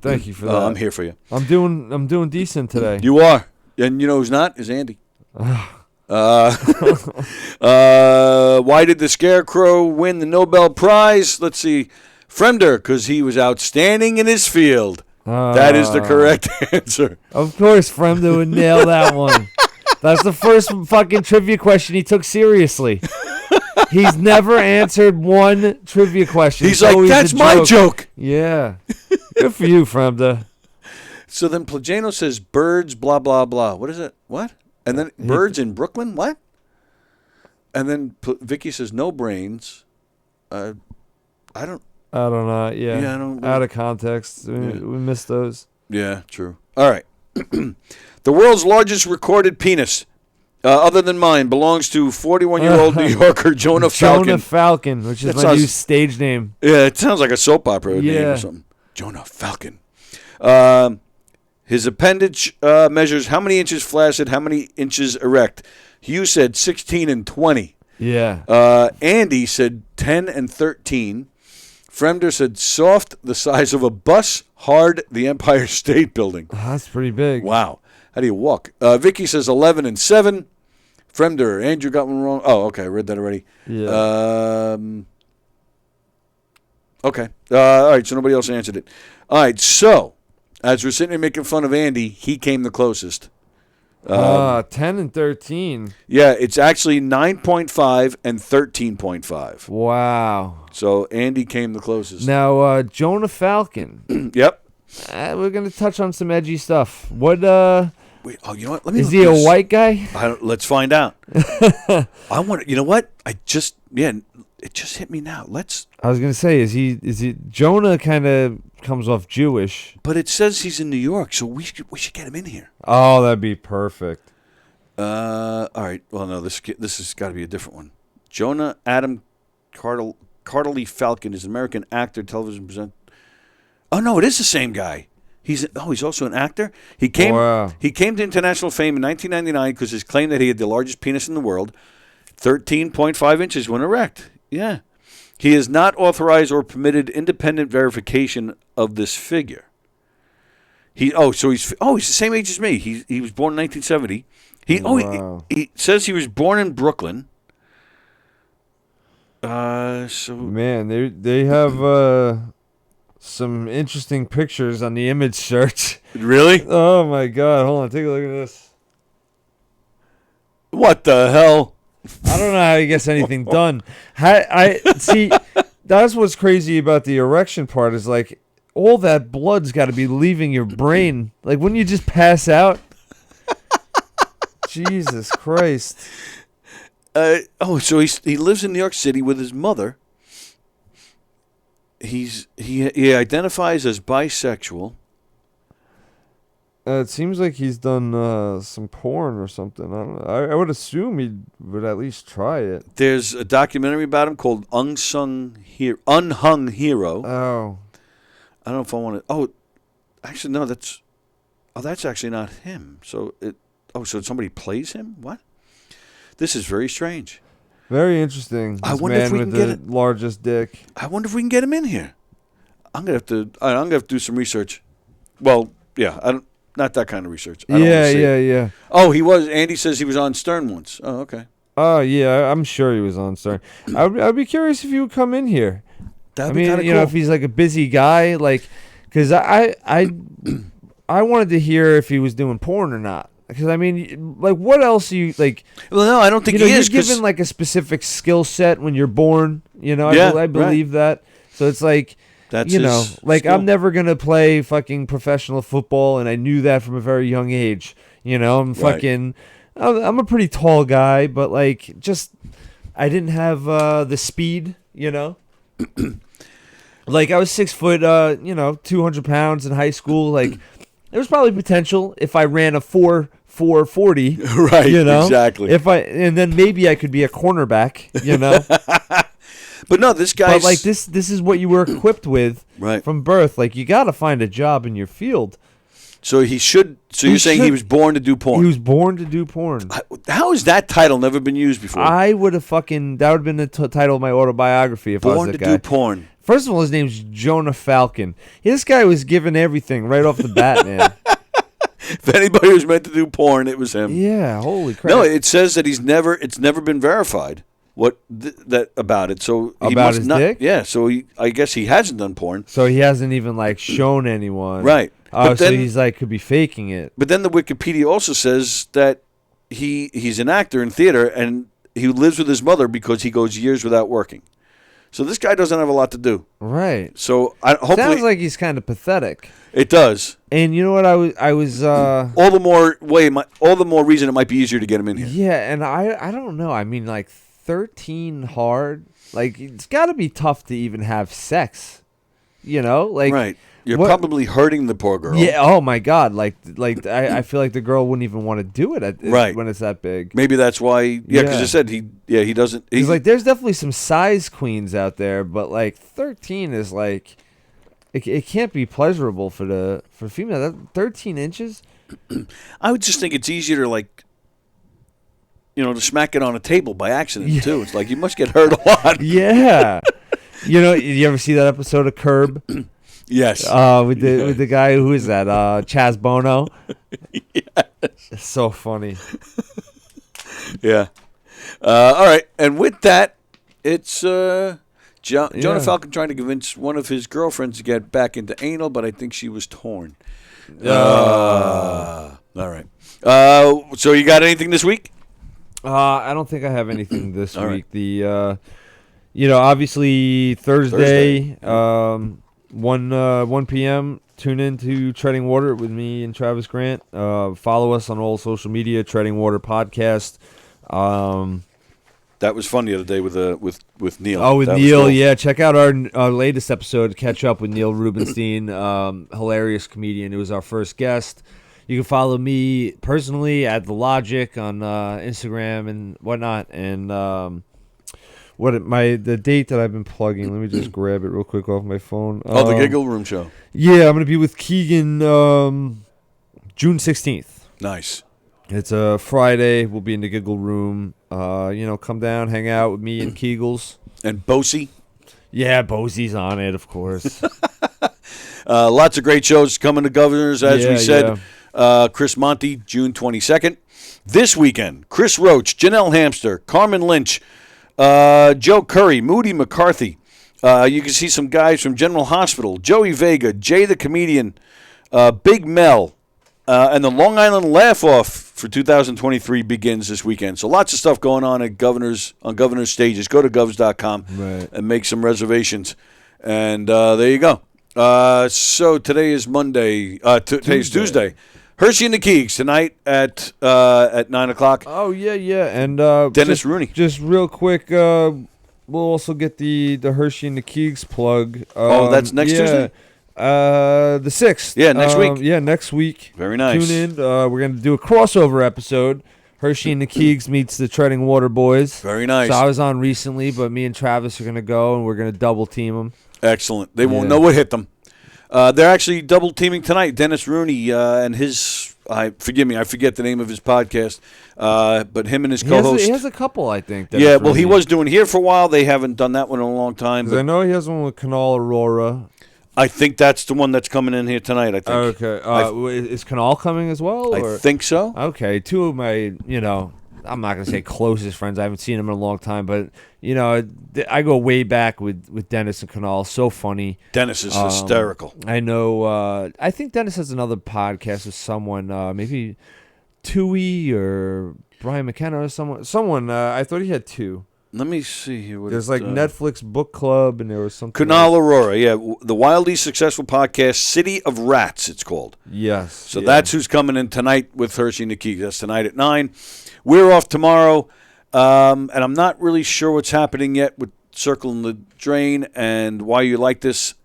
[SPEAKER 4] Thank you for that.
[SPEAKER 1] I'm here for you.
[SPEAKER 4] I'm doing decent today.
[SPEAKER 1] You are. And you know who's not? Is Andy. Why did the Scarecrow win the Nobel Prize? Let's see. Fremder, because he was outstanding in his field. That is the correct answer.
[SPEAKER 4] Of course, Fremda would nail that one. That's the first fucking trivia question he took seriously. He's never answered one trivia question.
[SPEAKER 1] He's
[SPEAKER 4] It's
[SPEAKER 1] like,
[SPEAKER 4] always
[SPEAKER 1] that's
[SPEAKER 4] a
[SPEAKER 1] my joke.
[SPEAKER 4] Yeah. Good for you, Fremda.
[SPEAKER 1] So then Plagano says birds, blah, blah, blah. What is it? What? And then birds in Brooklyn? What? And then Vicky says no brains. I don't
[SPEAKER 4] know. Yeah.
[SPEAKER 1] Yeah, I don't.
[SPEAKER 4] Out of context. We missed those.
[SPEAKER 1] Yeah, true. All right. The world's largest recorded penis, other than mine, belongs to 41-year-old New Yorker Jonah Falcon.
[SPEAKER 4] Jonah Falcon, which is
[SPEAKER 1] That
[SPEAKER 4] my new
[SPEAKER 1] sounds-
[SPEAKER 4] stage name.
[SPEAKER 1] Yeah, it sounds like a soap opera name
[SPEAKER 4] Yeah.
[SPEAKER 1] or something. Jonah Falcon. His appendage measures how many inches flaccid, how many inches erect. Hugh said 16 and 20.
[SPEAKER 4] Yeah.
[SPEAKER 1] Andy said 10 and 13. Fremder said soft, the size of a bus, hard, the Empire State Building.
[SPEAKER 4] That's pretty big.
[SPEAKER 1] Wow. How do you walk? Vicky says 11 and 7. Fremder, Andrew got one wrong. Oh, okay. I read that already.
[SPEAKER 4] Yeah.
[SPEAKER 1] Okay. All right. So nobody else answered it. All right. So as we're sitting here making fun of Andy, he came the closest.
[SPEAKER 4] 10 and 13.
[SPEAKER 1] Yeah, it's actually 9.5 and 13.5.
[SPEAKER 4] Wow.
[SPEAKER 1] So Andy came the closest.
[SPEAKER 4] Now, Jonah Falcon.
[SPEAKER 1] Yep.
[SPEAKER 4] We're going to touch on some edgy stuff. What,
[SPEAKER 1] Wait, you know what? Let me
[SPEAKER 4] is
[SPEAKER 1] look
[SPEAKER 4] he a
[SPEAKER 1] this.
[SPEAKER 4] white guy?
[SPEAKER 1] Let's find out. I want. You know what? It just hit me now.
[SPEAKER 4] I was going to say, is he, Jonah kind of comes off Jewish.
[SPEAKER 1] But it says he's in New York, so we should get him in here.
[SPEAKER 4] Oh, that'd be perfect.
[SPEAKER 1] All right. Well, no, this has got to be a different one. Jonah Adam Carterly Falcon is an American actor, television presenter. Oh no, it is the same guy. He's also an actor. He came to international fame in 1999 because his claim that he had the largest penis in the world, 13.5 inches when erect. Yeah. He has not authorized or permitted independent verification of this figure. He's the same age as me. He was born in 1970. He says he was born in Brooklyn.
[SPEAKER 4] Man, they have some interesting pictures on the image search.
[SPEAKER 1] Really?
[SPEAKER 4] Oh my God! Hold on, take a look at this.
[SPEAKER 1] What the hell?
[SPEAKER 4] I don't know how he gets anything done. I see. That's what's crazy about the erection part is like all that blood's got to be leaving your brain. Like when you just pass out. Jesus Christ.
[SPEAKER 1] So he lives in New York City with his mother. He identifies as bisexual.
[SPEAKER 4] It seems like he's done some porn or something. I don't know. I would assume he would at least try it.
[SPEAKER 1] There's a documentary about him called Unhung Hero.
[SPEAKER 4] Oh.
[SPEAKER 1] I don't know if I want to. Oh, actually, no. That's actually not him. So somebody plays him? What? This is very strange.
[SPEAKER 4] Very interesting.
[SPEAKER 1] I wonder if we can get
[SPEAKER 4] the largest dick.
[SPEAKER 1] I wonder if we can get him in here. I'm gonna have to do some research. Well, yeah, not that kind of research.
[SPEAKER 4] Yeah.
[SPEAKER 1] Oh, he was. Andy says he was on Stern once. Oh, okay.
[SPEAKER 4] Oh yeah, I'm sure he was on Stern. I'd be curious if he would come in here.
[SPEAKER 1] That'd be kind of cool.
[SPEAKER 4] If he's like a busy guy, like, because I wanted to hear if he was doing porn or not. Because what else you like?
[SPEAKER 1] Well, no, I don't think he is.
[SPEAKER 4] You're given like a specific skill set when you're born. I believe that. So it's like,
[SPEAKER 1] that's
[SPEAKER 4] I'm never gonna play fucking professional football, and I knew that from a very young age. I'm fucking. Right. I'm a pretty tall guy, but like, just I didn't have the speed. Like I was 6 foot, 200 pounds in high school. Like there was probably potential if I ran a 4.40.
[SPEAKER 1] Right. Exactly.
[SPEAKER 4] And then maybe I could be a cornerback.
[SPEAKER 1] But no, this guy.
[SPEAKER 4] But like this is what you were equipped with from birth. Like you got to find a job in your field.
[SPEAKER 1] So he should. So you're saying he was born to do porn?
[SPEAKER 4] He was born to do porn.
[SPEAKER 1] How has that title never been used before?
[SPEAKER 4] I would have that would have been the title of my autobiography if I was that guy.
[SPEAKER 1] Born to do porn.
[SPEAKER 4] First of all, his name's Jonah Falcon. This guy was given everything right off the bat, man.
[SPEAKER 1] If anybody was meant to do porn, it was him.
[SPEAKER 4] Yeah, holy crap.
[SPEAKER 1] No, it says that it's never been verified that about it. So he
[SPEAKER 4] about
[SPEAKER 1] must
[SPEAKER 4] his
[SPEAKER 1] not,
[SPEAKER 4] dick?
[SPEAKER 1] Yeah, so I guess he hasn't done porn.
[SPEAKER 4] So he hasn't even like shown anyone.
[SPEAKER 1] Right.
[SPEAKER 4] Oh, so he's like could be faking it.
[SPEAKER 1] But then the Wikipedia also says that he's an actor in theater and he lives with his mother because he goes years without working. So this guy doesn't have a lot to do.
[SPEAKER 4] Right.
[SPEAKER 1] So hopefully
[SPEAKER 4] sounds like he's kind of pathetic.
[SPEAKER 1] It does.
[SPEAKER 4] And you know what I was
[SPEAKER 1] all the more reason it might be easier to get him in here.
[SPEAKER 4] Yeah, and I don't know. I mean like 13 hard. Like it's got to be tough to even have sex. Like
[SPEAKER 1] right. You're probably hurting the poor girl.
[SPEAKER 4] Yeah. Oh my God. Like I feel like the girl wouldn't even want to do it when it's that big.
[SPEAKER 1] Maybe that's why. Yeah, because I said he doesn't.
[SPEAKER 4] He's like, there's definitely some size queens out there, but like 13 is like, it can't be pleasurable for female. That 13 inches.
[SPEAKER 1] I would just think it's easier to like, to smack it on a table by accident too. It's like you must get hurt a lot.
[SPEAKER 4] Yeah. You ever see that episode of Curb?
[SPEAKER 1] Yes.
[SPEAKER 4] With the guy, who is that? Chaz Bono.
[SPEAKER 1] Yes.
[SPEAKER 4] It's so funny.
[SPEAKER 1] Yeah. All right, and with that, it's Jonah Falcon trying to convince one of his girlfriends to get back into anal, but I think she was torn. All right. So you got anything this week?
[SPEAKER 4] I don't think I have anything this week.
[SPEAKER 1] Right.
[SPEAKER 4] The obviously Thursday. 1 p.m. Tune in to Treading Water with me and Travis Grant. Follow us on all social media, Treading Water Podcast.
[SPEAKER 1] That was fun the other day with Neil.
[SPEAKER 4] Oh, with
[SPEAKER 1] that
[SPEAKER 4] Neil,
[SPEAKER 1] cool.
[SPEAKER 4] yeah. Check out our latest episode. Catch up with Neil Rubenstein, hilarious comedian. It was our first guest. You can follow me personally at The Logic on Instagram and whatnot. And the date that I've been plugging, let me just grab it real quick off my phone.
[SPEAKER 1] The Giggle Room show.
[SPEAKER 4] Yeah, I'm going to be with Keegan June 16th.
[SPEAKER 1] Nice.
[SPEAKER 4] It's a Friday. We'll be in the Giggle Room. Come down, hang out with me and Keegles.
[SPEAKER 1] And Bosey.
[SPEAKER 4] Yeah, Bosey's on it, of course.
[SPEAKER 1] Lots of great shows coming to Governors, as we said. Chris Monty, June 22nd. This weekend, Chris Roach, Janelle Hamster, Carmen Lynch, Joe Curry, Moody McCarthy. You can see some guys from General Hospital, Joey Vega, Jay the Comedian, Big Mel, and the Long Island Laugh-Off for 2023 begins this weekend. So lots of stuff going on at Governors stages. Go to govs.com and make some reservations. And there you go. So today is Monday. Today's Tuesday. Hershey and the Keegs tonight at 9 o'clock.
[SPEAKER 4] Oh, yeah. And
[SPEAKER 1] Dennis Rooney.
[SPEAKER 4] Just real quick, we'll also get the Hershey and the Keegs plug.
[SPEAKER 1] That's next Tuesday?
[SPEAKER 4] The 6th.
[SPEAKER 1] Yeah, next week.
[SPEAKER 4] Next week.
[SPEAKER 1] Very nice.
[SPEAKER 4] Tune in. We're going to do a crossover episode. Hershey and the Keegs meets the Treading Water Boys.
[SPEAKER 1] Very nice.
[SPEAKER 4] So I was on recently, but me and Travis are going to go, and we're going to double team them.
[SPEAKER 1] Excellent. They won't know what hit them. They're actually double teaming tonight. Dennis Rooney and his, forgive me, I forget the name of his podcast, but him and his co-host.
[SPEAKER 4] He has a couple, I think.
[SPEAKER 1] Dennis Rooney. He was doing Here for a while. They haven't done that one in a long time.
[SPEAKER 4] Because I know he has one with Kanal Aurora.
[SPEAKER 1] I think that's the one that's coming in here tonight, I think.
[SPEAKER 4] Okay. Is Kanal coming as well? Or?
[SPEAKER 1] I think so.
[SPEAKER 4] Okay. Two of my, I'm not going to say closest friends. I haven't seen them in a long time, but, I go way back with Dennis and Kanal. So funny.
[SPEAKER 1] Dennis is hysterical.
[SPEAKER 4] I know. I think Dennis has another podcast with someone, maybe Tui or Brian McKenna or someone. I thought he had two.
[SPEAKER 1] Let me see here.
[SPEAKER 4] There's Netflix Book Club, and there was something.
[SPEAKER 1] Kunal Aurora, the wildly successful podcast, City of Rats, it's called.
[SPEAKER 4] Yes.
[SPEAKER 1] So that's who's coming in tonight with Hershey and the Keegs. That's tonight at 9. We're off tomorrow, and I'm not really sure what's happening yet with Circling the Drain and Why You Like This.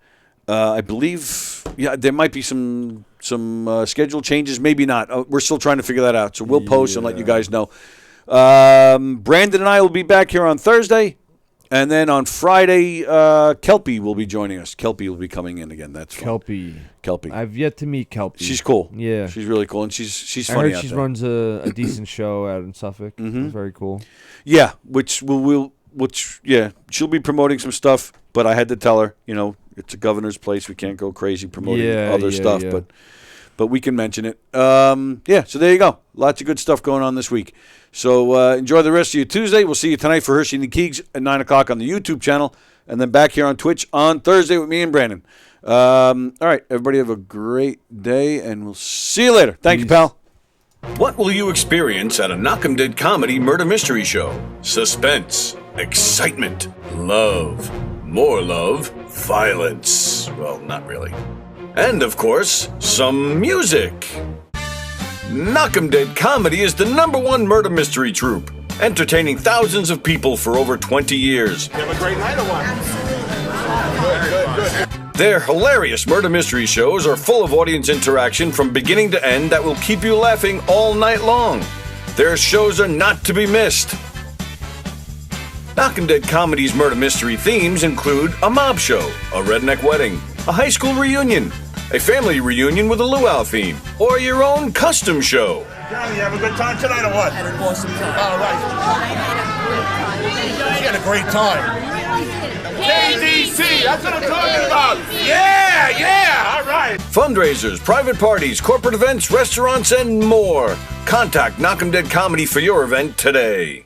[SPEAKER 1] I believe, there might be some schedule changes, maybe not. We're still trying to figure that out, so we'll post and let you guys know. Brandon and I will be back here on Thursday, and then on Friday, Kelpie will be joining us. Kelpie will be coming in again. That's fun. Kelpie.
[SPEAKER 4] I've yet to meet Kelpie.
[SPEAKER 1] She's cool.
[SPEAKER 4] Yeah,
[SPEAKER 1] she's really cool, and she's funny.
[SPEAKER 4] I heard she runs a decent show out in Suffolk. Mm-hmm. It's very cool.
[SPEAKER 1] Yeah, which she'll be promoting some stuff. But I had to tell her, it's a governor's place. We can't go crazy promoting other stuff, but we can mention it. So there you go. Lots of good stuff going on this week. So enjoy the rest of your Tuesday. We'll see you tonight for Hershey and the Keegs at 9 o'clock on the YouTube channel, and then back here on Twitch on Thursday with me and Brandon. All right, everybody have a great day, and we'll see you later. Thank you, pal.
[SPEAKER 6] What will you experience at a Knock 'em Dead comedy murder mystery show? Suspense, excitement, love, more love, violence. Well, not really. And, of course, some music. Knock 'em Dead Comedy is the #1 murder mystery troupe, entertaining thousands of people for over 20 years.
[SPEAKER 2] You have a great night or what? Good.
[SPEAKER 6] Their hilarious murder mystery shows are full of audience interaction from beginning to end that will keep you laughing all night long. Their shows are not to be missed. Knock 'em Dead Comedy's murder mystery themes include a mob show, a redneck wedding, a high school reunion, a family reunion with a luau theme, or your own custom show.
[SPEAKER 2] Johnny, you have a good time tonight or what?
[SPEAKER 7] Had an awesome time.
[SPEAKER 2] All right. She had a great time. KDC, that's what I'm talking about. Yeah, all right.
[SPEAKER 6] Fundraisers, private parties, corporate events, restaurants, and more. Contact Knock 'em Dead Comedy for your event today.